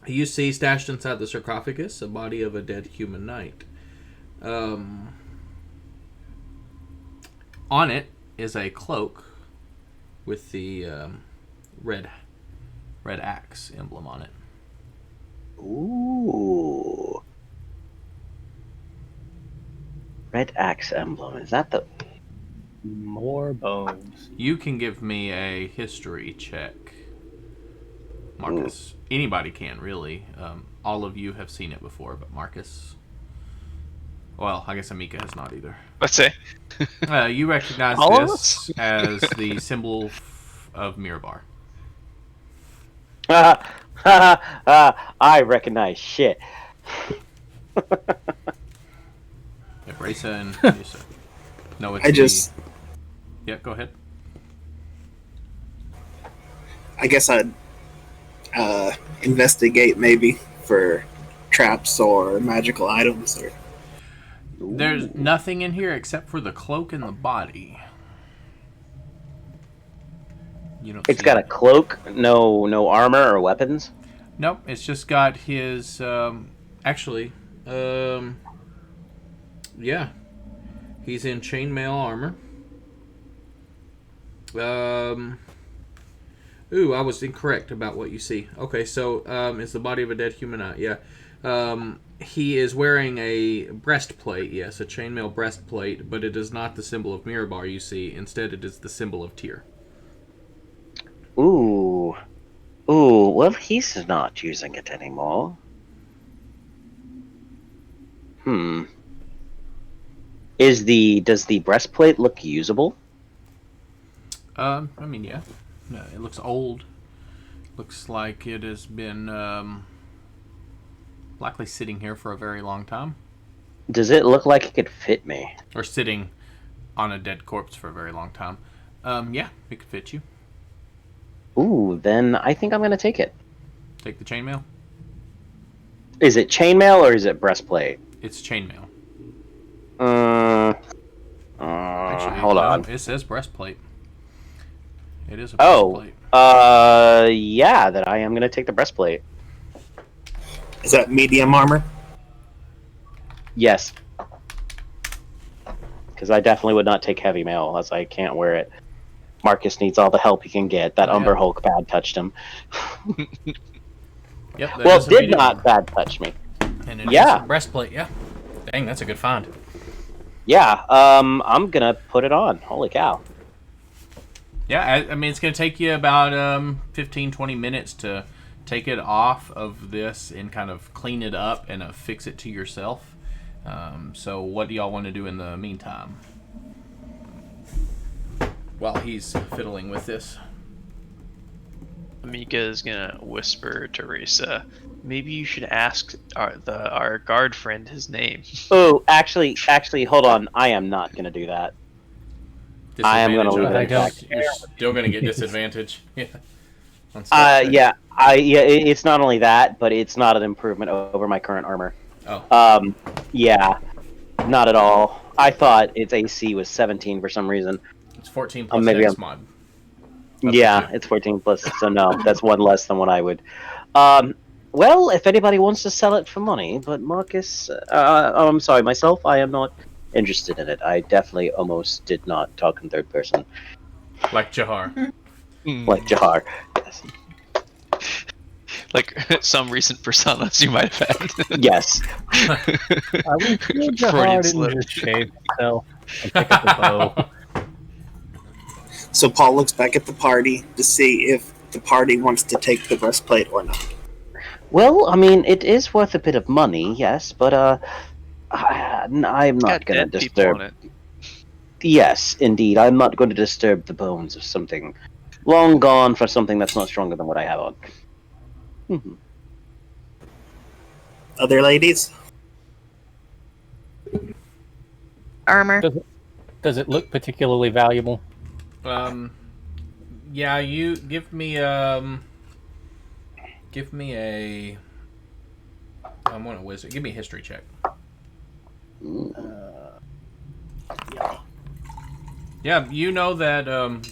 You see stashed inside the sarcophagus a body of a dead human knight. On it is a cloak with the red axe emblem on it. Ooh. Red axe emblem. Is that the... More bones. You can give me a history check, Marcus. Anybody can, really. All of you have seen it before, but Marcus... Well, I guess Amika has not either. Let's say. You recognize All of this as the symbol of Mirabar. I recognize shit. Risa and Yusa. No, it's I just, Yeah, go ahead. I guess I'd investigate maybe for traps or magical items. Or There's nothing in here except for the cloak and the body. You don't. It's see got a it. cloak, no armor or weapons. Nope, it's just got his. Yeah, he's in chainmail armor. Ooh, I was incorrect about what you see. Okay, so it's the body of a dead human. Yeah. He is wearing a breastplate. Yes, a chainmail breastplate, but it is not the symbol of Mirabar you see. Instead, it is the symbol of Tyr. Ooh. Ooh, well, he's not using it anymore. Does the breastplate look usable? I mean, yeah. No, it looks old. Looks like it has been likely sitting here for a very long time. Does it look like it could fit me? Or sitting on a dead corpse for a very long time. Yeah, it could fit you. Ooh, then I think I'm gonna take it. Take the chainmail. Is it chainmail or is it breastplate? It's chainmail. Actually, Hold on. It says breastplate. It is a Oh, breastplate. yeah, then I am gonna take the breastplate. is that medium armor? Yes. Because I definitely would not take heavy mail, as I can't wear it. Marcus needs all the help he can get. That Umber Hulk bad touched him. Yep. that Well, is a did medium not armor. bad touch me. And it Yeah. is a breastplate. Yeah. Dang, that's a good find. Yeah, I'm gonna put it on. Holy cow. Yeah, I mean, it's going to take you about 15, 20 minutes to take it off of this and kind of clean it up and affix it to yourself. So what do y'all want to do in the meantime? While he's fiddling with this. Amika is gonna whisper to Risa, maybe you should ask our guard friend his name. Oh, actually, hold on. I am not gonna do that. I am gonna leave Disadvantage, it I at guess. You're still going to get disadvantage. Yeah. on step 6? Yeah, it's not only that, but it's not an improvement over my current armor. Oh. Yeah, not at all. I thought its AC was 17 for some reason. It's 14 plus maybe Hex mod. Yeah, it's 14 plus, so no, that's one less than what I would. Well, if anybody wants to sell it for money, but Marcus, I'm sorry, myself, I am not interested in it. I definitely almost did not talk in third person. Like Jahar. Like Jahar. Yes. Like some recent personas you might have had. Yes. I wish Jahar Freudian didn't slip. just shave himself and pick up the bow. So Paul looks back at the party to see if the party wants to take the breastplate or not. Well, I mean, it is worth a bit of money, yes, but I'm not Got going to dead people on disturb. it. Yes, indeed, I'm not going to disturb the bones of something long gone for something that's not stronger than what I have on. Other ladies? Armor. Does it look particularly valuable? Yeah, you give me a. I want a wizard. Give me a history check. Yeah, you know that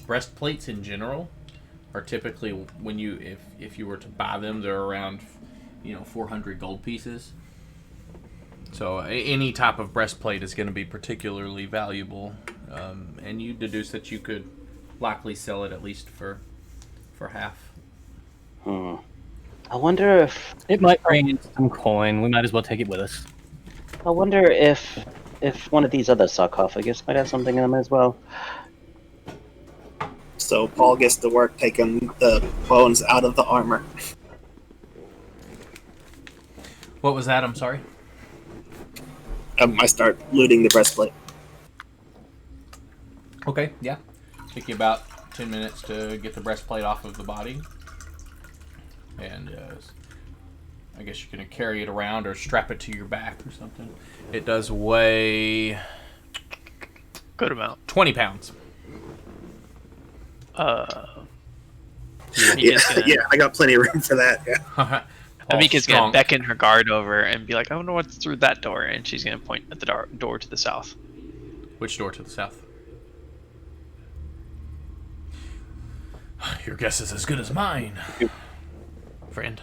breastplates in general are typically when you if you were to buy them, they're around 400 gold pieces. So any type of breastplate is going to be particularly valuable, and you deduce that you could likely sell it at least for half. I wonder if It might bring in some coin. We might as well take it with us. I wonder if one of these other sarcophagus might have something in them as well. So Paul gets to work taking the bones out of the armor. What was that? I'm sorry. I start looting the breastplate. Okay, yeah. Take you about 10 minutes to get the breastplate off of the body. And I guess you're going to carry it around or strap it to your back or something. It does weigh Good amount. 20 pounds. Yeah, I got plenty of room for that. Yeah. Amika's strong. gonna beckon her guard over and be like, "I wonder what's through that door," and she's gonna point at the door to the south. Which door to the south? Your guess is as good as mine, friend.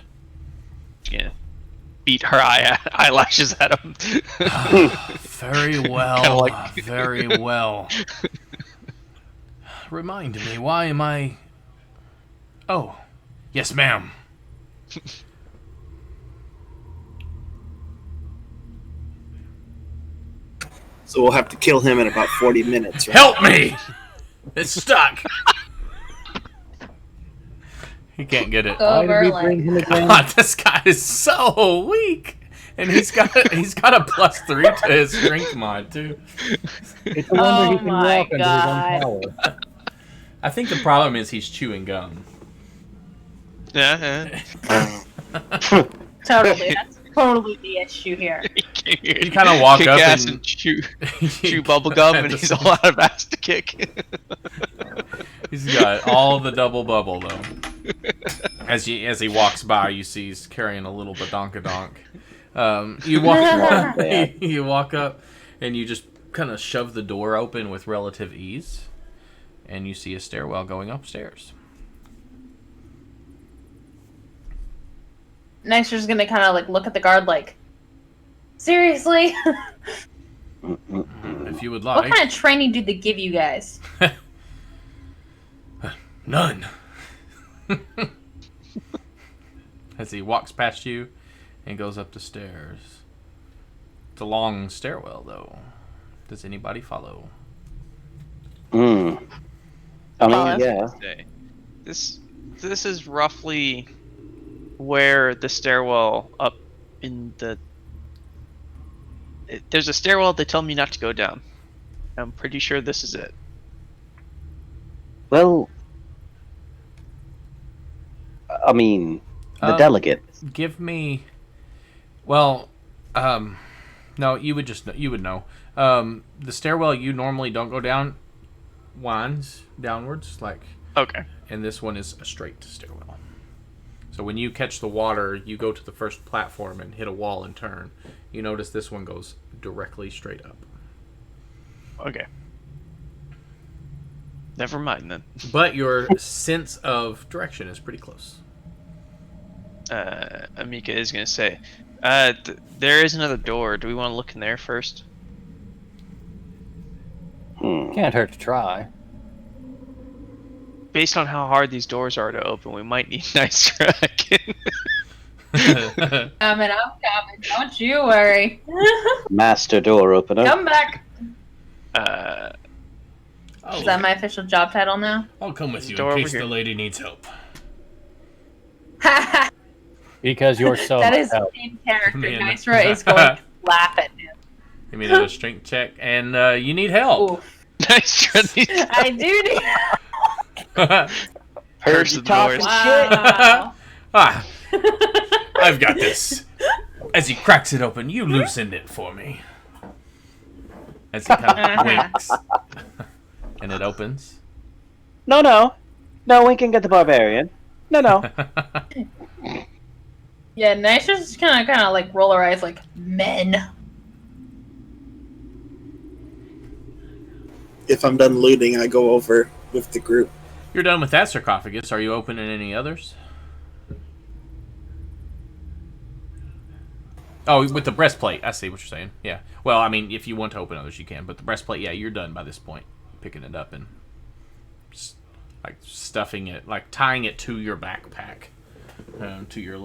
She's gonna beat her eyelashes at him. Very well. Kinda like- Very well. Remind me, why am I... Oh, yes, ma'am. So we'll have to kill him in about 40 minutes. Right? Help me! It's stuck. He can't get it. Why Over, did we like, bring him again? God, this guy is so weak, and he's got a +3 to his strength mod too. It's a wonder he Oh can my walk under his own power. I think the problem is he's chewing gum. Yeah. Totally. That's totally the issue here. You kind of walk kick up ass and chew bubble gum, and he's all out of ass to kick. He's got all the double bubble though. As he walks by, you see he's carrying a little badonkadonk. You walk up, and you just kind of shove the door open with relative ease, and you see a stairwell going upstairs. Nyster's gonna kind of like look at the guard like, seriously? If you would What like. kind of training do they give you guys? None. As he walks past you and goes up the stairs. It's a long stairwell, though. Does anybody follow? I mean, yeah. Say, This is roughly where the stairwell up in the. There's a stairwell they tell me not to go down. I'm pretty sure this is it. Well, I mean, the delegate. Give me. Well, no, you would know. The stairwell you normally don't go down winds downwards, like. Okay. And this one is a straight stairwell. So when you catch the water, you go to the first platform and hit a wall and turn. You notice this one goes directly straight up. Okay. Never mind then. But your sense of direction is pretty close. Amika is going to say, there is another door. Do we want to look in there first? Can't hurt to try. Based on how hard these doors are to open, we might need nice again. I'm coming. Don't you worry. Master door opener. Come back. Oh, Is that my official job title now? I'll come with you Door in over case here. the lady needs help. Because you're so That much is help. in character. Man. Nysra is going to laugh at him. Give me another strength check, and you need help. Ooh, Nice I do need. Curse you the talking doors. Wow. Ah, I've got this. As he cracks it open, you loosened it for me. As he kind of winks. And it opens. No, winking at the barbarian. No. Yeah, Nysra's just kind of like roll her eyes like men. If I'm done looting, I go over with the group. You're done with that sarcophagus. Are you opening any others? Oh, with the breastplate. I see what you're saying. Yeah. Well, I mean, if you want to open others, you can. But the breastplate, yeah, you're done by this point. Picking it up and like stuffing it, like tying it to your backpack, to your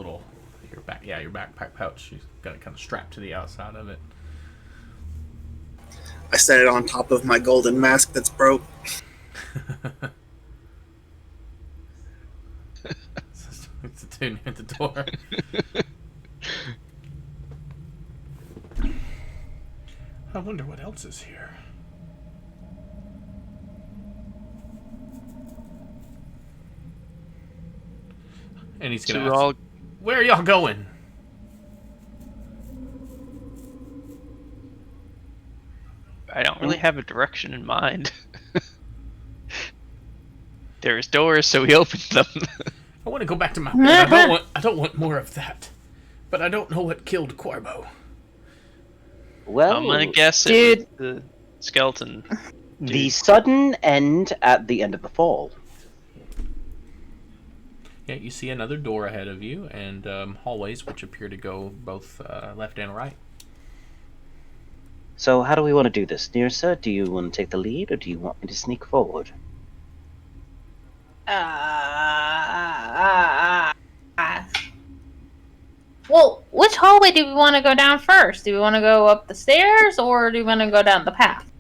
backpack pouch. You've got it kind of strapped to the outside of it. I set it on top of my golden mask that's broke. It's a tune at the door. I wonder what else is here. And he's So gonna we're ask, all where are y'all going? I don't really have a direction in mind. There's doors, so we opened them. I want to go back to my bed. I don't want more of that. But I don't know what killed Corbo. Well, I'm gonna guess dude, it was the skeleton. the sudden end at the end of the fall. Yeah, you see another door ahead of you, and hallways which appear to go both left and right. So how do we want to do this, Nirsa? Do you want to take the lead, or do you want me to sneak forward? Well, which hallway do we want to go down first? Do we want to go up the stairs, or do we want to go down the path?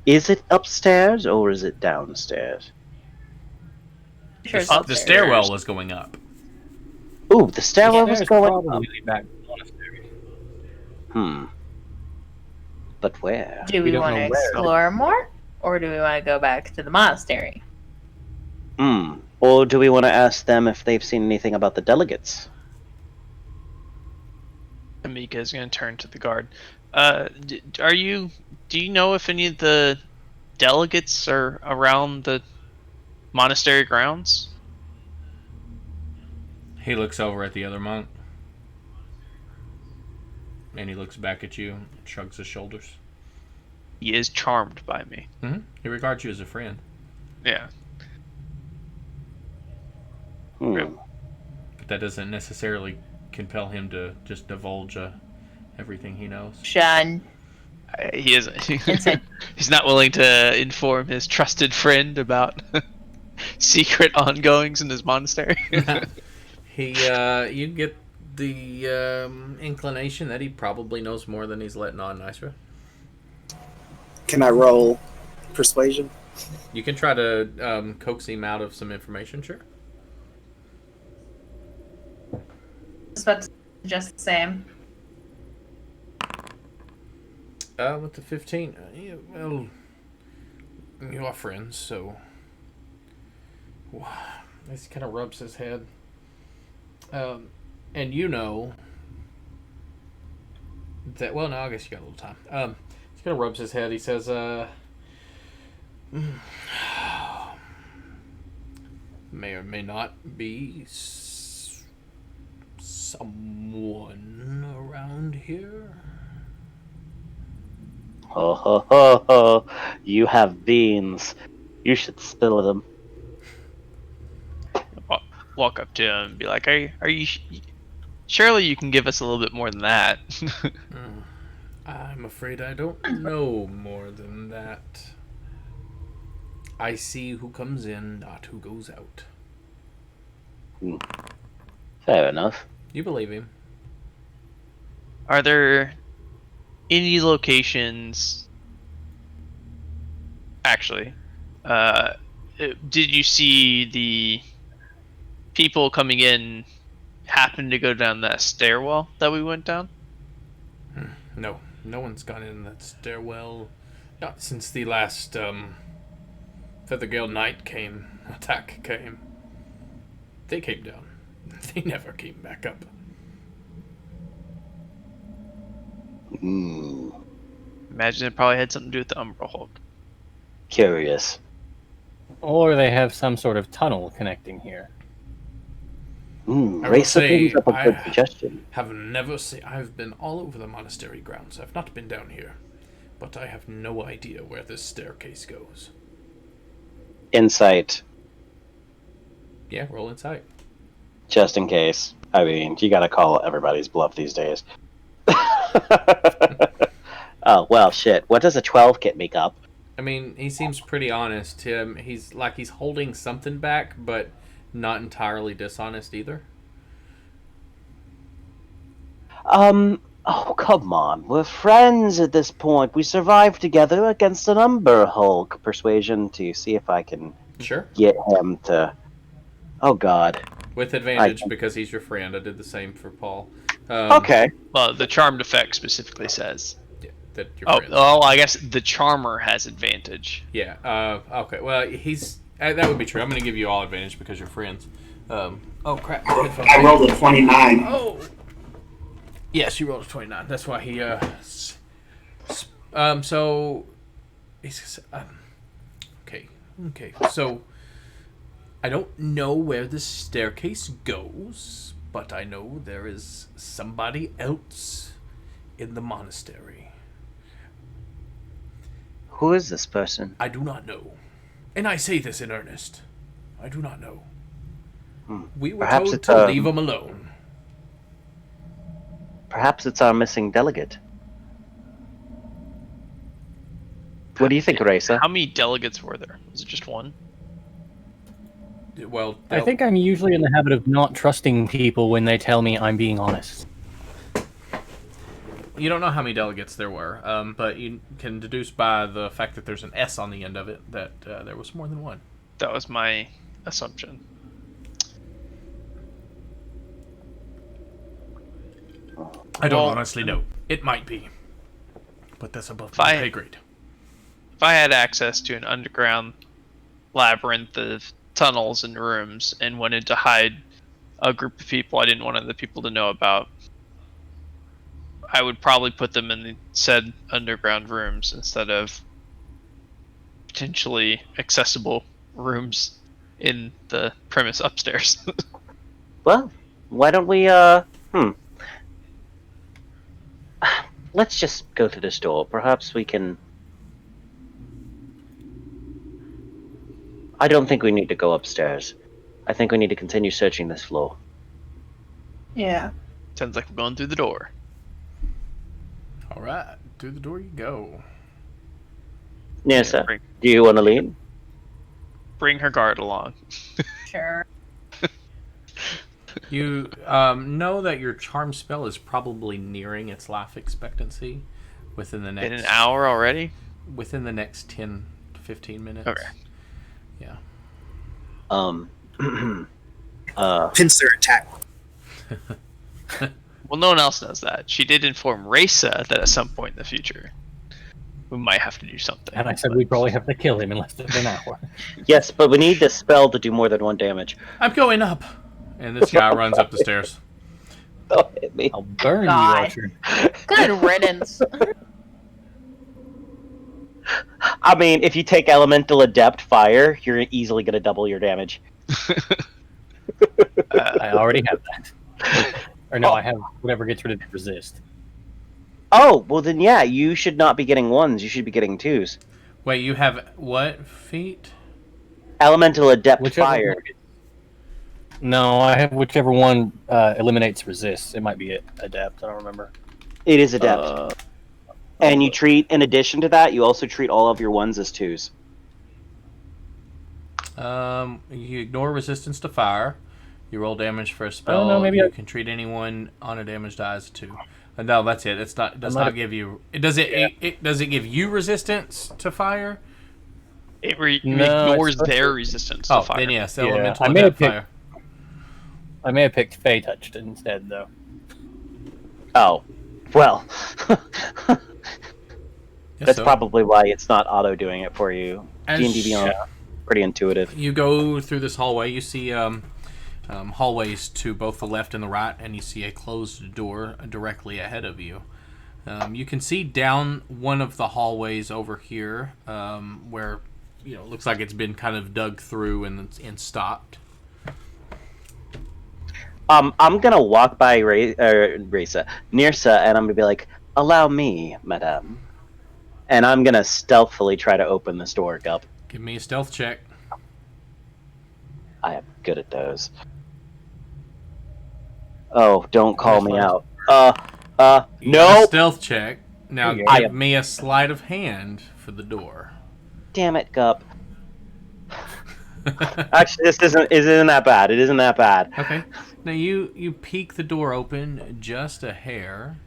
Is it upstairs, or is it downstairs? Sure, it's The upstairs. stairwell was going up. Ooh, the stairwell was There's going up. probably back to the monastery. But where? Do We we don't want to know where. explore more, or do we want to go back to the monastery? Or do we want to ask them if they've seen anything about the delegates? Amika is gonna turn to the guard. Do you know if any of the delegates are around the monastery grounds? He looks over at the other monk. And he looks back at you and shrugs his shoulders. He is charmed by me. Mm-hmm. He regards you as a friend. Yeah. Hmm. But that doesn't necessarily compel him to just divulge everything he knows. Shun. He isn't. Insane. He's not willing to inform his trusted friend about secret ongoings in his monastery. You get the inclination that he probably knows more than he's letting on, Nysra. Can I roll persuasion? You can try to coax him out of some information, sure. But just the same. With the 15, yeah, well, you are friends, so. He kind of rubs his head. And you know that. Well, no, I guess you got a little time. He kind of rubs his head. He says, may or may not be someone around here? Ho ho ho ho! You have beans. You should spill them. Walk up to him and be like, "Are you? Surely you can give us a little bit more than that." I'm afraid I don't know more than that. I see who comes in, not who goes out. Fair enough. You believe him? Are there any locations? Actually, did you see the people coming in happen to go down that stairwell that we went down? No, no one's gone in that stairwell. Not since the last Feathergale Knight attack came. They came down. They never came back up. Imagine it probably had something to do with the Umbral Hulk. Curious. Or they have some sort of tunnel connecting here. Racer brings up a good suggestion. I've been all over the monastery grounds. I've not been down here. But I have no idea where this staircase goes. Insight, Yeah, roll insight. just in case. I mean, you gotta call everybody's bluff these days. Oh, well, shit. What does a 12 get make up? I mean, he seems pretty honest. He's holding something back, but not entirely dishonest either. Oh, come on. We're friends at this point. We survived together against an Umber Hulk. Persuasion to see if I can Sure. get him to... Oh, God. With advantage because he's your friend. I did the same for Paul. Okay. Well, the charmed effect specifically says. Yeah, that you're friends. I guess the charmer has advantage. Yeah. Okay. Well, that would be true. I'm going to give you all advantage because you're friends. Oh crap! I rolled a 29. Oh. Yes, you rolled a 29. That's why he. So. He's. Okay. So. I don't know where the staircase goes, but I know there is somebody else in the monastery. Who is this person? I do not know. And I say this in earnest. I do not know. We were Perhaps told it's, to leave him alone. Perhaps it's our missing delegate. What do you think, Raisa? How many delegates were there? Was it just one? Well, I think I'm usually in the habit of not trusting people when they tell me I'm being honest. you don't know how many delegates there were, but you can deduce by the fact that there's an S on the end of it that there was more than one. That was my assumption. I don't honestly know. It might be, but that's above my pay grade. If I had access to an underground labyrinth of tunnels and rooms and wanted to hide a group of people I didn't want other people to know about, I would probably put them in the said underground rooms instead of potentially accessible rooms in the premise upstairs. Well, why don't we, let's just go to this door. Perhaps we can... I don't think we need to go upstairs. I think we need to continue searching this floor. Yeah. Sounds like we're going through the door. All right, through the door you go. Yes, sir. Do you want to lead? Bring her guard along. Sure. You know that your charm spell is probably nearing its life expectancy within the next... In an hour already? Within the next 10 to 15 minutes. Okay. Yeah. Pincer attack. Well, no one else knows that. She did inform Raisa that at some point in the future we might have to do something. And I said we'd probably have to kill him in less than an hour. Yes, but we need this spell to do more than one damage. I'm going up. And this guy runs up the stairs. Don't hit me. I'll burn God. you, Archer. Good riddance. I mean, if you take Elemental Adept Fire, you're easily going to double your damage. I already have that. Or no, Oh. I have whatever gets rid of resist. Oh, well then, yeah, you should not be getting 1s. You should be getting 2s. Wait, you have what feat? Elemental Adept Whichever Fire. one- No, I have whichever one eliminates resist. It might be adept. I don't remember. It is Adept. And you treat, in addition to that, you also treat all of your 1s as 2s. You ignore resistance to fire. You roll damage for a spell. Oh, no, maybe you I- can treat anyone on a damage die as a 2. No, that's it. It does might not have- give you. Does it give you resistance to fire? It No, ignores it's- their resistance Oh, to fire. then yes, Yeah, elemental I may have adept fire. I may have picked Fey Touched instead, though. Oh. Well. Yes, That's so. probably why it's not auto doing it for you. As- D&D Beyond, pretty intuitive. You go through this hallway. You see hallways to both the left and the right, and you see a closed door directly ahead of you. You can see down one of the hallways over here, where it looks like it's been kind of dug through and stopped. I'm gonna walk by Nirsa, and I'm gonna be like, "Allow me, madame." And I'm gonna stealthily try to open this door, Gup. Give me a stealth check. I am good at those. Oh, don't call me out. You got a No! stealth check. Now There you go. give me a sleight of hand for the door. Damn it, Gup. Actually, this isn't that bad. It isn't that bad. Okay. Now you peek the door open just a hair.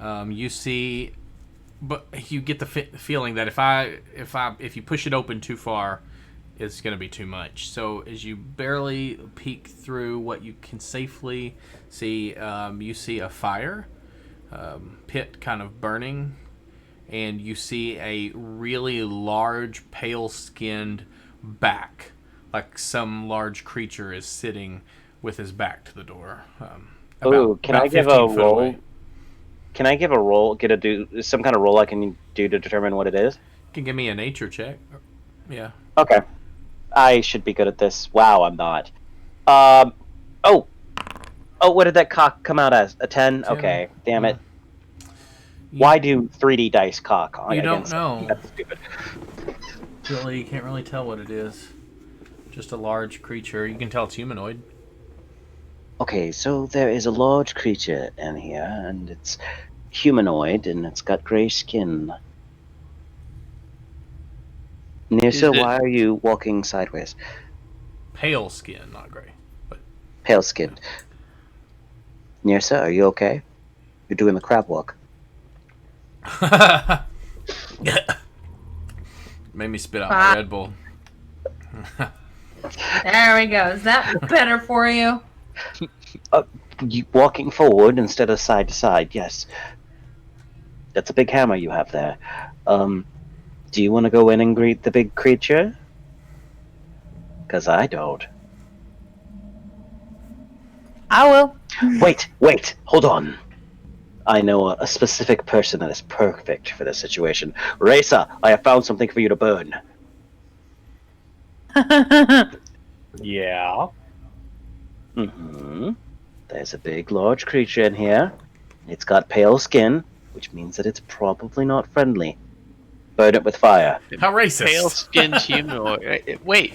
You see, but you get the feeling that if you push it open too far, it's going to be too much. So as you barely peek through what you can safely see, you see a fire pit kind of burning, and you see a really large, pale-skinned back, like some large creature is sitting with his back to the door. Ooh, can I give a 15 foot roll? away. Can I give a roll? Some kind of roll I can do to determine what it is? You can give me a nature check. Yeah. Okay. I should be good at this. Wow, I'm not. Oh, what did that cock come out as? A 10? 10. Okay, damn it. You- Why do 3D dice cock? You don't against- know. That's stupid. Really, you can't really tell what it is. Just a large creature. You can tell it's humanoid. Okay, so there is a large creature in here, and it's humanoid, and it's got gray skin. Nirsa, it- why are you walking sideways? Pale skin, not gray. Pale skinned. Nirsa, are you okay? You're doing the crab walk. Made me spit out Ah. my Red Bull. There we go. Is that better for you? You walking forward instead of side to side, yes. That's a big hammer you have there. Do you want to go in and greet the big creature? Because I don't. I will. Wait, hold on. I know a specific person that is perfect for this situation. Raisa, I have found something for you to burn. Yeah. There's a big, large creature in here. It's got pale skin, which means that it's probably not friendly. Burn it with fire. How racist. Pale-skinned humanoid. Wait.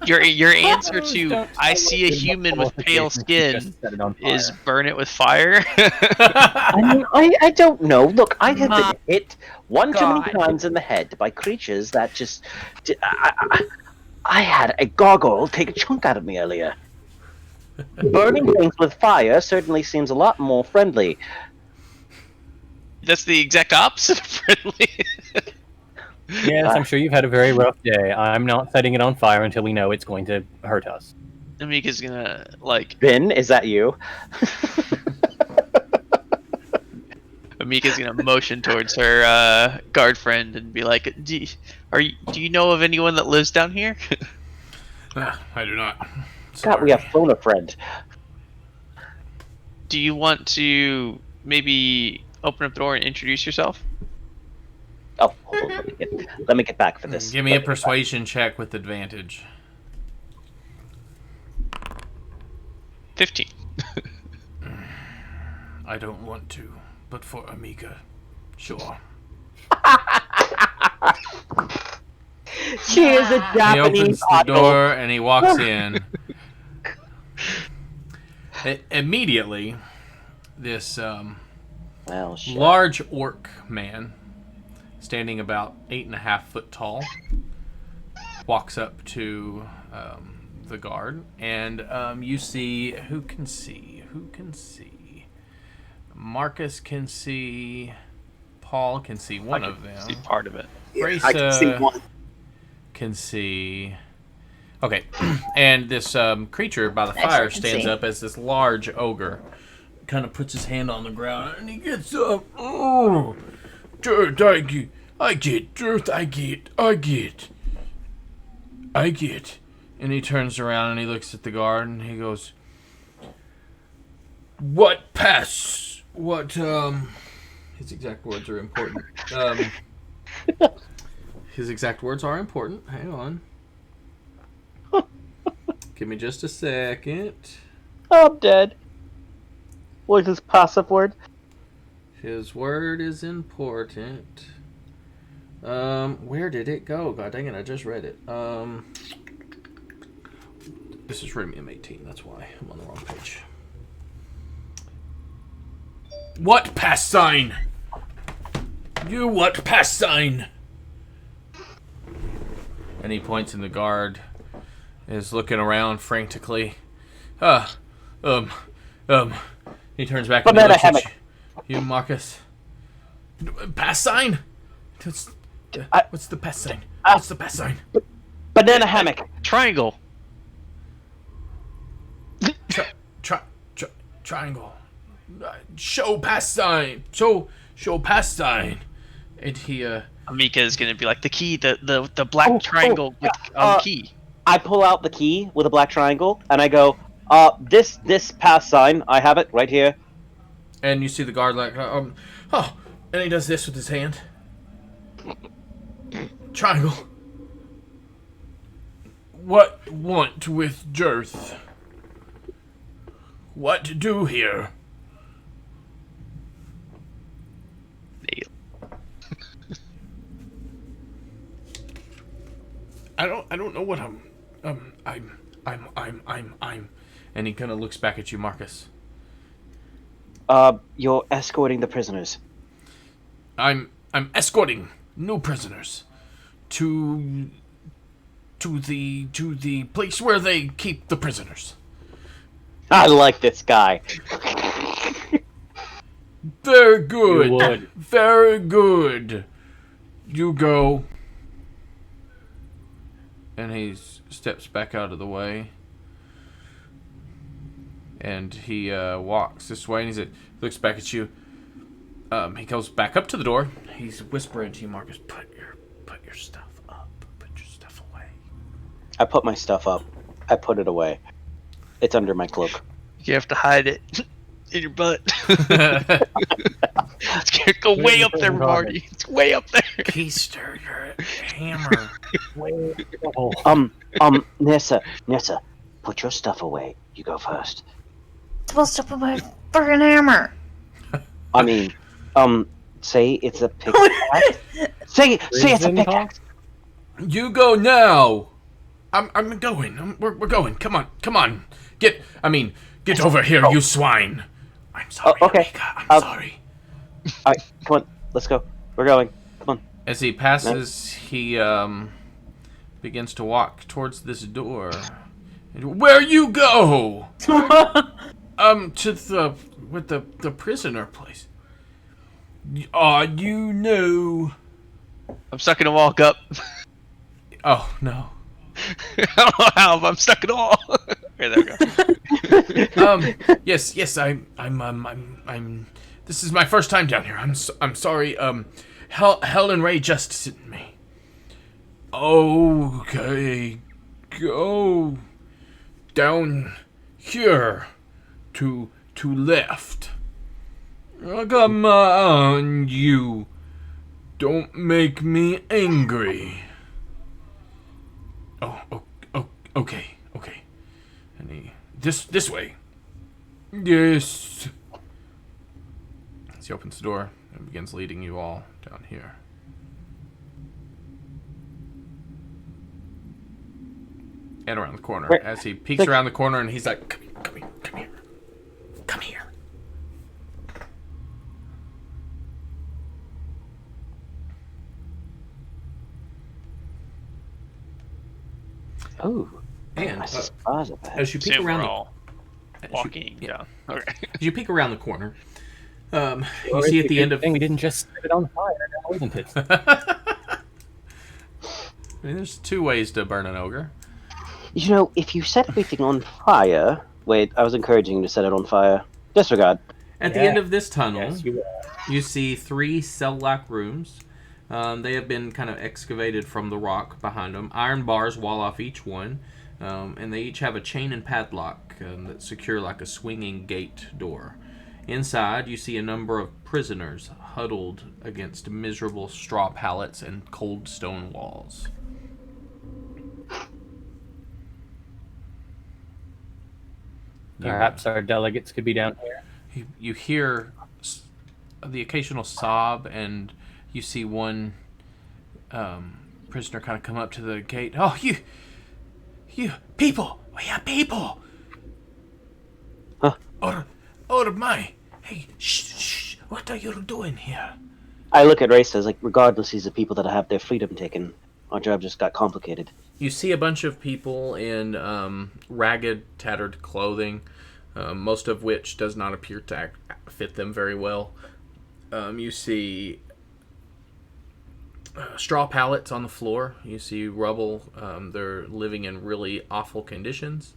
Your answer to "I see a human with pale skin" is burn it with fire. I don't know. Look, I have My been hit one too many God. times in the head by creatures that just. I had a gargoyle take a chunk out of me earlier. Burning things with fire certainly seems a lot more friendly. That's the exact opposite of friendly. Yes, I'm sure you've had a very rough day. I'm not setting it on fire until we know it's going to hurt us. Amika's gonna Vin, is that you? Amika's gonna motion towards her guard friend and be like, "Do you know of anyone that lives down here?" I do not. God, we have phone a friend. Do you want to maybe open up the door and introduce yourself? Oh, hold on, let me get back for this. Give me a persuasion check with advantage. 15. I don't want to, but for Amiga, sure. She is a He Japanese opens the idol. door and he walks in. Immediately, this Well, shit. large orc man, standing about 8.5 foot tall, walks up to the guard, and you see who can see. Marcus can see. Paul can see one of them. See part of it. Yeah, I can see one. Can see. Okay, and this creature by the Actually, I fire can stands see. up as this large ogre. Kind of puts his hand on the ground and he gets up. Oh, dirt, I get, dirt, I get. And he turns around and he looks at the guard and he goes, "What pass? What?" His exact words are important. His exact words are important. Hang on. Give me just a second. I'm dead. What's his passive word? His word is important. Where did it go? God dang it, I just read it. This is Remium 18, that's why I'm on the wrong page. What pass sign? You what pass sign? And he points and the guard is looking around frantically. He turns back and he Banana looks at hammock. you, Marcus. Pass sign? What's the pass sign? What's the pass sign? Banana hammock. Triangle. Triangle. Show pass sign. Show pass sign. And he Amika is gonna be like the key, the black triangle with the key. I pull out the key with a black triangle and I go, this pass sign, I have it right here. And you see the guard like, and he does this with his hand. Triangle. What want with Jirth? What to do here? I don't know what I'm, and he kind of looks back at you, Marcus. You're escorting the prisoners. I'm escorting new prisoners to the place where they keep the prisoners. I like this guy. Very good. You would. Very good. You go. And he steps back out of the way. And he walks this way and he looks back at you. He goes back up to the door. He's whispering to you, Marcus, put your stuff up. Put your stuff away. I put my stuff up. I put it away. It's under my cloak. You have to hide it in your butt. It's gonna go way up there, Marty. It's way up there. Keister, you're a hammer. Nissa, put your stuff away. You go first. Supposed to put my friggin' hammer. I mean, say it's a pickaxe. say it's a pickaxe. You go now. I'm going. We're going. Come on. Get over here, you swine. I'm sorry. Okay. Amika, I'm sorry. All right, come on. Let's go. We're going. Come on. As he passes, he begins to walk towards this door. Where you go? To the prisoner place. You know. I'm stuck in a walk up. Oh no. I don't know how, but I'm stuck in a wall. Okay, there we go. Yes. I'm. This is my first time down here. I'm sorry. Helen Ray just sent me. Okay, go down here to left. Come on, you. Don't make me angry. Oh, okay. And he this way. Yes. He opens the door and begins leading you all down here. And around the corner. Right. As he peeks around the corner and he's like, come here. Come here. Oh. And As you peek Assume around we're the all walking. Yeah. Okay. As you peek around the corner, you see at the end of... we didn't just set it on fire, now, isn't it? I mean, there's two ways to burn an ogre. You know, if you set everything on fire... Wait, I was encouraging you to set it on fire. Disregard. At the end of this tunnel, Yes, you see 3 cell-like rooms. They have been kind of excavated from the rock behind them. Iron bars wall off each one, and they each have a chain and padlock that secure like a swinging gate door. Inside, you see a number of prisoners huddled against miserable straw pallets and cold stone walls. Perhaps our delegates could be down here. You hear the occasional sob, and you see one prisoner kind of come up to the gate. Oh, you people! We are people! Huh? Or my! Hey, shh! What are you doing here? I look at Race as like, regardless, these are people that have their freedom taken. Our job just got complicated. You see a bunch of people in ragged, tattered clothing, most of which does not appear to fit them very well. You see straw pallets on the floor. You see rubble. They're living in really awful conditions.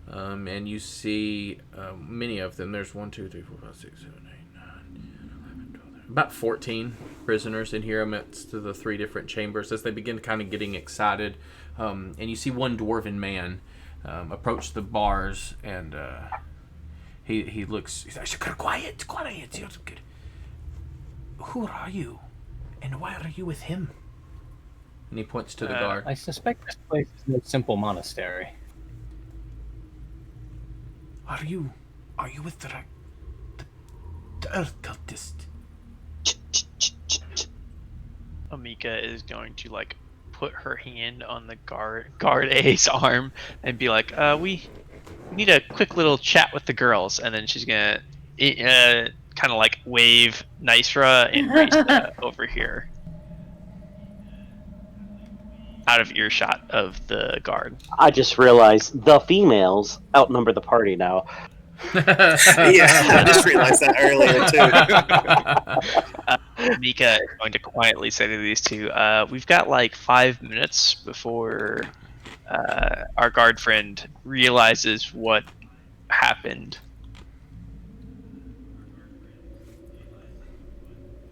And you see many of them. There's 1, 2, 3, 4, 5, 6, 7, 8, 9, 10, 11, 12, about 14 prisoners in here amidst the 3 different chambers as they begin kind of getting excited. And you see one dwarven man approach the bars, and he looks. He's like, quiet. You're good. Who are you, and why are you with him? And he points to the guard. I suspect this place is no simple monastery. Are you with the Earth cultist? Amika is going to like put her hand on the guard A's arm and be like, we need a quick little chat with the girls, and then she's gonna kind of like wave Nysra and Risa over here, out of earshot of the guard. I just realized the females outnumber the party now. Yeah, I just realized that earlier too. Mika is going to quietly say to these two, we've got like 5 minutes before our guard friend realizes what happened.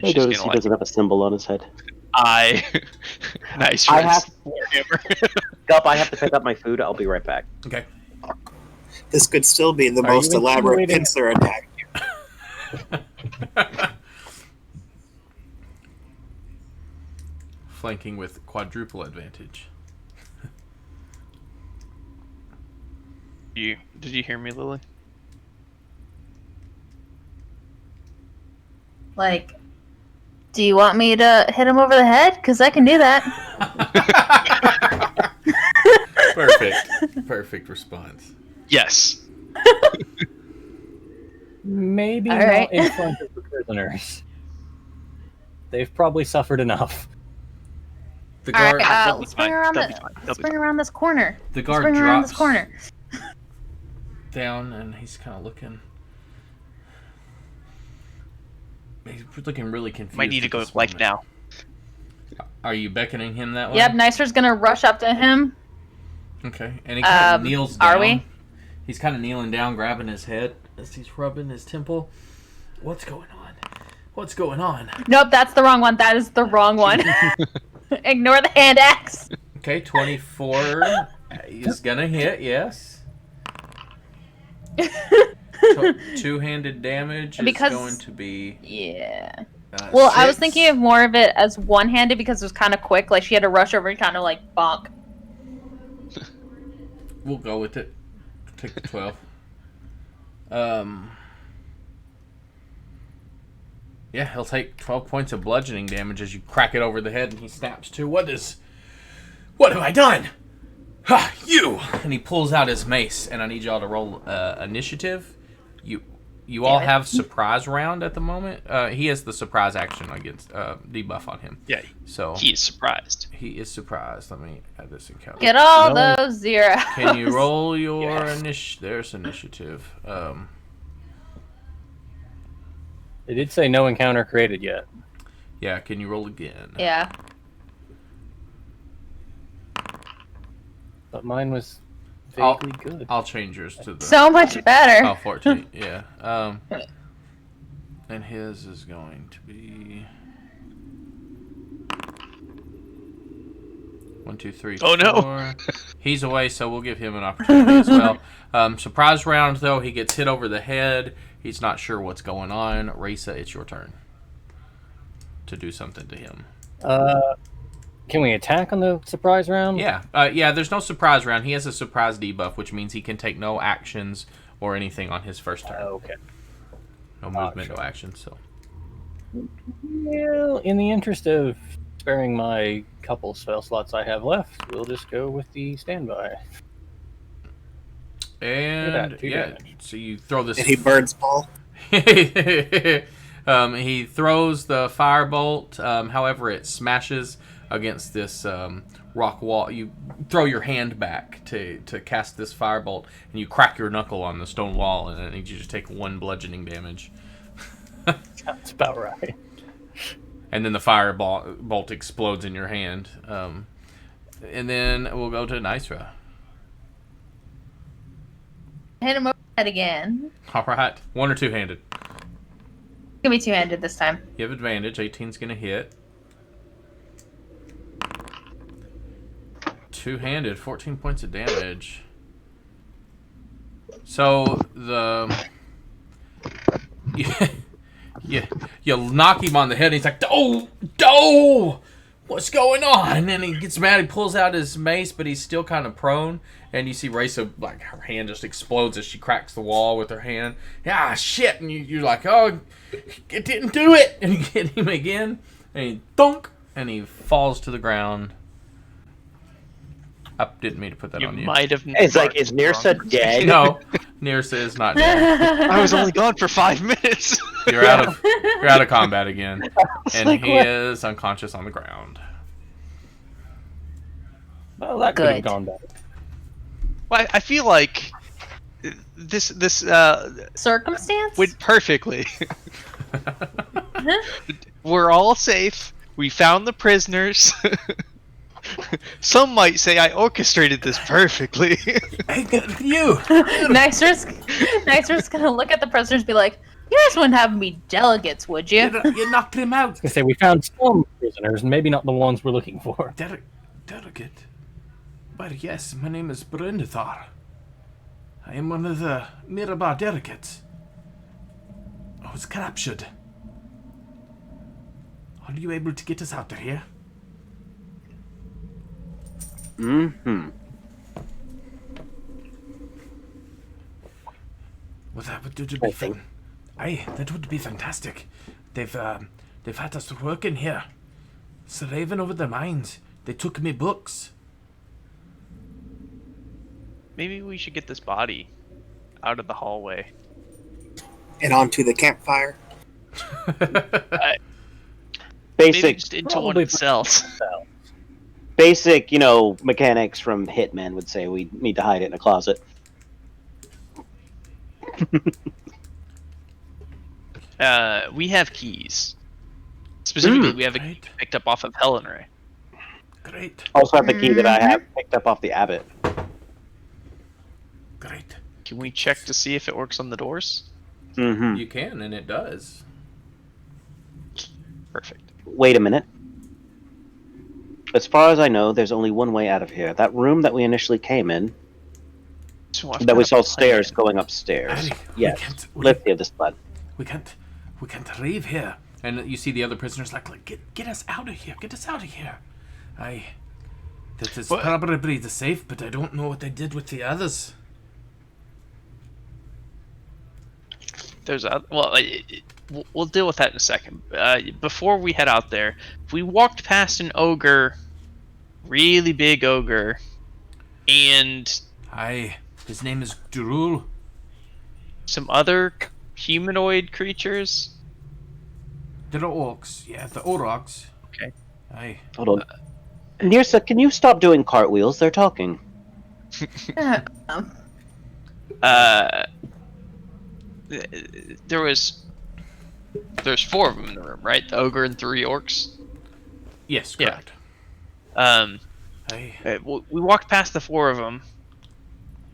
I notice he doesn't have a symbol on his head. Nice. I have Gup, I have to pick up my food. I'll be right back. Okay. This could still be the most elaborate pincer attack. Flanking with quadruple advantage. Did you hear me, Lily? Like, do you want me to hit him over the head? Because I can do that. Perfect response. Yes. Maybe All not right. in front of the prisoners. They've probably suffered enough. The All guard, right, they'll be let's bring fine. around They'll the, be fine. They'll let's be bring fine. around this corner. the Let's guard bring around this drops corner. down, and he's kind of looking. He's looking really confused. Might need to at go this like moment. now. Are you beckoning him that way? Yep, Nicer's gonna rush up to him. Okay, and he kind of kneels down. Are we? He's kind of kneeling down, grabbing his head as he's rubbing his temple. What's going on? What's going on? Nope, that's the wrong one. That is the wrong one. Ignore the hand axe. Okay, 24 is gonna hit. Yes. Two-handed damage is Because- going to be. Yeah. Well, I was 6. thinking of more of it as one-handed because it was kind of quick. Like she had to rush over and kind of like bonk. We'll go with it. Take the 12. Yeah, he'll take 12 points of bludgeoning damage as you crack it over the head, and he snaps to, What have I done? Ha, you! And he pulls out his mace, and I need y'all to roll initiative. You all have surprise round at the moment. He has the surprise action against debuff on him. Yeah. So He is surprised. he is surprised. Let me add this encounter. Get all those zeros. Can you roll your There's initiative. It did say no encounter created yet. Yeah, can you roll again? Yeah. But mine was vaguely good. I'll change yours to the... So much better. Oh, 14, yeah. And his is going to be... 1, 2, 3, 4. Oh, no. He's away, so we'll give him an opportunity as well. Surprise round, though. He gets hit over the head. He's not sure what's going on. Raisa, it's your turn to do something to him. Can we attack on the surprise round? Yeah. There's no surprise round. He has a surprise debuff, which means he can take no actions or anything on his first turn. Okay. No movement, no actions. So. Well, in the interest of sparing my couple spell slots I have left, we'll just go with the standby. And so you throw this. And he burns Paul. He throws the firebolt. However, it smashes against this rock wall. You throw your hand back to cast this firebolt, and you crack your knuckle on the stone wall, and you just take 1 bludgeoning damage. That's about right. And then the firebolt explodes in your hand. And then we'll go to Nysra. Hit him over the head again. All right. 1 or 2-handed? Gonna be 2-handed this time. You have advantage. 18's going to hit. 2-handed. 14 points of damage. So you knock him on the head, and he's like, "Oh, what's going on?" And he gets mad. He pulls out his mace, but he's still kind of prone. And you see Raisa, like, her hand just explodes as she cracks the wall with her hand. Ah, shit! And you're like, "Oh, it didn't do it!" And you hit him again, and he thunk, and he falls to the ground. I didn't mean to put that on you. Might have. It's like, is Nirsa dead? No, Nirsa is not dead. I was only gone for 5 minutes. You're out of combat again, and like, he what? is unconscious on the ground. Well, that could have Good. gone better. Well, I feel like this Circumstance? went perfectly. We're all safe. We found the prisoners. Some might say I orchestrated this perfectly. Hey, you! Nicer's gonna look at the prisoners and be like, "You guys wouldn't have me delegates, would you?" You knocked him out. I say we found some prisoners, and maybe not the ones we're looking for. Delegate? Well, yes, my name is Brendithar. I am one of the Mirabar delegates. I was captured. Are you able to get us out of here? Mm-hmm. Well, that would be fun. Aye, that would be fantastic. They've had us working here, slaving over the mines. They took me books. Maybe we should get this body out of the hallway. And onto the campfire. Maybe Basic, just into one of the cells. basic, mechanics from Hitman would say we need to hide it in a closet. We have keys. Specifically, we have a key Right. picked up off of Helen Ray. Great, Also have the key that I have picked up off the abbot. great. Can we check to see if it works on the doors? Mm-hmm. You can, and it does. Perfect. Wait a minute. As far as I know, there's only one way out of here. That room that we initially came in, So I've that we got a saw plan. stairs going upstairs. Allie, Yes. we Let's hear this blood. can't leave here. And you see the other prisoners like get us out of here. Get us out of here. That is What? probably the safe, but I don't know what they did with the others. there's we'll deal with that in a second. Before we head out there, if we walked past an ogre, really big ogre, and Aye, his name is Drool. some other humanoid creatures. The orcs, yeah, the Oroks. Okay. Aye. Hold on. Nirsa, can you stop doing cartwheels? They're talking. There's 4 of them in the room, right? The ogre and 3 orcs. Yes, correct. Aye. We walked past the 4 of them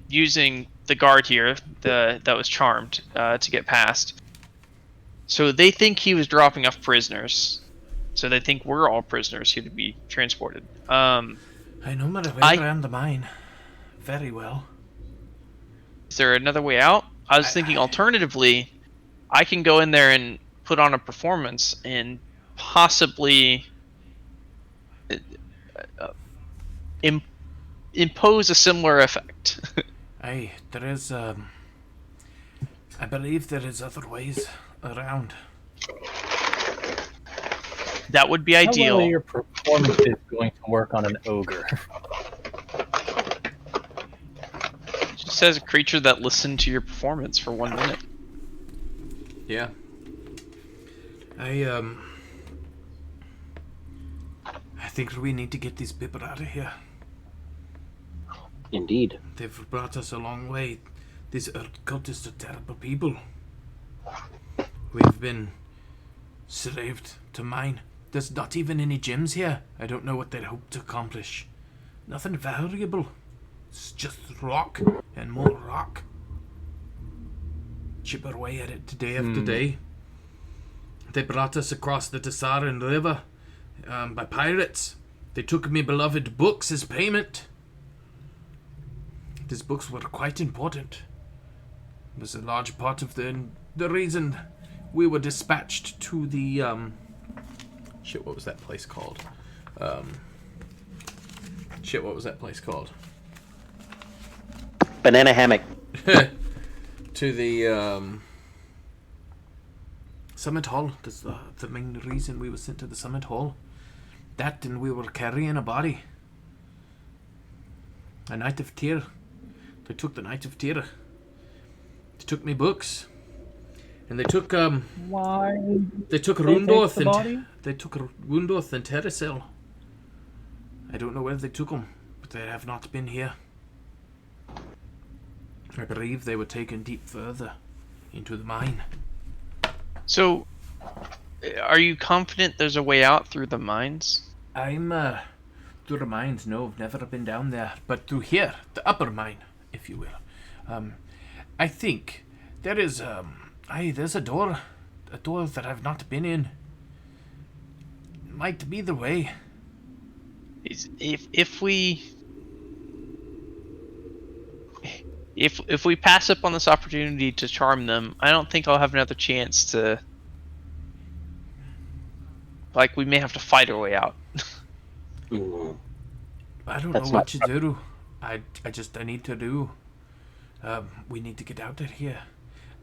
using the guard here, that was charmed, to get past. So they think he was dropping off prisoners. So they think we're all prisoners here to be transported. I know my way around the mine very well. Is there another way out? I was thinking alternatively, I can go in there and put on a performance and possibly impose a similar effect. Aye, there is, I believe there is other ways around. That would be ideal. How well your performance is going to work on an ogre? Just as a creature that listened to your performance for 1 minute. Yeah. I think we need to get these people out of here. Indeed. They've brought us a long way. These cultists are terrible people. We've been slaved to mine. There's not even any gems here. I don't know what they hope to accomplish. Nothing valuable. It's just rock and more rock. Chip away at it day after day. They brought us across the Tesaran River by pirates. They took me beloved books as payment. These books were quite important. It was a large part of the reason we were dispatched to the shit, what was that place called? What was that place called? Banana hammock. To the Summit Hall. That's the main reason we were sent to the Summit Hall. That, and we were carrying a body. A Knight of Tyr. They took the Knight of Tyr. They took me books. And they took Why? They took They Rundorth take the body? They took Rundorth and Terracel. I don't know where they took them, but they have not been here. I believe they were taken deep further into the mine. So, are you confident there's a way out through the mines? I'm through the mines. No, I've never been down there, but through here, the upper mine, if you will. I think there is there's a door that I've not been in. Might be the way. If we pass up on this opportunity to charm them, I don't think I'll have another chance to. Like, we may have to fight our way out. I don't That's know what to not- do. I need to do. We need to get out of here.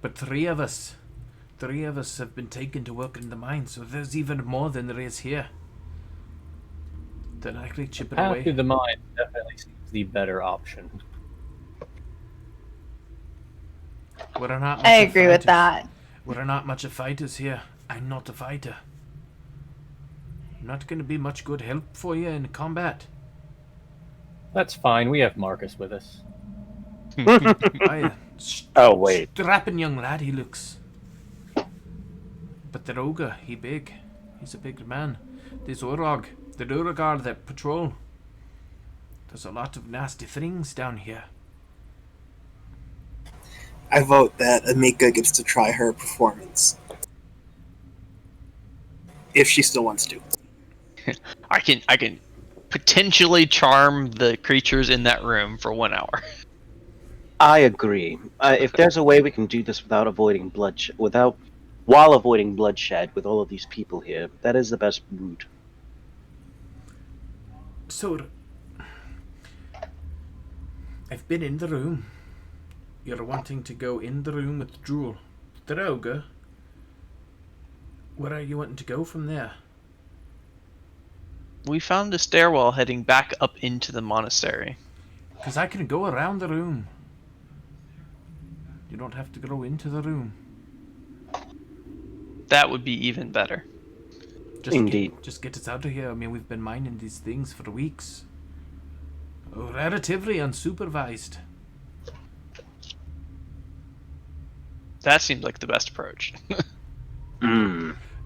But three of us have been taken to work in the mine, so there's even more than there is here. They're likely chip it Path away. through the mine definitely seems the better option. We're not much I of agree with fighters. that. We're not much of fighters here. I'm not a fighter. I'm not going to be much good help for you in combat. That's fine. We have Marcus with us. Oh, wait. Strapping young lad he looks. But the ogre, he big. He's a big man. This Orog, the Duergar that patrol. There's a lot of nasty things down here. I vote that Amika gets to try her performance. If she still wants to. I can potentially charm the creatures in that room for 1 hour. I agree. If there's a way we can do this without avoiding bloodshed, while avoiding bloodshed with all of these people here, that is the best route. So, I've been in the room. You're wanting to go in the room with Drool. Droga. Where are you wanting to go from there? We found a stairwell heading back up into the monastery. Because I can go around the room. You don't have to go into the room. That would be even better. Indeed. Just get us out of here. I mean, we've been mining these things for weeks. Relatively unsupervised. That seems like the best approach.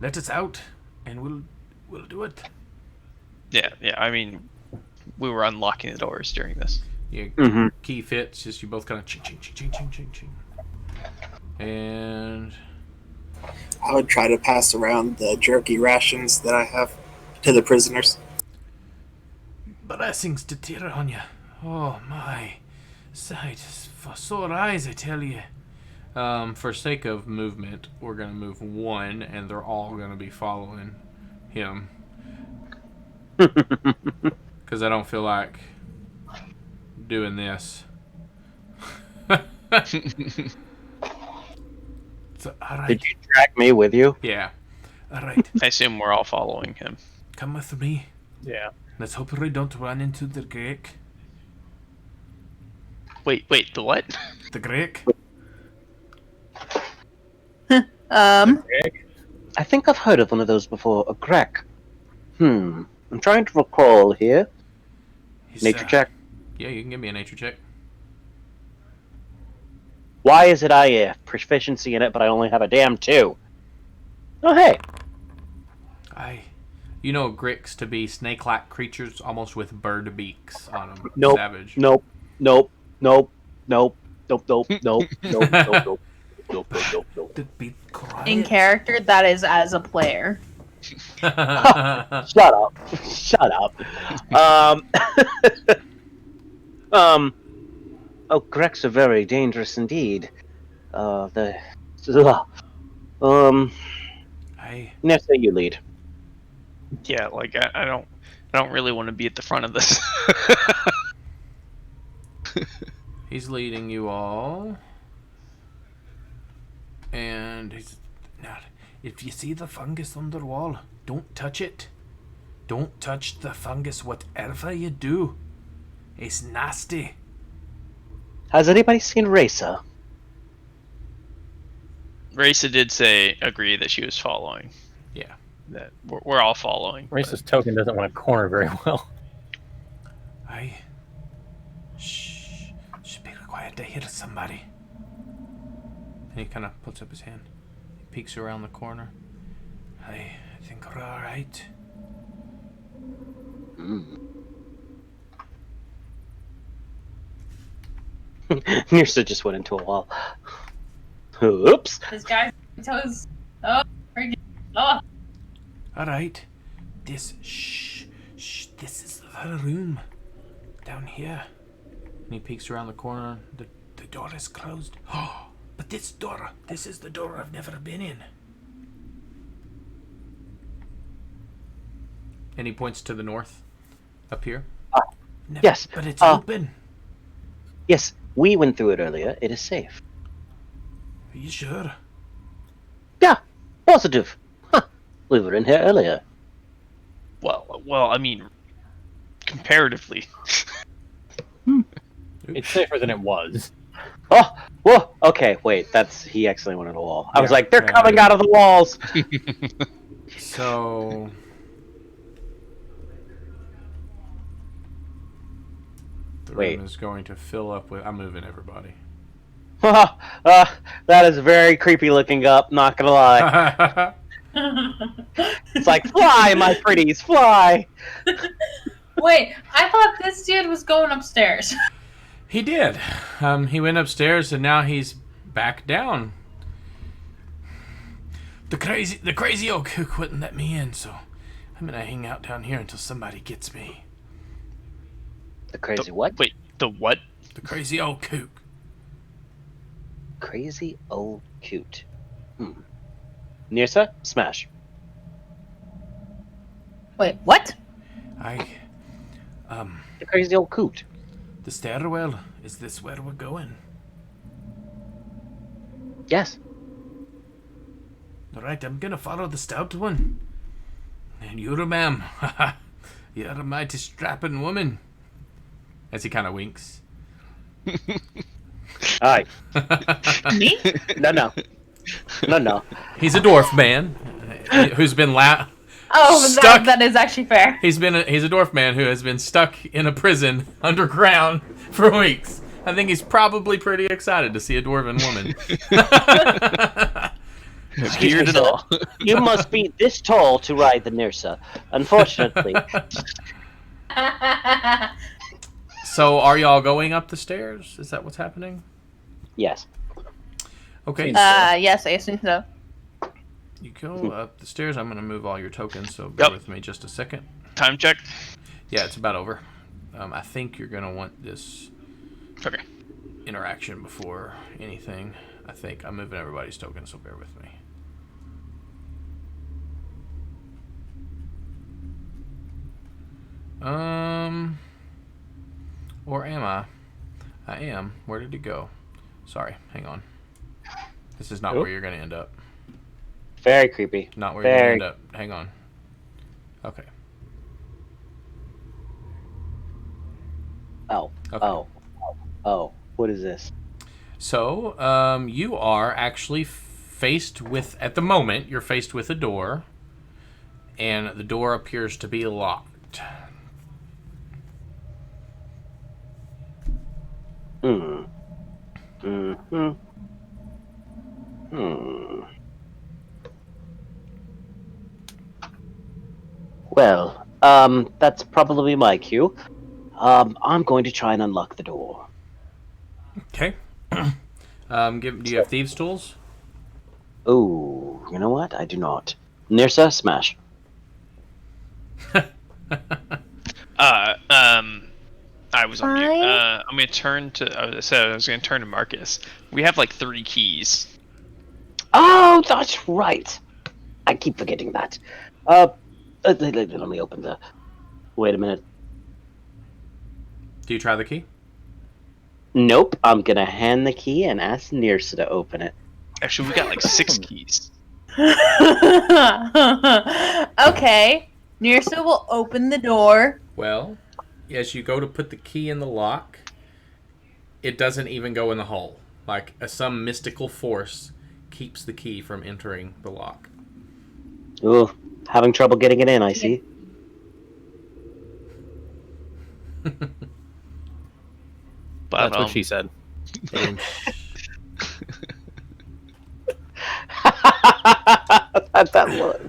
Let us out, and we'll do it. Yeah. I mean, we were unlocking the doors during this. Yeah, key fits. Just you both kind of ching, ching, ching, ching, ching, ching. And I would try to pass around the jerky rations that I have to the prisoners. blessings to tear on you. Oh my, sight for sore eyes, I tell you. For sake of movement, we're gonna move one, and they're all gonna be following him. Because I don't feel like doing this. So, all right. Did you drag me with you? Yeah. All right. I assume we're all following him. Come with me. Yeah. Let's hope we don't run into the Greek. Wait, the what? The Greek? I think I've heard of one of those before. A Grek. I'm trying to recall here. Nature check. Yeah, you can give me a nature check. Why is it I have proficiency in it, but I only have a damn 2? Oh, hey. You know Gricks to be snake-like creatures, almost with bird beaks on them. Nope. Savage. Nope. To be quiet. In character, that is as a player. Shut up. Oh, Grecs are very dangerous indeed. Nessa, you lead. Yeah, like I don't really want to be at the front of this. He's leading you all. And if you see the fungus on the wall, don't touch it. Don't touch the fungus, whatever you do. It's nasty. Has anybody seen Raisa? Raisa did agree that she was following. Yeah. That we're all following. Race's token doesn't want to corner very well. Shh, be quiet. I hear somebody. And he kind of puts up his hand. He peeks around the corner. I think we're all right. Nirsa just went into a wall. Oops. This guy's toes. Oh, freaking. Oh. All right. This is the room down here. And he peeks around the corner. The door is closed. Oh, but this is the door I've never been in. And he points to the north, up here. Yes. But it's open. Yes, we went through it earlier. It is safe. Are you sure? Yeah, positive. We were in here earlier. Well, I mean, comparatively. It's safer than it was. Oh, whoa. Okay, wait. He actually went in a wall. I was Yeah, like, they're yeah. coming out of the walls. So the room is going to fill up with. I'm moving everybody. That is very creepy looking up. Not gonna lie. It's like, fly, my pretties, fly. Wait, I thought this dude was going upstairs. He did. He went upstairs and now he's back down. The crazy old kook wouldn't let me in, so I'm gonna hang out down here until somebody gets me. The crazy what? Wait, the what? The crazy old kook. Crazy old cute. Nirsa, smash. Wait, what? The crazy old coot. The stairwell, is this where we're going? Yes. Alright, I'm gonna follow the stout one. And you're a ma'am. You're a mighty strapping woman. As he kind of winks. Alright. Me? No. He's a dwarf man who's been Oh, stuck. that is actually fair. He's a dwarf man who has been stuck in a prison underground for weeks. I think he's probably pretty excited to see a dwarven woman. Beard and all. You must be this tall to ride the Nirsa. Unfortunately. So, are y'all going up the stairs? Is that what's happening? Yes. Okay. Yes, I assume so. You go up the stairs. I'm going to move all your tokens, so bear with me just a second. Time check. Yeah, it's about over. I think you're going to want this Okay. interaction before anything. I think I'm moving everybody's tokens, so bear with me. Or am I? I am. Where did it go? Sorry, hang on. This is not where you're going to end up. Very creepy. Not where you're going to end up. Hang on. Okay. Oh. Okay. Oh. What is this? So, you are actually faced with, at the moment, you're faced with a door, and the door appears to be locked. Well, that's probably my cue. I'm going to try and unlock the door. Okay. Do you have thieves' tools? Oh, you know what? I do not. Nirsa, smash. I was on mute. I'm gonna turn to. I was gonna turn to Marcus. We have like 3 keys. Oh, that's right. I keep forgetting that. Let me open the. Wait a minute. Do you try the key? Nope. I'm gonna hand the key and ask Nirsa to open it. Actually, we got like 6 keys. Okay. Nirsa will open the door. Well, as you go to put the key in the lock, it doesn't even go in the hole. Like some mystical force keeps the key from entering the lock. Ooh, having trouble getting it in, I see. But, That's what she said. that look.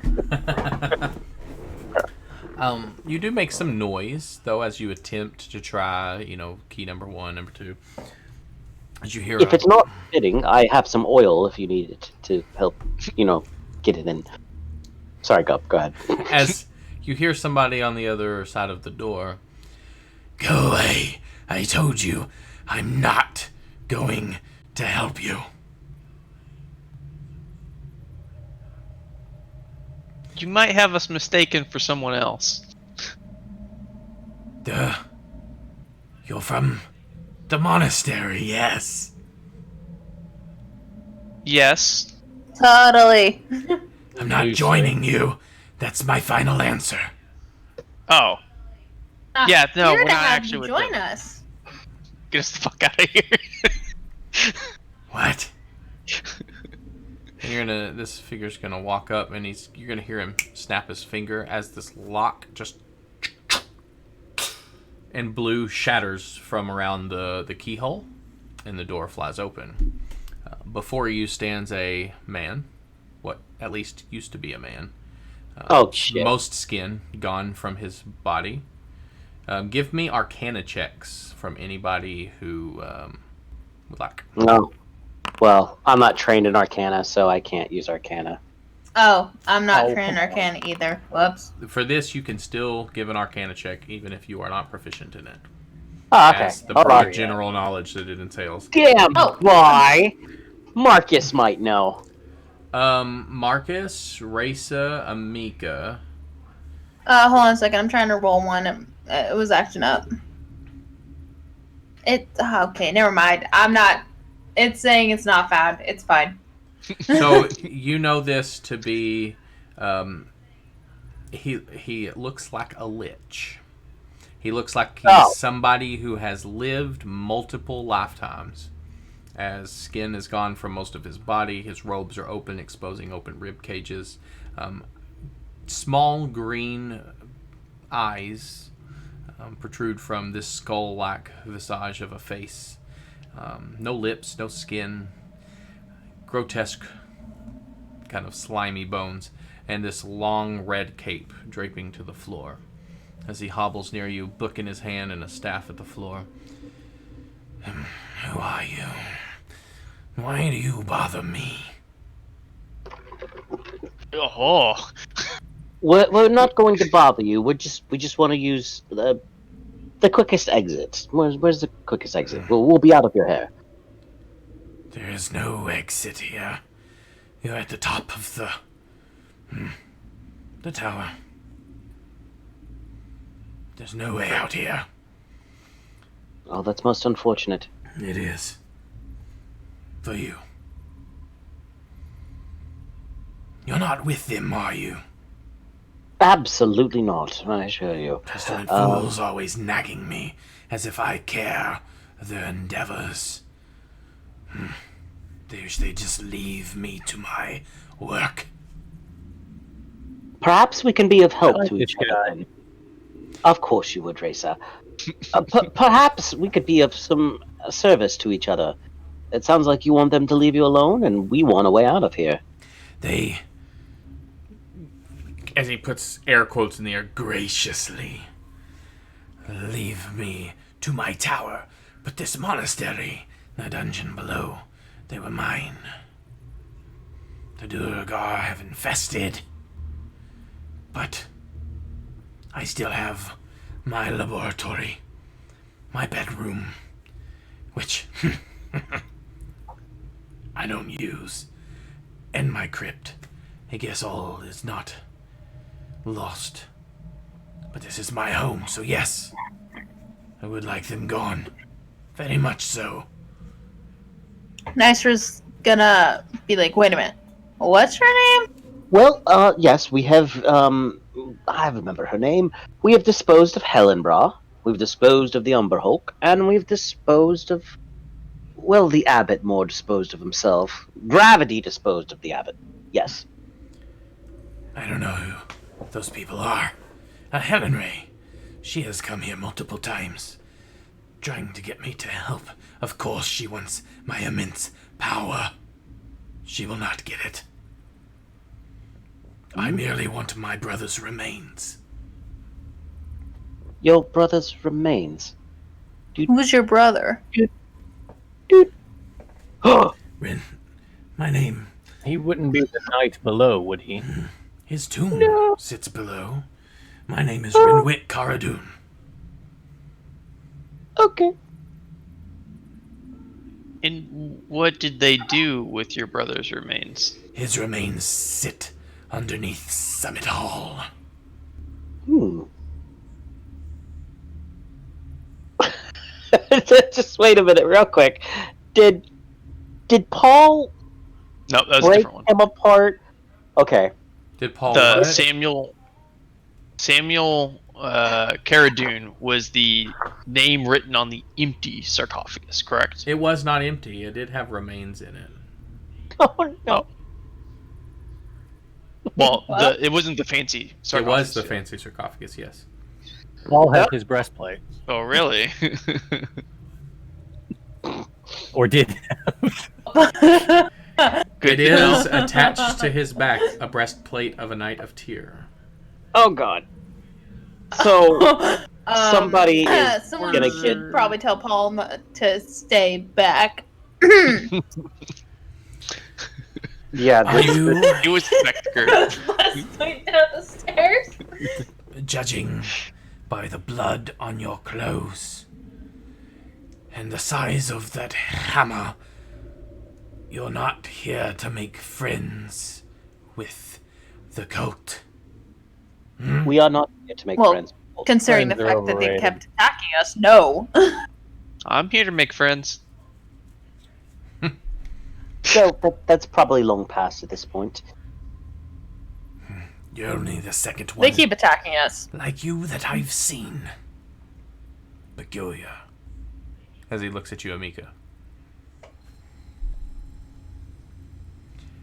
You do make some noise, though, as you attempt to try, key number 1, number 2. As you hear, if it's not fitting, I have some oil if you need it to help, get it in. Sorry, go ahead. As you hear somebody on the other side of the door, "Go away! I told you, I'm not going to help you." You might have us mistaken for someone else. You're from the monastery, yes? Yes. Totally. I'm not joining you. That's my final answer. Oh. Yeah, no, Here we're to not have actually you with join them. us. Get us the fuck out of here. What? And this figure's gonna walk up, and you're gonna hear him snap his finger as this lock just, and blue shatters from around the keyhole, and the door flies open. Before you stands a man, what at least used to be a man. Oh shit! Most skin gone from his body. Give me Arcana checks from anybody who would like. No. Well, I'm not trained in Arcana, so I can't use Arcana. Oh, I'm not trained in Arcana either. Whoops. For this, you can still give an Arcana check, even if you are not proficient in it. Oh, okay. As the broad general knowledge that it entails. Damn, why? Marcus might know. Marcus, Raisa, Amika. Hold on a second. I'm trying to roll one. It was acting up. Okay, never mind. I'm not. It's saying it's not found. It's fine. So you know this to be, he looks like a lich. He looks like he's somebody who has lived multiple lifetimes. As skin is gone from most of his body, his robes are open, exposing open rib cages. Small green eyes protrude from this skull-like visage of a face. No lips, no skin. Grotesque, kind of slimy bones. And this long red cape draping to the floor. As he hobbles near you, book in his hand and a staff at the floor. Who are you? Why do you bother me? Oh. We're not going to bother you. We just want to use the quickest exit. Where's the quickest exit? We'll be out of your hair. There is no exit here. You're at the top of the tower. There's no way out here. Oh, that's most unfortunate. It is. For you. You're not with them, are you? Absolutely not, I assure you. Pestilent fools always nagging me, as if I care their endeavors. They wish they'd just leave me to my work. Perhaps we can be of help to each other. Of course you would, Racer. Perhaps we could be of some service to each other. It sounds like you want them to leave you alone, and we want a way out of here. They, as he puts air quotes in the air, graciously leave me to my tower. But this monastery, the dungeon below, they were mine. The Durgar have infested. But I still have my laboratory, my bedroom, which I don't use, and my crypt. I guess all is not lost. But this is my home, so yes, I would like them gone. Very much so. Nicer's gonna be like, wait a minute, what's her name? Well, yes, we have, I remember her name. We have disposed of Helenbra, we've disposed of the Umberhulk, and we've disposed of, well, the Abbot more disposed of himself. Gravity disposed of the Abbot, yes. I don't know who those people are. Helen Ray. She has come here multiple times, trying to get me to help. Of course she wants my immense power. She will not get it. I merely want my brother's remains. Your brother's remains? Who's your brother? Rin, my name. He wouldn't be the knight below, would he? His tomb sits below. My name is Rinwit Caradun. Okay. And what did they do with your brother's remains? His remains sit underneath Summit Hall. Just wait a minute, real quick. Did Paul No, that was a break different one. him apart? Okay. Did Paul The what? Samuel Caradun was the name written on the empty sarcophagus, correct? It was not empty. It did have remains in it. Oh, no. Well, it wasn't the fancy sarcophagus. It was the fancy sarcophagus, yes. Paul had his breastplate. Oh, really? Or did. Good It to know. is attached to his back a breastplate of a Knight of Tyr. Oh, God. So, somebody is someone gonna should get... probably tell Paul to stay back. Yeah, Are you It was Vector. Let's going down the stairs. judging by the blood on your clothes and the size of that hammer? You're not here to make friends with the cult. We are not here to make Well, friends. Considering the Friends are fact that they overrated. kept attacking us, no. I'm here to make friends. So that's probably long past at this point. You're only the second one They keep attacking us. like you that I've seen. Peculiar. As he looks at you, Amika.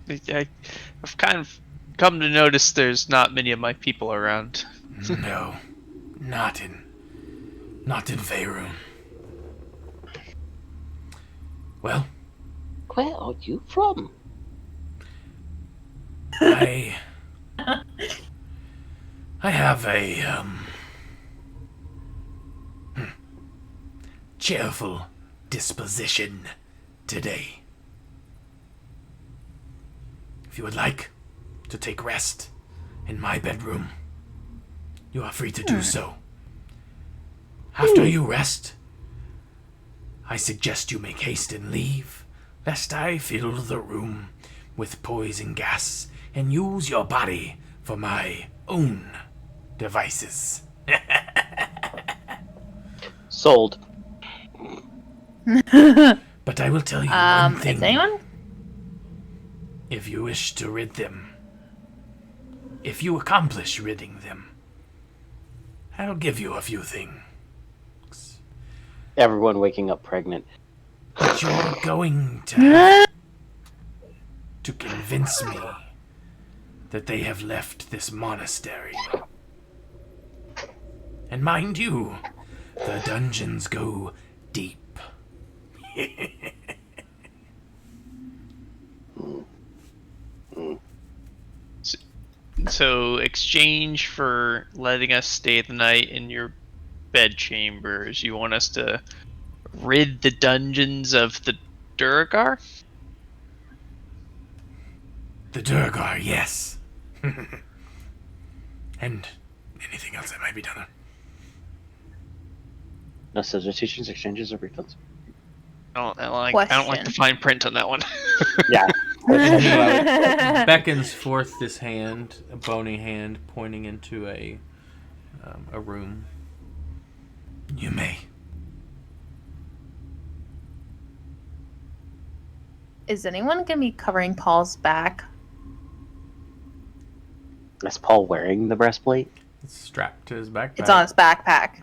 I've kind of come to notice there's not many of my people around. No, not in Faerun. Well, Where are you from? I have a cheerful disposition today. If you would like to take rest in my bedroom, you are free to do so. After you rest, I suggest you make haste and leave, lest I fill the room with poison gas and use your body for my own devices. Sold. But I will tell you one thing. Is anyone? If you wish to rid them, if you accomplish ridding them, I'll give you a few things. Everyone waking up pregnant. But you're going to have to convince me that they have left this monastery. And mind you, the dungeons go deep. So, exchange for letting us stay the night in your bedchambers, you want us to rid the dungeons of the Durgar? The Durgar, yes. And anything else that might be done. No substitutions, exchanges, or refunds. I don't like the fine print on that one. Yeah. Beckons forth this hand, a bony hand, pointing into a room. You may. Is anyone gonna be covering Paul's back? Is Paul wearing the breastplate? It's strapped to his backpack. It's on his backpack.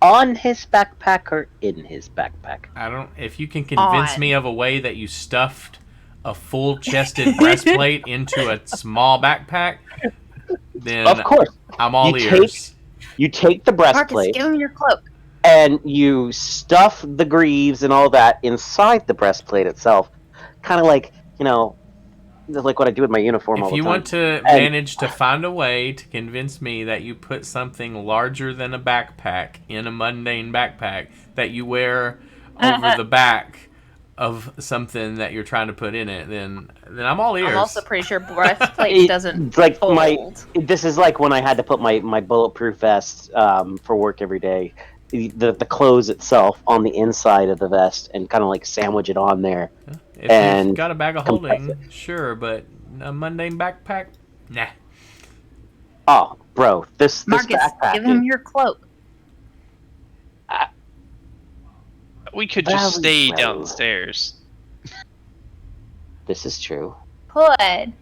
On his backpack or in his backpack? I don't. If you can convince On. me of a way that you stuffed a full-chested breastplate into a small backpack, then Of course. I'm all You ears. You take the Marcus, breastplate give him your cloak. and you stuff the greaves and all that inside the breastplate itself. Kind of like, like what I do with my uniform all If the you time. want to manage to find a way to convince me that you put something larger than a backpack in a mundane backpack that you wear over the back of something that you're trying to put in it, then I'm all ears. I'm also pretty sure breastplate doesn't It's like fold. this is like when I had to put my bulletproof vest for work every day. The clothes itself on the inside of the vest and kind of like sandwich it on there. If and you've got a bag of compress holding, sure, but a mundane backpack, nah. Oh, bro, this Marcus, backpack. give him your cloak. We could just stay Well. downstairs. This is true. Could.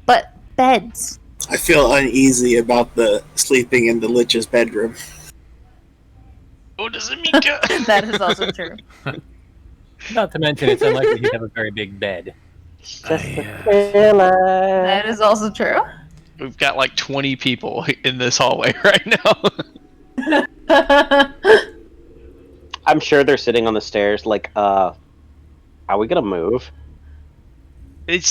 But beds. I feel uneasy about the sleeping in the Lich's bedroom. What does it mean? That is also true. Not to mention, it's unlikely he'd have a very big bed. Just a thriller. That is also true. We've got like 20 people in this hallway right now. I'm sure they're sitting on the stairs like, are we gonna move?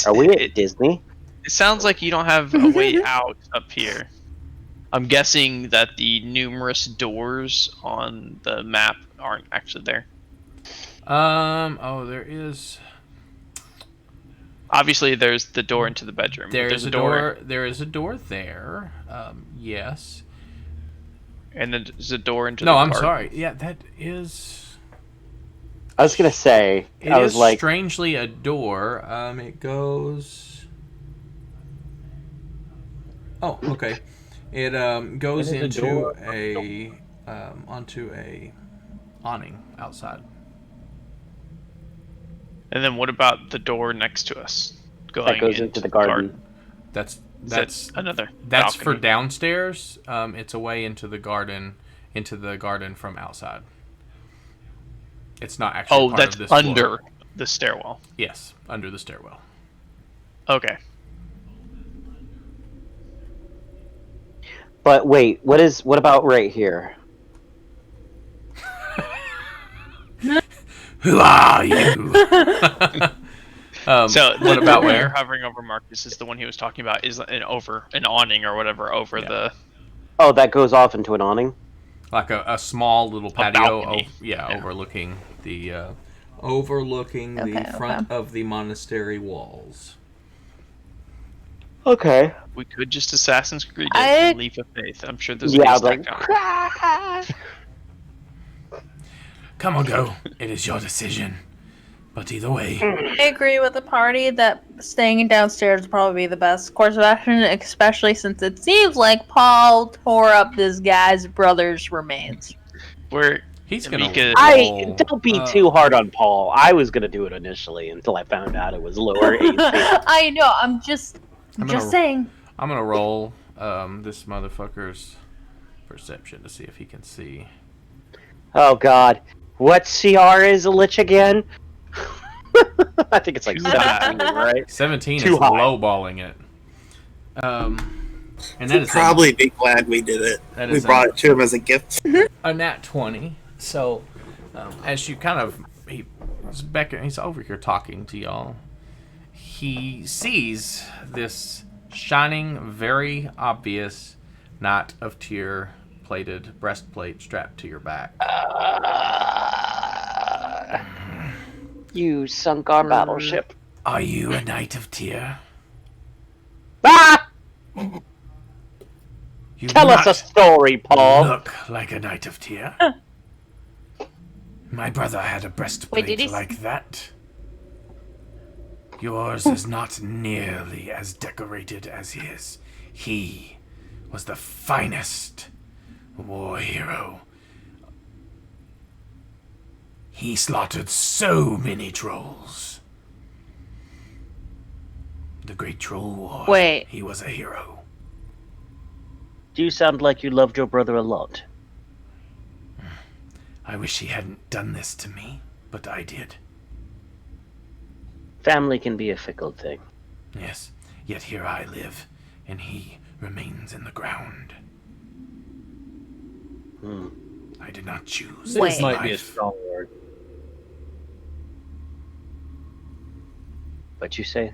Are we at Disney? It sounds like you don't have a way out up here. I'm guessing that the numerous doors on the map aren't actually there. Oh, there is. Obviously, there's the door into the bedroom. There's a door. There is a door there. Yes. And then there's a door into No, the I'm park. sorry. Yeah, that is. I was gonna say. It I is was like, strangely a door. It goes. Oh, okay. It goes It is a into door. onto a awning outside. And then what about the door next to us? That goes into the garden. That's another. That's balcony? for downstairs. It's a way into the garden from outside. It's not actually part that's of this under floor. the stairwell. Yes, under the stairwell. Okay. But wait, what about right here? Who are you? So what about where where? you're hovering over Marcus is the one he was talking about is an awning or whatever over the Oh, that goes off into an awning? Like a small little patio, balcony. overlooking the front of the monastery walls. Okay. We could just Assassin's Creed it I- and leap of faith. I'm sure there's a Yeah, haystack like... down there. Come or go, it is your decision. But either way, I agree with the party that staying downstairs would probably be the best course of action, especially since it seems like Paul tore up this guy's brother's remains. he's gonna. I don't be too hard on Paul. I was gonna do it initially until I found out it was lower AC. I know. I'm just saying. I'm gonna roll this motherfucker's perception to see if he can see. Oh God, what CR is a lich again? I think it's like 17, right? 17 Too is high. lowballing it. And that is Probably be glad we did it. That We is brought it to him as a gift. a nat 20. So, as you kind of he's over here talking to y'all. He sees this shining, very obvious Knight of Tyr plated breastplate strapped to your back. You sunk our battleship. Are you a Knight of Tyr? Ah! You Tell us a story, Paul. Look like a Knight of Tyr. My brother had a breastplate did he like that. Yours is not nearly as decorated as his. He was the finest war hero. He slaughtered so many trolls. The Great Troll War. Wait. He was a hero. Do you sound like you loved your brother a lot? I wish he hadn't done this to me, but I did. Family can be a fickle thing. Yes, yet here I live, and he remains in the ground. I did not choose Wait. this This might be a life. strong word. What you say?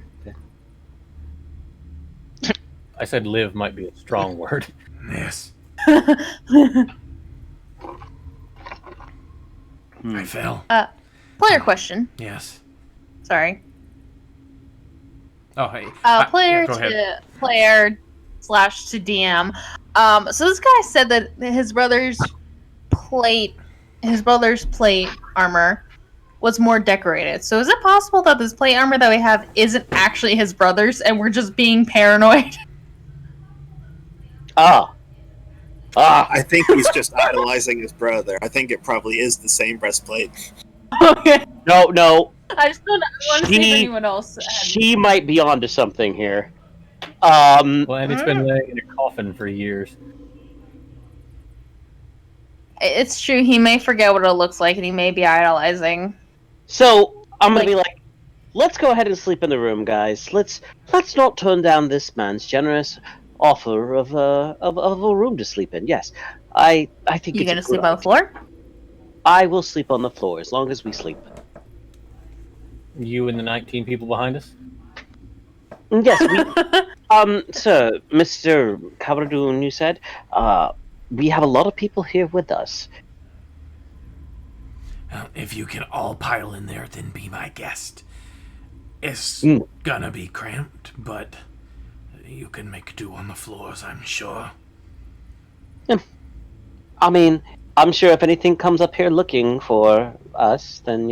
I said live might be a strong word. Yes, I fell. Player question. Yes. Sorry. Oh, hey. Player go ahead. to player / to DM. So this guy said that his brother's plate armor was more decorated. So is it possible that this plate armor that we have isn't actually his brother's and we're just being paranoid? I think he's just idolizing his brother. I think it probably is the same breastplate. Okay. No. I just don't want to see if anyone else had. She might be onto something here. Well, and it's been laying in a coffin for years. It's true, he may forget what it looks like and he may be idolizing. So I'm gonna be like, let's go ahead and sleep in the room, guys. Let's not turn down this man's generous offer of a room to sleep in. Yes, I think You it's a gonna good sleep on the idea. floor? I will sleep on the floor as long as we sleep. You and the 19 people behind us? Yes, sir, Mr. Cabradoon, you said, we have a lot of people here with us. If you can all pile in there, then be my guest. It's gonna be cramped, but you can make do on the floors, I'm sure. I mean, I'm sure if anything comes up here looking for us, then,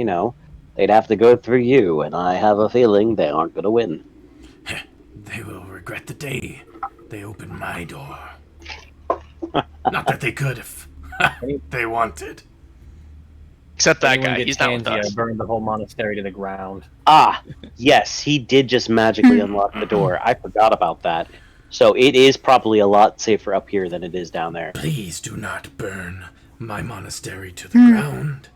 they'd have to go through you, and I have a feeling they aren't going to win. They will regret the day they opened my door. Not that they could if they wanted. Except that Anyone guy. gets He's not with handsy, I us. burn the whole monastery to the ground. Ah, yes, he did just magically unlock the door. I forgot about that. So it is probably a lot safer up here than it is down there. Please do not burn my monastery to the ground.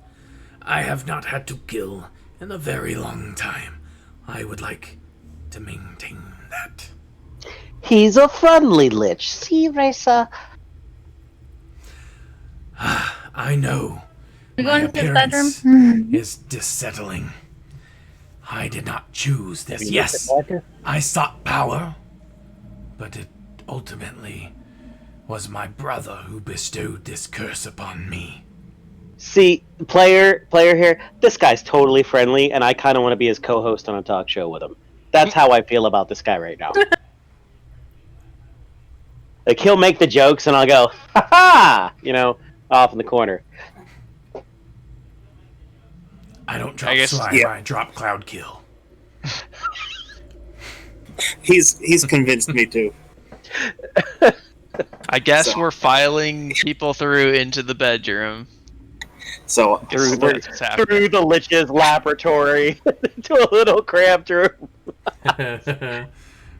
I have not had to kill in a very long time. I would like to maintain that. He's a friendly lich. See, Raisa? I know. We My going to the appearance bedroom? is dissettling. I did not choose this. Have you Yes, looked at Walker? I sought power, but it ultimately was my brother who bestowed this curse upon me. See, player here, this guy's totally friendly, and I kind of want to be his co-host on a talk show with him. That's how I feel about this guy right now. Like, he'll make the jokes, and I'll go, ha-ha! Off in the corner. I don't drop guess- slime, yeah. I drop cloud kill. He's convinced me too. I guess So- we're filing people through into the bedroom. So Through That's what's happening. Through the lich's laboratory to a little cramped room.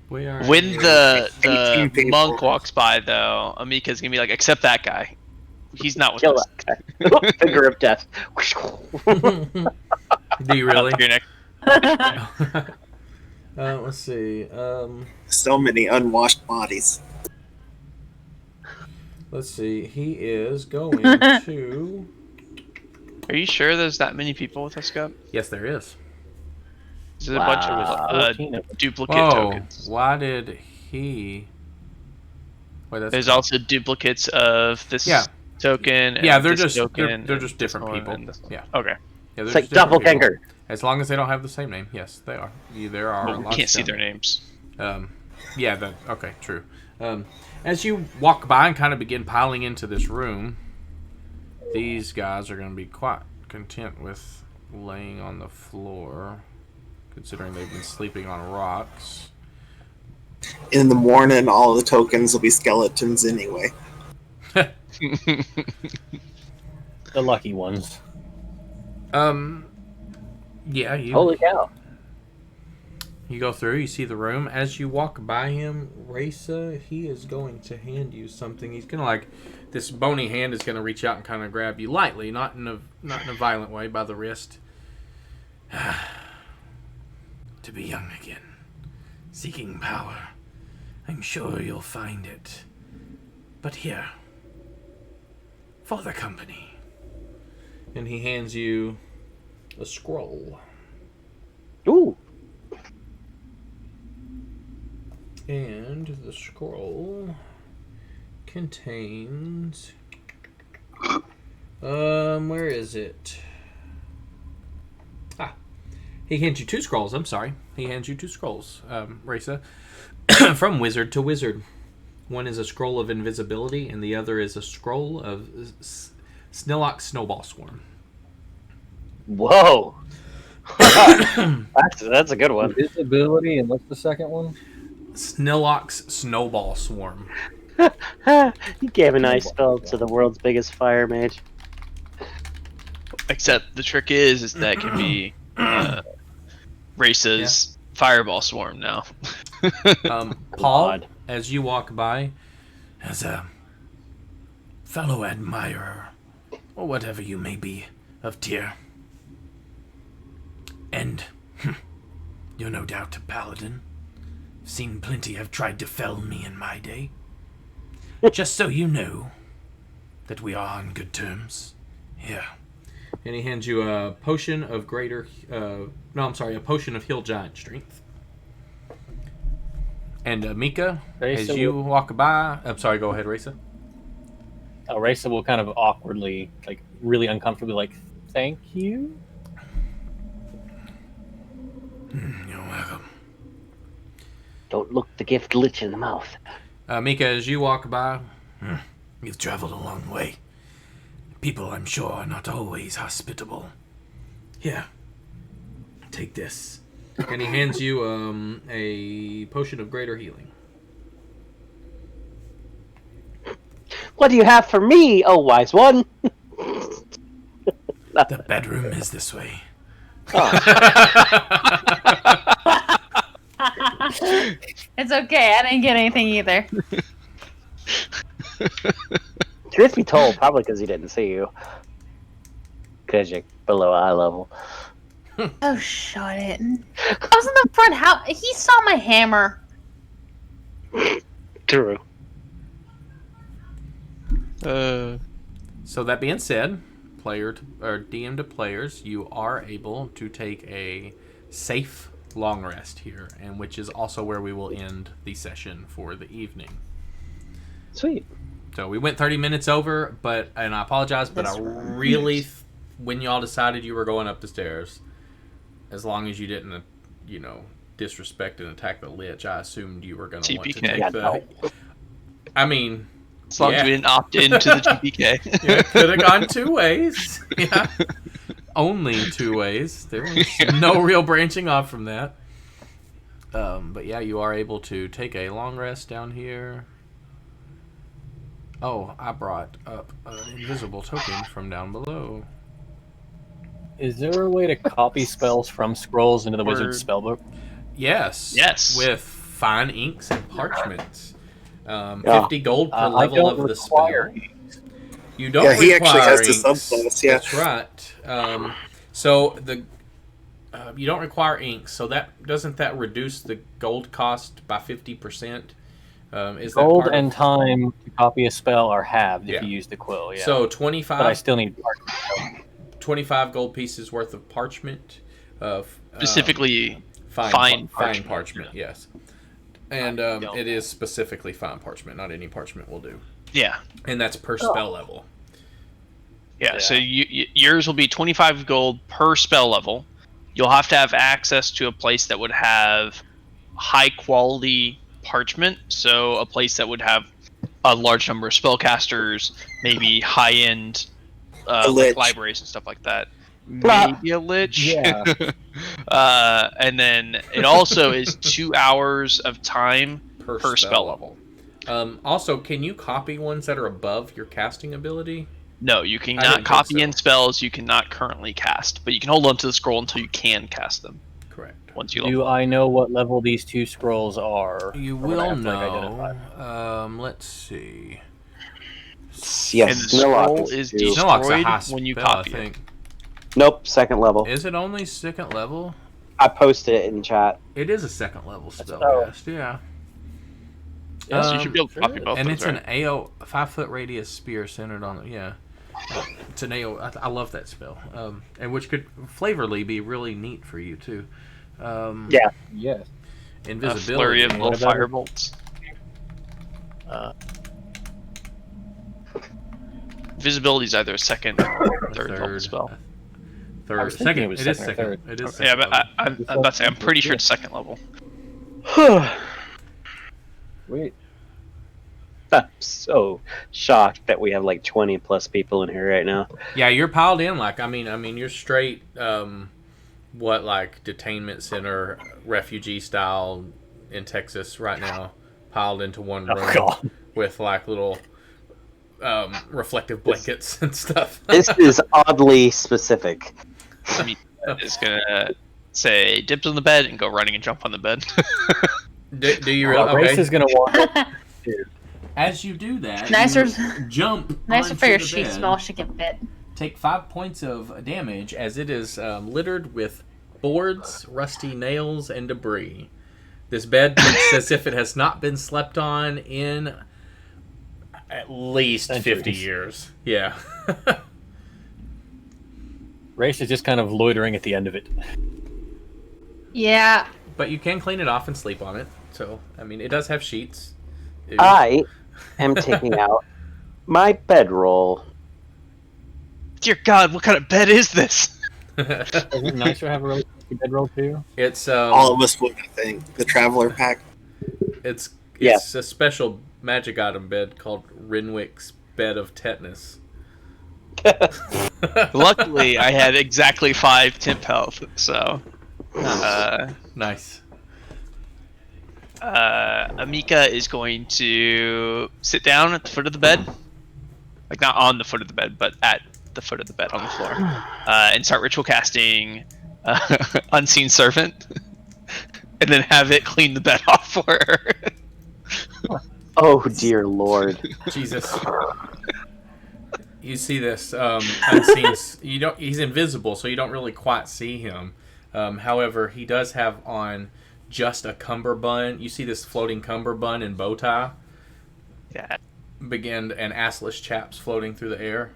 We are. When the 18 people. monk walks by, though, Amika's gonna be like, "Accept that guy. He's not with Kill us." that guy. Finger of death. Do you really? You're next. Let's see. so many unwashed bodies. Let's see. He is going to. Are you sure there's that many people with us, Gup? Yes, there is. Is it a bunch Wow. of 14 of them. duplicate Whoa! tokens? Why did he? Wait, that's There's also duplicates of this Yeah. token. And yeah. They're this just token they're and just this different one people. and this one. Yeah. Okay. Yeah, they're It's like just different people. doppelganger. As long as they don't have the same name, yes, they are. There are. Well, we lots can't see of their them. names. Yeah. Okay. True. As you walk by and kind of begin piling into this room, these guys are going to be quite content with laying on the floor, considering they've been sleeping on rocks. In the morning, all the tokens will be skeletons anyway. The lucky ones. Yeah, Holy cow. you go through, you see the room. As you walk by him, Raisa, he is going to hand you something. He's gonna this bony hand is gonna reach out and kind of grab you lightly, not in a violent way, by the wrist. To be young again, seeking power. I'm sure you'll find it. But here, for the company. And he hands you a scroll. Ooh. And the scroll contains... where is it? He hands you 2 scrolls, I'm sorry. He hands you 2 scrolls, Raisa. From wizard to wizard. One is a scroll of invisibility, and the other is a scroll of Snillock Snowball Swarm. Whoa. That's a good one. Invisibility, and what's the second one? Snillock's Snowball Swarm. You gave a nice spell to the world's biggest fire mage. Except the trick is that can be Raisa's fireball swarm now. Paul, God. as you walk by, as a fellow admirer, or whatever you may be, of Tyr, and you're no doubt a paladin. Seen plenty have tried to fell me in my day. Just so you know that we are on good terms. Here. And he hands you a potion of a potion of heal giant strength. And Mika, Raisa as you will- walk by, I'm sorry, go ahead, Raisa. Raisa will kind of awkwardly, really uncomfortably, thank you. You're welcome. Don't look the gift lich in the mouth. Mika, as you walk by, you've traveled a long way. People, I'm sure, are not always hospitable. Here, take this. And he hands you a potion of greater healing. What do you have for me, oh wise one? The bedroom is this way. It's okay. I didn't get anything either. Truth be told, probably because he didn't see you. Because you're below eye level. Oh, shut it. I was in the front house. He saw my hammer. True. So that being said, player to, or DM to players, you are able to take a safe long rest here, and which is also where we will end the session for the evening. Sweet. So we went 30 minutes over, and I apologize, but That's I right. really, when y'all decided you were going up the stairs, as long as you didn't, disrespect and attack the Lich, I assumed you were going to want to TPK. take Yeah, the... no. I mean... As long as we didn't opt into the GPK. Yeah, it could have gone two ways. Yeah. Only two ways. There was no real branching off from that. But yeah, you are able to take a long rest down here. Oh, I brought up an invisible token from down below. Is there a way to copy spells from scrolls into the wizard's spellbook? Yes. Yes. With fine inks and parchments. 50 gold per I level don't of the spell. require You don't Yeah, he actually require has the inks. subclass, yeah. That's right. So you don't require inks. So doesn't that reduce the gold cost by 50%? Is that Gold part of- and time to copy a spell are halved Yeah. if you use the quill. Yeah. So but I 25 still need parchment. 25 gold pieces worth of parchment. Specifically, fine parchment. parchment. Yes. And it is specifically fine parchment. Not any parchment will do. yeah. And that's per spell level. Yeah, so yours will be 25 gold per spell level. You'll have to have access to a place that would have high quality parchment, so a place that would have a large number of spellcasters, maybe high end lich. libraries and stuff like that. Blah. Maybe a lich. Yeah. And then it also is 2 hours of time per spell level. Also, can you copy ones that are above your casting ability? No, you I cannot didn't think copy so. in spells you cannot currently cast, but you can hold on to the scroll until you can cast them. Correct. Once you Do level. I know what level these two scrolls are? You Or would I will have to, like, identify? know. Let's see. Yes, And the Snowlock scroll is is two. Snowlock's a destroyed high when you spell, copy I it. think. Nope, second level. Is it only second level? I posted it in chat. It is a second level spell Oh. cast, yeah. Yeah, so you should be able to copy both. And of it's those, an AO 5-foot radius spear centered on it. Yeah, it's an AO. I love that spell, and which could flavorly be really neat for you too. Yeah. Yes. a Invisibility. flurry of little What about it? firebolts. Visibility is either a second or third level spell. I was thinking Second. it was It is second or second. It is Yeah, second. but level. I'm about to say I'm pretty sure it's second level. Wait. I'm so shocked that we have like 20 plus people in here right now. Yeah, you're piled in. Like, I mean, you're straight. Like detainment center, refugee style in Texas right now, piled into one room God. with like little reflective blankets and stuff. This is oddly specific. I mean, is gonna say dips on the bed and go running and jump on the bed. Do you really? Race Okay. is gonna want. As you do that, Nicer- you jump. Nicer for onto your the sheet bed, smell should get bit. Take 5 points of damage as it is littered with boards, rusty nails, and debris. This bed looks as if it has not been slept on in at least 50 Centuries. years. Yeah. Race is just kind of loitering at the end of it. Yeah. But you can clean it off and sleep on it. So, I mean, it does have sheets. I am taking out my bedroll. Dear God, what kind of bed is this? Doesn't it nicer have a really fancy bedroll too? It's All of us would, I think. The Traveler Pack. it's Yeah. a special magic item bed called Renwick's Bed of Tetanus. Luckily, I had exactly 5 temp health, so Nice. Amika is going to sit down at the foot of the bed, like not on the foot of the bed, but at the foot of the bed on the floor, and start ritual casting Unseen Servant, and then have it clean the bed off for her. Oh dear lord. Jesus. You see this unseen. You don't. He's invisible, so you don't really quite see him. However, he does have on just a cummerbund. You see this floating cummerbund and bow tie. Yeah. Begin and assless chaps floating through the air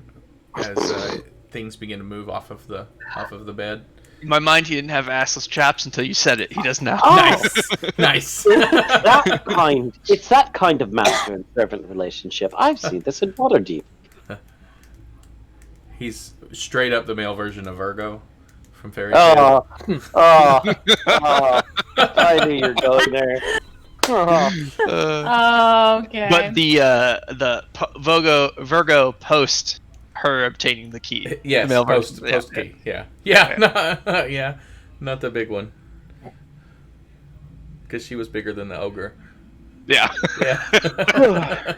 as things begin to move off of the bed. In my mind, he didn't have assless chaps until you said it. He does now. Oh! Nice. It's that kind of master and servant relationship. I've seen this in Waterdeep. He's straight up the male version of Virgo from Fairy Tail. Oh, I knew you were going there. Okay. But the Virgo post her obtaining the key. Yes, the male post version. key. Yeah. Not the big one. Because she was bigger than the ogre. Yeah. Yeah.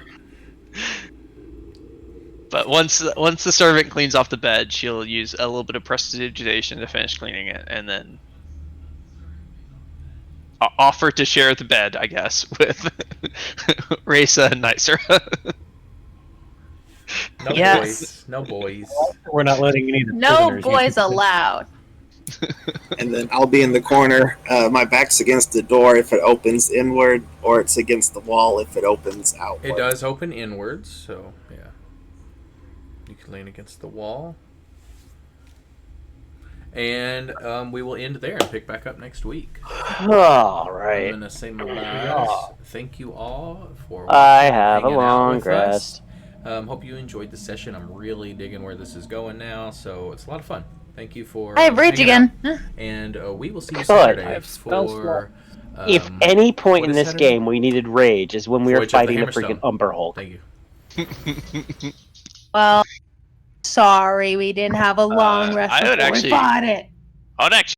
But once the servant cleans off the bed, she'll use a little bit of prestidigitation to finish cleaning it, and then offer to share the bed, I guess, with Raysa and Nicer. No Yes. boys. No boys. We're not letting any of the No prisoners boys use- allowed. And then I'll be in the corner. My back's against the door if it opens inward, or it's against the wall if it opens outward. It does open inwards, so yeah. You can lean against the wall. And we will end there and pick back up next week. All I'm right. going to say my goodbyes. Thank you all for I have a hanging out long with rest. us. Hope you enjoyed the session. I'm really digging where this is going now, so it's a lot of fun. Thank you for I have rage hanging again. out. And we will see you Good. Saturday I have spell for... If any point what in is this Saturday? game we needed rage is when we were Voyage of the fighting the Hammerstone. freaking Umber Hulk. Thank you. Well, sorry we didn't have a long rest I would before actually- we fought it. I would actually